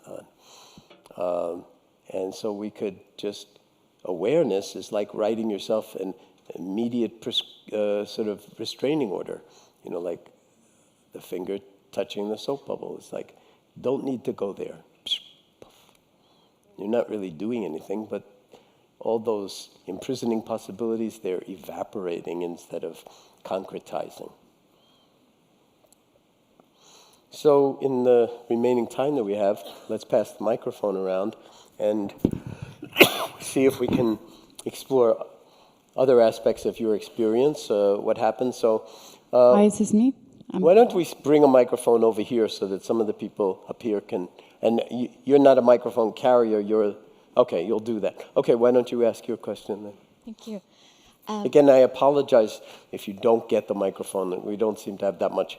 on. And so we could just, awareness is like writing yourself an immediate sort of restraining order. Like the finger touching the soap bubble. It's like, don't need to go there. You're not really doing anything, but all those imprisoning possibilities, they're evaporating instead of concretizing. So in the remaining time that we have, let's pass the microphone around and see if we can explore other aspects of your experience, what happened. So,
Hi, is this me?
why don't we bring a microphone over here so that some of the people up here can, and you're not a microphone carrier, okay, you'll do that. Okay, why don't you ask your question then?
Thank you.
Again, I apologize if you don't get the microphone. We don't seem to have that much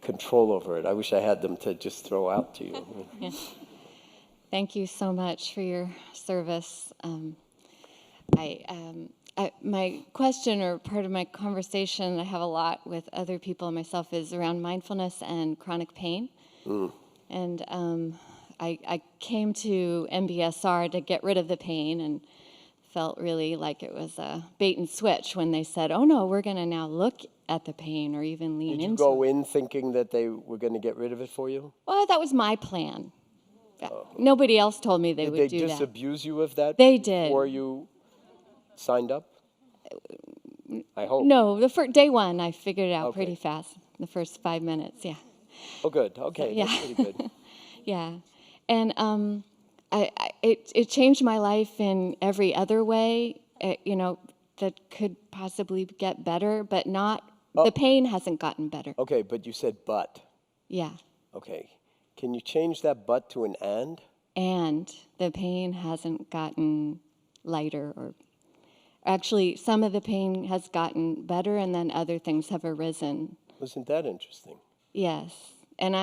control over it. I wish I had them to just throw out to you.
Yeah. Thank you so much for your service. My question, or part of my conversation I have a lot with other people and myself, is around mindfulness and chronic pain. And I came to MBSR to get rid of the pain and felt really like it was a bait and switch when they said, oh no, we're going to now look at the pain or even lean into it.
Did you go in thinking that they were going to get rid of it for you?
Well, that was my plan. Nobody else told me they would do that.
Did they disabuse you of that?
They did.
Before you signed up? I hope.
No, day one, I figured it out pretty fast. The first 5 minutes, yeah.
Oh, good. Okay,
Yeah.
That's pretty good.
Yeah, and it changed my life in every other way, that could possibly get better, but not, the pain hasn't gotten better.
Okay, but you said but.
Yeah,
Okay. Can you change that but to an and?
and the pain hasn't gotten lighter, or actually some of the pain has gotten better and then other things have arisen.
Wasn't that interesting?
Yes, and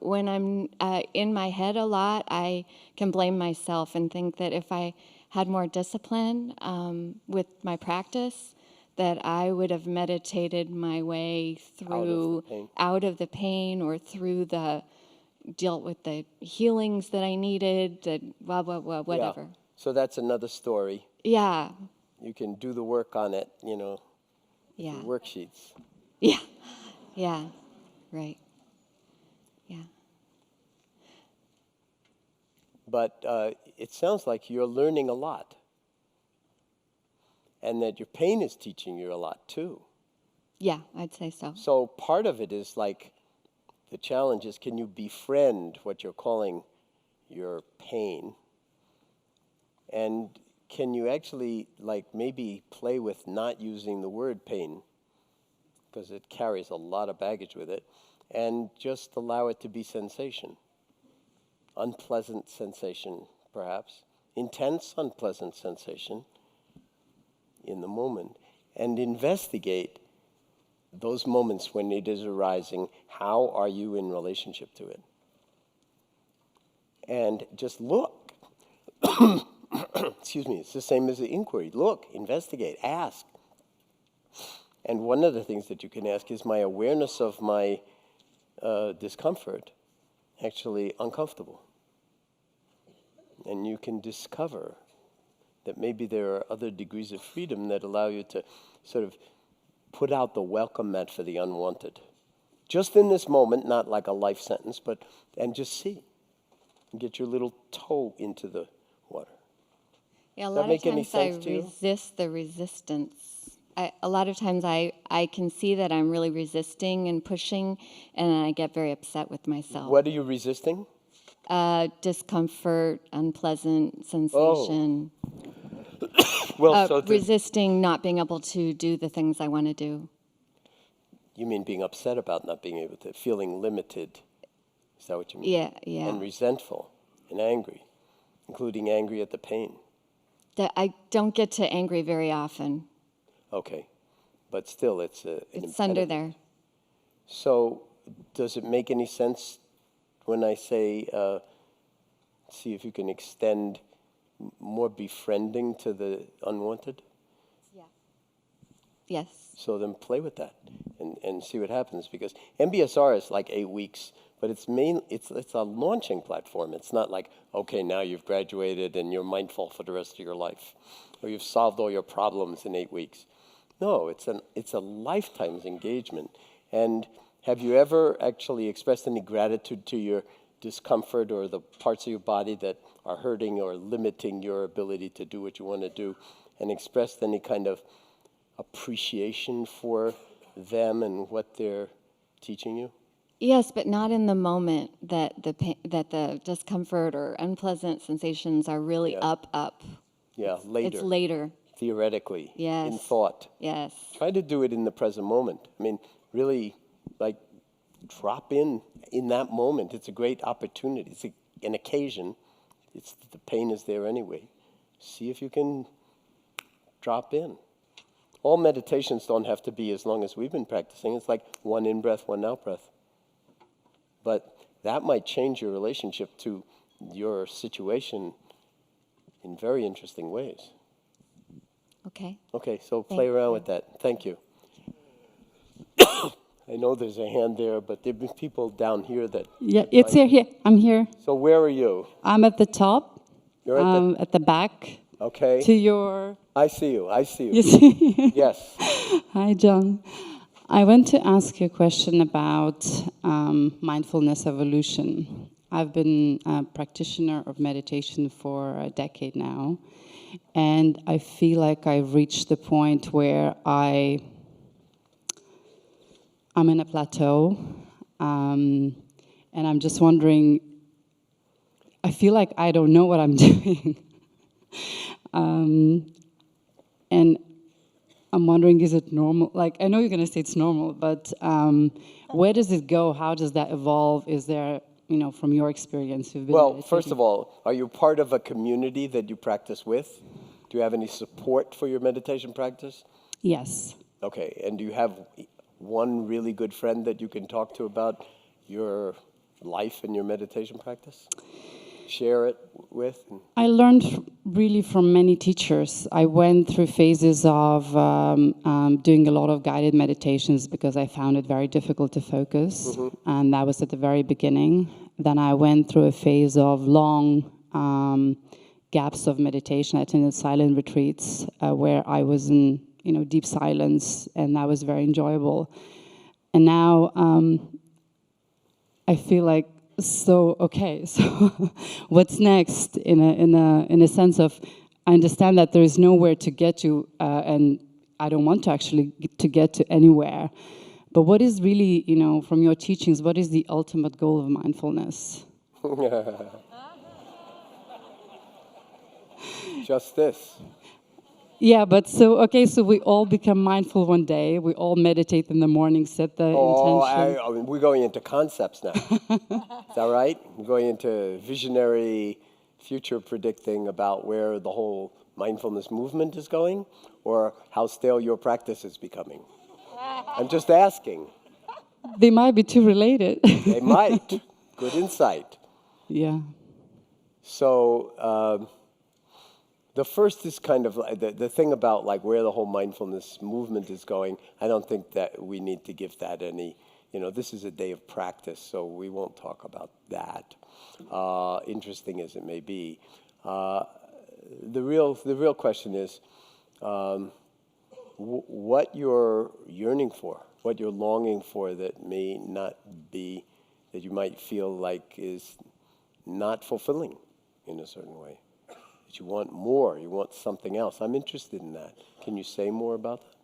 when I'm in my head a lot, I can blame myself and think that if I had more discipline with my practice, that I would have meditated my way through out of the pain or through dealt with the healings that I needed, the blah, blah, blah, whatever.
Yeah. So that's another story.
Yeah.
You can do the work on it,
Yeah.
through worksheets.
Yeah. Yeah. Right. Yeah.
But it sounds like you're learning a lot. And that your pain is teaching you a lot too.
Yeah, I'd say so.
So part of it is like, the challenge is, can you befriend what you're calling your pain? And can you actually maybe play with not using the word pain, because it carries a lot of baggage with it, and just allow it to be sensation. Unpleasant sensation, perhaps. Intense, unpleasant sensation in the moment. And investigate those moments when it is arising. How are you in relationship to it? And just look. Excuse me, it's the same as the inquiry. Look, investigate, ask. And one of the things that you can ask is, my awareness of my discomfort actually uncomfortable? And you can discover that maybe there are other degrees of freedom that allow you to sort of put out the welcome mat for the unwanted. Just in this moment, not like a life sentence, and just see. And get your little toe into the water.
Yeah, a
Does that
lot
make
of
any
times
sense
I
to you?
resist the resistance. A lot of times I can see that I'm really resisting and pushing, and I get very upset with myself.
What are you resisting?
Discomfort, unpleasant sensation.
Well, so
Resisting not being able to do the things I want to do.
you mean being upset about not being able to, feeling limited. Is that what you mean?
Yeah.
And resentful and angry, including angry at the pain.
That I don't get to angry very often.
Okay. But still, it's an
It's under
impediment.
there.
So does it make any sense when I say, see if you can extend more befriending to the unwanted?
Yes.
So then play with that and see what happens, because MBSR is like 8 weeks, but it's a launching platform. It's not like, okay, now you've graduated and you're mindful for the rest of your life, or you've solved all your problems in 8 weeks. No, it's a lifetime's engagement. And have you ever actually expressed any gratitude to your discomfort or the parts of your body that are hurting or limiting your ability to do what you want to do, and expressed any kind of appreciation for them and what they're teaching you?
Yes, but not in the moment that the discomfort or unpleasant sensations are really up.
Yeah, later.
It's later.
Theoretically.
Yes.
In thought.
Yes.
Try to do it in the present moment. I mean, really, like, drop in that moment. It's a great opportunity. It's an occasion. The pain is there anyway. See if you can drop in. All meditations don't have to be as long as we've been practicing. It's like one in-breath, one out-breath. But that might change your relationship to your situation in very interesting ways.
Okay.
Okay, so play around with that. Thank you. I know there's a hand there, but there have been people down here that...
Yeah, it's here. I'm here.
So where are you?
I'm at the top.
You're at
the back.
Okay.
To your...
I see you.
You see?
Yes.
Hi, John. I want to ask you a question about mindfulness evolution. I've been a practitioner of meditation for a decade now, and I feel like I've reached the point where I'm in a plateau, and I'm just wondering, I feel like I don't know what I'm doing. And I'm wondering, is it normal? Like, I know you're going to say it's normal, but where does it go? How does that evolve? Is there, from your experience, you've been meditating?
First of all, are you part of a community that you practice with? Do you have any support for your meditation practice?
Yes.
Okay, and do you have one really good friend that you can talk to about your life and your meditation practice? Share it with?
I learned really from many teachers. I went through phases of doing a lot of guided meditations because I found it very difficult to focus, and that was at the very beginning. Then I went through a phase of long gaps of meditation. I attended silent retreats where I was in deep silence, and that was very enjoyable. And now I feel like, so what's next? In a sense of, I understand that there is nowhere to get to, and I don't want to actually get to anywhere. But what is really, from your teachings, what is the ultimate goal of mindfulness?
Just this.
Yeah, but so we all become mindful one day. We all meditate in the morning, set the intention.
I mean, we're going into concepts now. Is that right? We're going into visionary, future predicting about where the whole mindfulness movement is going, or how stale your practice is becoming. I'm just asking.
They might be too related.
They might. Good insight.
Yeah.
So the first is kind of the thing about like where the whole mindfulness movement is going. I don't think that we need to give that any. This is a day of practice, so we won't talk about that. Interesting as it may be, the real question is what you're yearning for, what you're longing for that may not be, that you might feel like is not fulfilling in a certain way. That you want more, you want something else. I'm interested in that. Can you say more about that?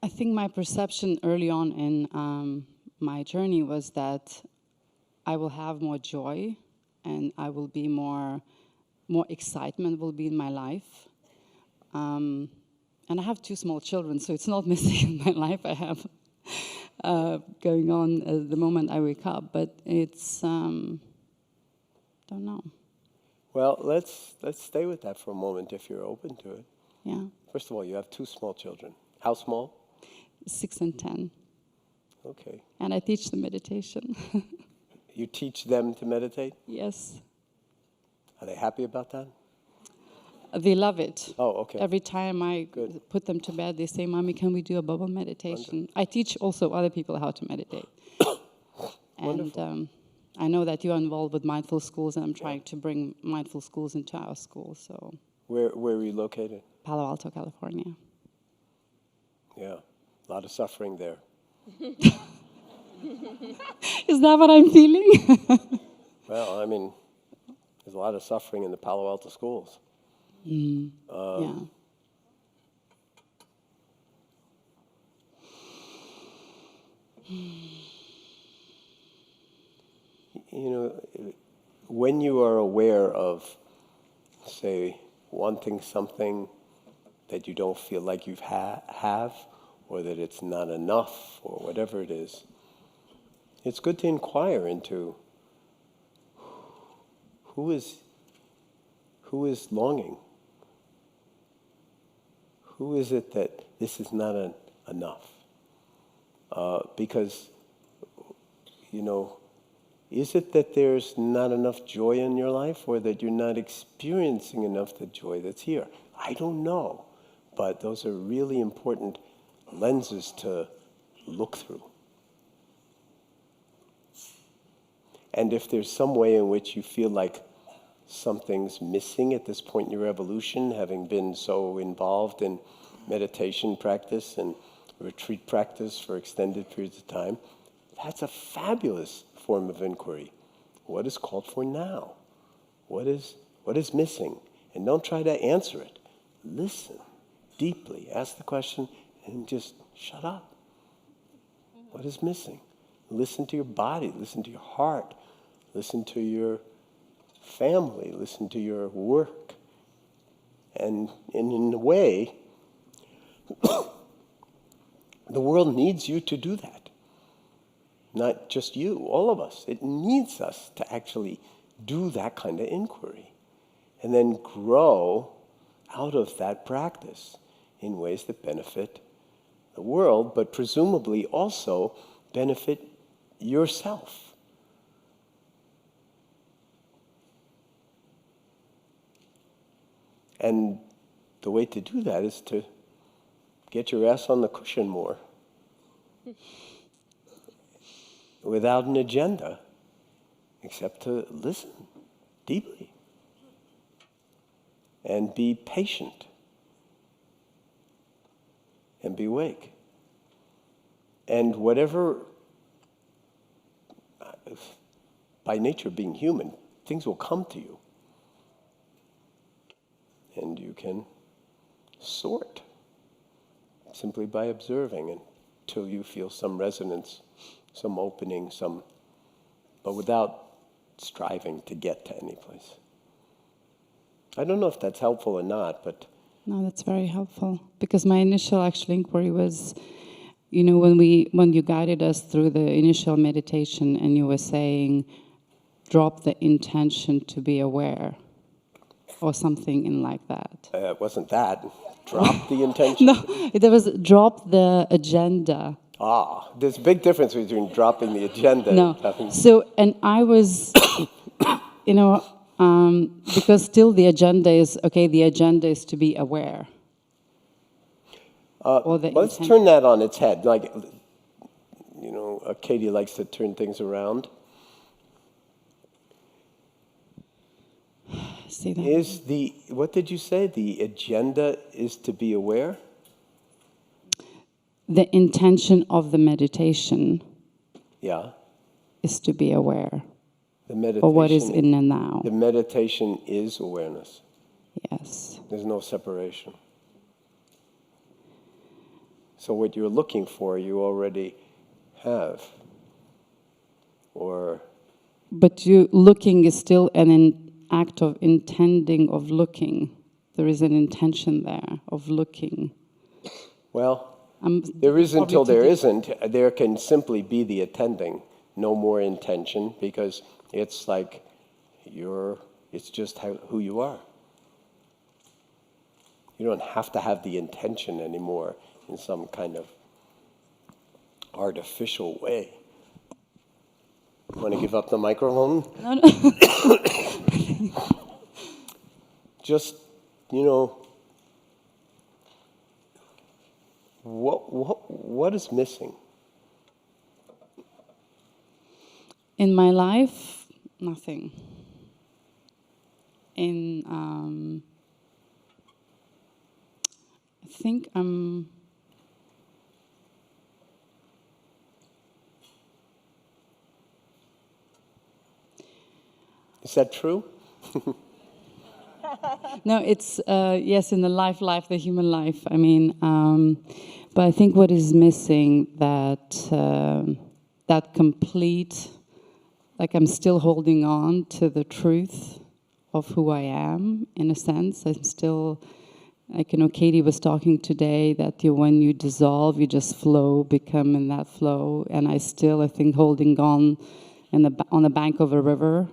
I think my perception early on in my journey was that I will have more joy and I will be more excitement will be in my life. And I have 2 small children, so it's not missing in my life. I have going on at the moment I wake up, but it's, don't know.
Well, let's stay with that for a moment if you're open to it.
Yeah.
First of all, you have 2 small children. How small?
6 and 10.
Okay.
And I teach them meditation.
You teach them to meditate?
Yes.
Are they happy about that?
They love it.
Oh, okay.
Every time I put them to bed, they say, "Mommy, can we do a bubble meditation?" I teach also other people how to meditate. And I know that you are involved with mindful schools, and I'm trying to bring mindful schools into our school. So.
Where are you located?
Palo Alto, California.
Yeah, a lot of suffering there.
Is that what I'm feeling?
Well, I mean, there's a lot of suffering in the Palo Alto schools.
Yeah.
When you are aware of, say, wanting something that you don't feel like you have, or that it's not enough, or whatever it is, it's good to inquire into who is longing. Who is it that this is not enough? Because, is it that there's not enough joy in your life, or that you're not experiencing enough the joy that's here? I don't know, but those are really important lenses to look through. And if there's some way in which you feel like something's missing at this point in your evolution, having been so involved in meditation practice and retreat practice for extended periods of time, that's a fabulous form of inquiry. What is called for now? What is missing? And don't try to answer it. Listen deeply. Ask the question and just shut up. What is missing? Listen to your body. Listen to your heart. Listen to your family. Listen to your work. And in a way, the world needs you to do that. Not just you, all of us. It needs us to actually do that kind of inquiry and then grow out of that practice in ways that benefit the world, but presumably also benefit yourself. And the way to do that is to get your ass on the cushion more without an agenda, except to listen deeply and be patient and be awake. And whatever, by nature being human, things will come to you. And you can sort simply by observing until you feel some resonance, some opening, but without striving to get to any place. I don't know if that's helpful or not, but
No, that's very helpful because my initial actual inquiry was, you know, when you guided us through the initial meditation and you were saying, drop the intention to be aware, or something in like that.
it wasn't that. Drop the intention.
No, there was drop the agenda.
There's a big difference between dropping the agenda.
No, so and I was, you know, because still the agenda is okay. The agenda is to be aware.
Let's turn that on its head. Like, you know, Katie likes to turn things around.
See that?
Is what did you say? The agenda is to be aware?
The intention of the meditation
Yeah.
is to be aware
The meditation.
of what is in the now.
The meditation is awareness.
Yes.
There's no separation. So what you're looking for, you already have. Or
But you looking is still an act of intending of looking. There is an intention there of looking.
well, there is until there isn't. There can simply be the attending, no more intention, because it's like it's just who you are. You don't have to have the intention anymore in some kind of artificial way. Want to give up the microphone?
No, no.
Just, you know, what is missing?
In my life, nothing. I think I'm.
Is that true?
No, it's yes, in the life, the human life. I mean, but I think what is missing that complete, like I'm still holding on to the truth of who I am. In a sense, I'm still, like, you know, Katie was talking today that when you dissolve, you just flow, become in that flow, and I think holding on on the bank of a river.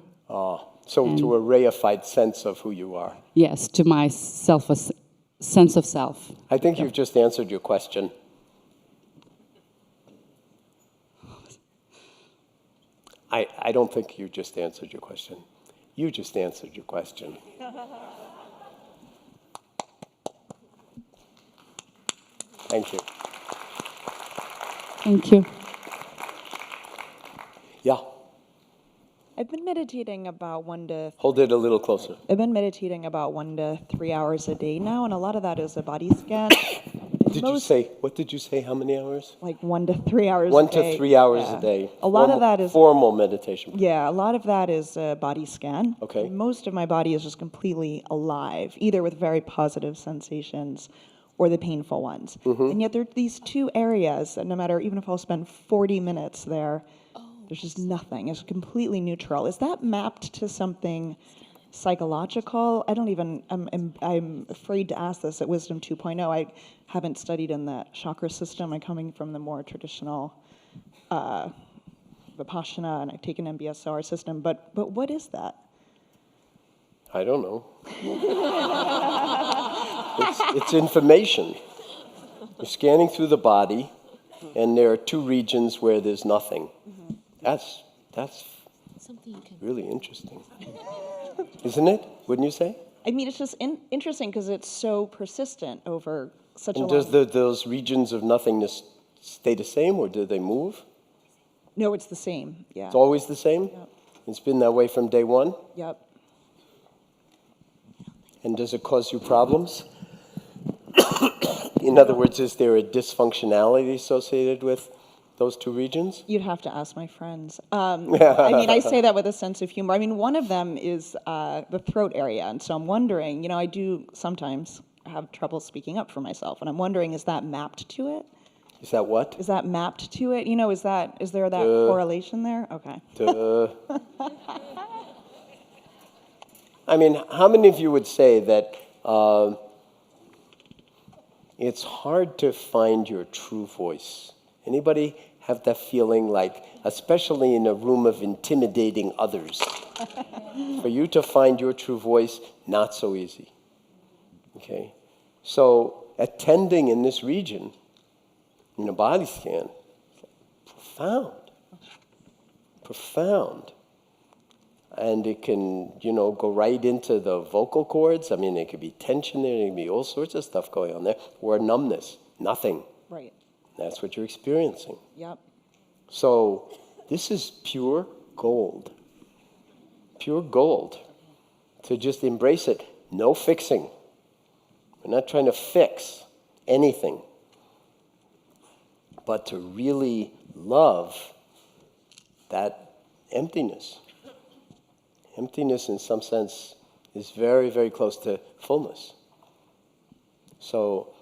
So to a reified sense of who you are.
Yes, to my sense of self.
I think you've just answered your question. I don't think you just answered your question. You just answered your question. Thank you.
Thank you.
Yeah.
I've been meditating about
Hold it a little closer.
I've been meditating about 1 to 3 hours a day now, and a lot of that is a body scan.
What did you say, how many hours?
Like 1 to 3 hours
1
a day.
to 3 hours
Yeah.
a day.
A lot of that is
formal meditation.
Yeah, a lot of that is a body scan.
Okay.
Most of my body is just completely alive, either with very positive sensations or the painful ones. And yet there are these two areas that no matter, even if I'll spend 40 minutes there, there's just nothing. It's completely neutral. Is that mapped to something psychological? I'm afraid to ask this at Wisdom 2.0. I haven't studied in the chakra system. I'm coming from the more traditional Vipassana, and I've taken MBSR system. But what is that?
I don't know. It's information. You're scanning through the body, and there are two regions where there's nothing. That's really interesting. Isn't it? Wouldn't you say?
I mean, it's just interesting because it's so persistent over such a long...
And does those regions of nothingness stay the same, or do they move?
No, it's the same, yeah.
It's always the same?
Yep.
It's been that way from day one?
Yep.
And does it cause you problems? In other words, is there a dysfunctionality associated with those two regions?
You'd have to ask my friends. I mean, I say that with a sense of humor. I mean, one of them is the throat area, and so I'm wondering, you know, I do sometimes have trouble speaking up for myself, and I'm wondering, is that mapped to it?
Is that what?
Is that mapped to it? You know, is there that correlation there? Okay.
I mean, how many of you would say that it's hard to find your true voice? Anybody have that feeling, like, especially in a room of intimidating others, for you to find your true voice, not so easy? Okay? So attending in this region, in a body scan, profound. And it can, go right into the vocal cords. I mean, there could be tension there, there could be all sorts of stuff going on there. Or numbness, nothing.
Right.
That's what you're experiencing.
Yep.
So this is pure gold. Pure gold. To just embrace it. No fixing. We're not trying to fix anything. But to really love that emptiness. Emptiness, in some sense, is very, very close to fullness. So,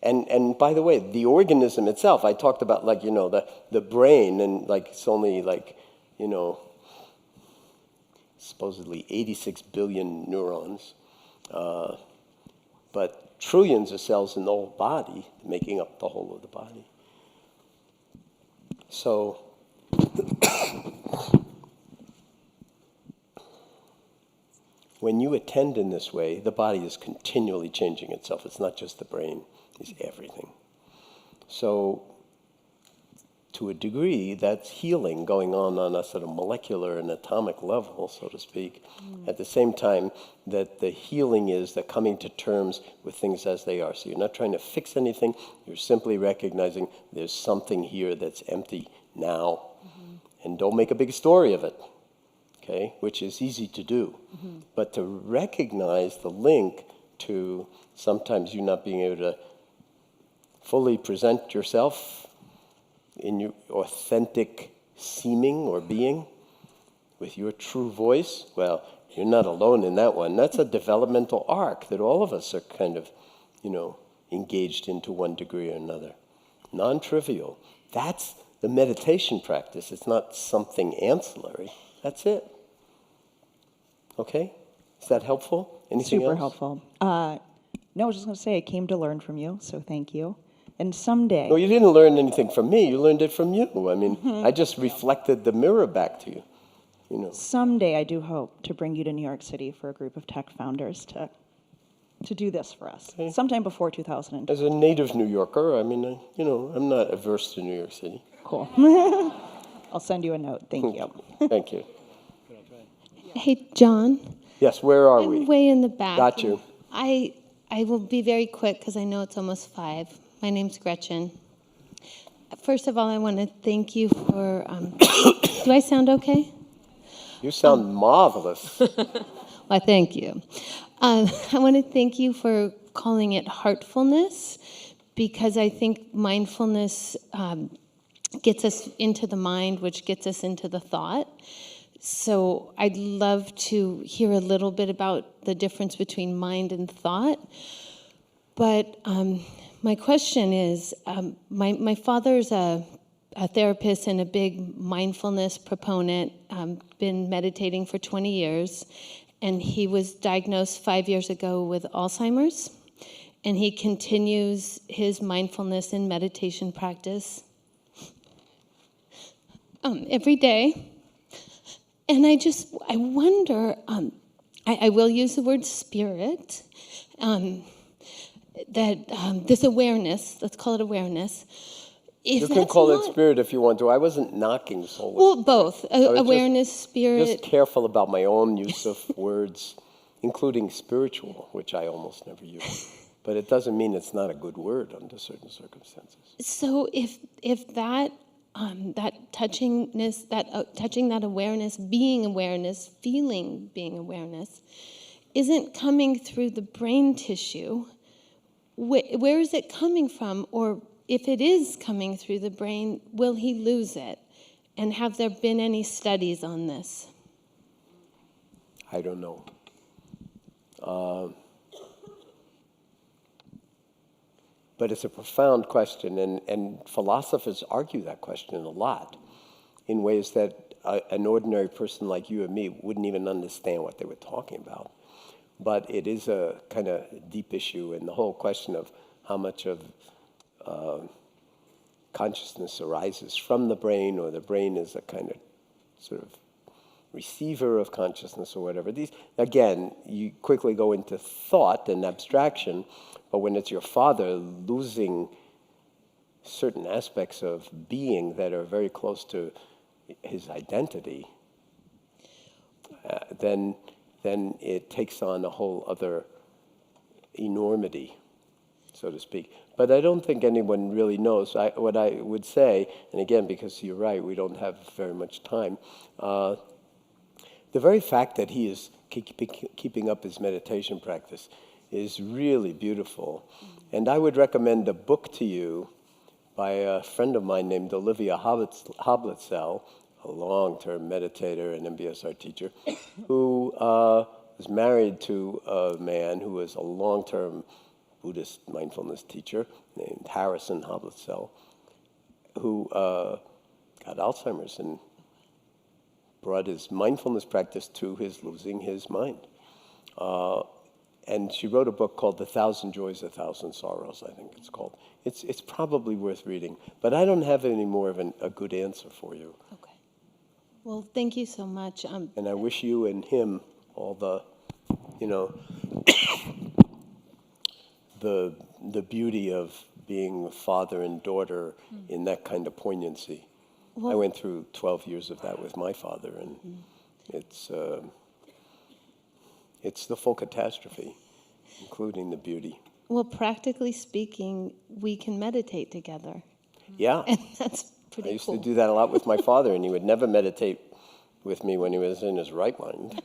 and by the way, the organism itself, I talked about, like, the brain, and like it's only like, supposedly 86 billion neurons, but trillions of cells in the whole body, making up the whole of the body. So, when you attend in this way, the body is continually changing itself. It's not just the brain, it's everything. So, to a degree, that's healing going on a sort of molecular and atomic level, so to speak. At the same time, that the healing is the coming to terms with things as they are. So you're not trying to fix anything, you're simply recognizing there's something here that's empty now. And don't make a big story of it. Okay, which is easy to do. But to recognize the link to sometimes you not being able to fully present yourself in your authentic seeming or being with your true voice, well, you're not alone in that one. That's a developmental arc that all of us are kind of, engaged in to one degree or another. Non-trivial. That's the meditation practice. It's not something ancillary. That's it. Okay? Is that helpful? Anything
Super
else?
helpful. No, I was just going to say I came to learn from you, so thank you. And someday...
No, you didn't learn anything from me. You learned it from you. I mean, I just reflected the mirror back to you.
Someday I do hope to bring you to New York City for a group of tech founders to do this for us. Okay. Sometime before 2020.
As a native New Yorker, I mean, I'm not averse to New York City.
Cool. I'll send you a note. Thank you.
Thank you.
Hey, John.
Yes, where are we?
I'm way in the back.
Got you.
I will be very quick because I know it's almost 5. My name's Gretchen. First of all, I want to thank you for... do I sound okay?
You sound marvelous.
Well, thank you. I want to thank you for calling it heartfulness, because I think mindfulness gets us into the mind, which gets us into the thought. So I'd love to hear a little bit about the difference between mind and thought. But my question is, my father's a therapist and a big mindfulness proponent, been meditating for 20 years, and he was diagnosed 5 years ago with Alzheimer's, and he continues his mindfulness and meditation practice every day. And I wonder, I will use the word spirit, that this awareness, let's call it awareness.
You can call it spirit if you want to. I wasn't knocking soul.
Well, both. Awareness, spirit.
Just careful about my own use of words, including spiritual, which I almost never use. But it doesn't mean it's not a good word under certain circumstances.
So if that that touchingness, touching that awareness, being awareness, feeling being awareness, isn't coming through the brain tissue, where is it coming from? Or if it is coming through the brain, will he lose it? And have there been any studies on this?
I don't know. But it's a profound question, and philosophers argue that question a lot in ways that an ordinary person like you and me wouldn't even understand what they were talking about. But it is a kind of deep issue, and the whole question of how much of consciousness arises from the brain, or the brain is a kind of sort of receiver of consciousness or whatever. These, again, you quickly go into thought and abstraction, but when it's your father losing certain aspects of being that are very close to his identity, then it takes on a whole other enormity, so to speak. But I don't think anyone really knows. What I would say, and again, because you're right, we don't have very much time, the very fact that he is keeping up his meditation practice is really beautiful. And I would recommend a book to you by a friend of mine named Olivia Hoblitzell, a long-term meditator and MBSR teacher, who was married to a man who was a long-term Buddhist mindfulness teacher named Harrison Hoblitzell, who got Alzheimer's and brought his mindfulness practice to his losing his mind. And she wrote a book called The Thousand Joys, A Thousand Sorrows, I think it's called. It's probably worth reading, but I don't have any more of a good answer for you.
Okay. Well, thank you so much.
And I wish you and him all the, the beauty of being father and daughter in that kind of poignancy. I went through 12 years of that with my father, and it's the full catastrophe, including the beauty.
Well, practically speaking, we can meditate together.
Yeah.
And that's pretty cool.
I used to do that a lot with my father, and he would never meditate with me when he was in his right mind.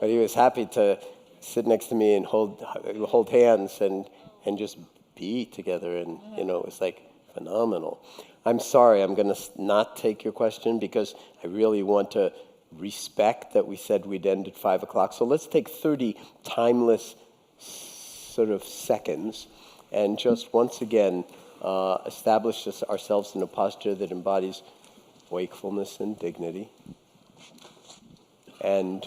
But he was happy to sit next to me and hold hands and just be together, and it was like phenomenal. I'm sorry, I'm going to not take your question because I really want to respect that we said we'd end at 5 o'clock. So let's take 30 timeless sort of seconds and just once again establish ourselves in a posture that embodies wakefulness and dignity. And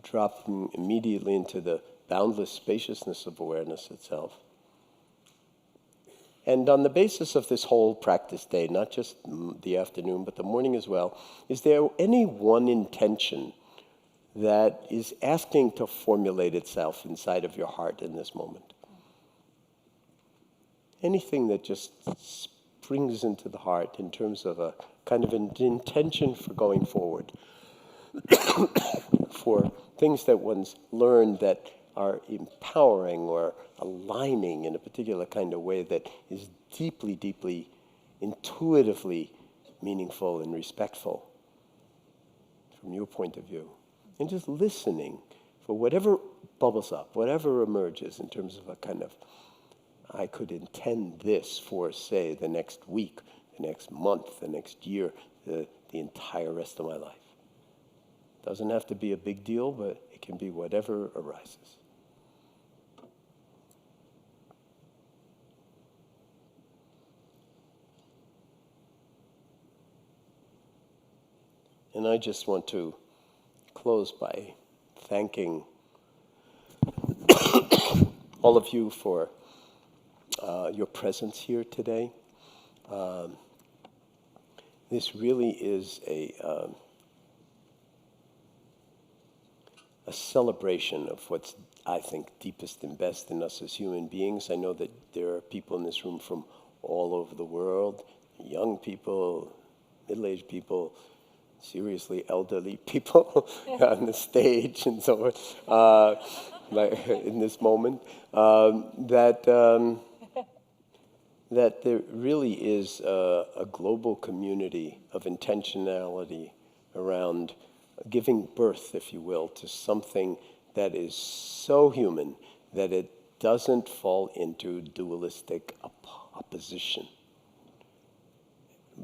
dropping immediately into the boundless spaciousness of awareness itself. And on the basis of this whole practice day, not just the afternoon, but the morning as well, is there any one intention that is asking to formulate itself inside of your heart in this moment? Anything that just springs into the heart in terms of a kind of an intention for going forward, for things that one's learned that are empowering or aligning in a particular kind of way that is deeply, deeply, intuitively meaningful and respectful from your point of view. And just listening for whatever bubbles up, whatever emerges in terms of a kind of, I could intend this for, say, the next week, the next month, the next year, the entire rest of my life. Doesn't have to be a big deal, but it can be whatever arises. And I just want to close by thanking all of you for your presence here today. This really is a celebration of what's, I think, deepest and best in us as human beings. I know that there are people in this room from all over the world, young people, middle-aged people, seriously elderly people on the stage and so on, in this moment, that there really is a global community of intentionality around giving birth, if you will, to something that is so human that it doesn't fall into dualistic opposition,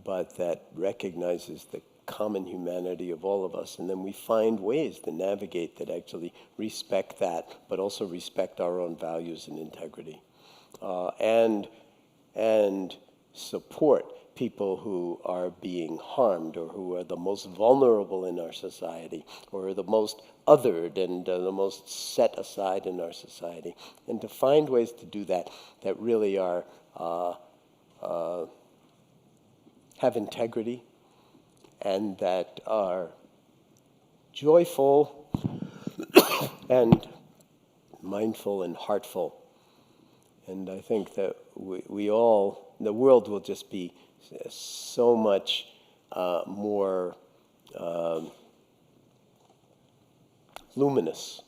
but that recognizes the common humanity of all of us, and then we find ways to navigate that actually respect that, but also respect our own values and integrity, and support people who are being harmed or who are the most vulnerable in our society or are the most othered and the most set aside in our society, and to find ways to do that that really are have integrity and that are joyful and mindful and heartful. And I think that we all, the world will just be so much more luminous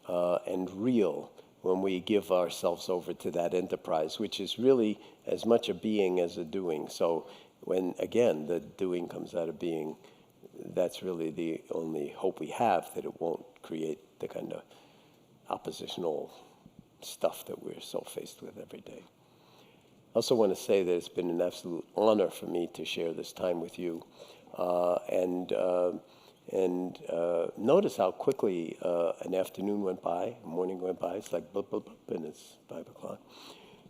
and real when we give ourselves over to that enterprise, which is really as much a being as a doing. So when, again, the doing comes out of being, that's really the only hope we have, that it won't create the kind of oppositional stuff that we're so faced with every day. I also want to say that it's been an absolute honor for me to share this time with you, and notice how quickly an afternoon went by, a morning went by. It's like blip, blip, blip, and it's 5 o'clock.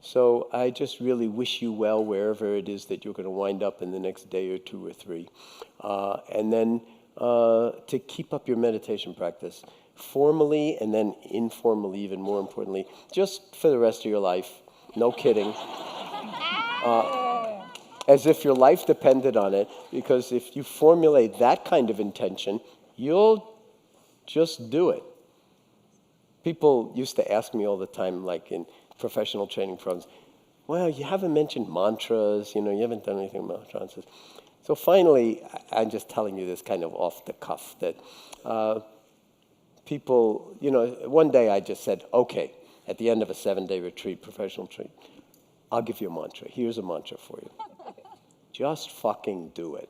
So I just really wish you well wherever it is that you're going to wind up in the next day or 2 or 3. And then to keep up your meditation practice, formally and then informally, even more importantly, just for the rest of your life. No kidding. As if your life depended on it, because if you formulate that kind of intention, you'll just do it. People used to ask me all the time, like in professional training programs, well, you haven't mentioned mantras, you haven't done anything about mantras. So finally, I'm just telling you this kind of off the cuff, that people, one day I just said, okay, at the end of a 7-day retreat, professional retreat, I'll give you a mantra. Here's a mantra for you. Just fucking do it.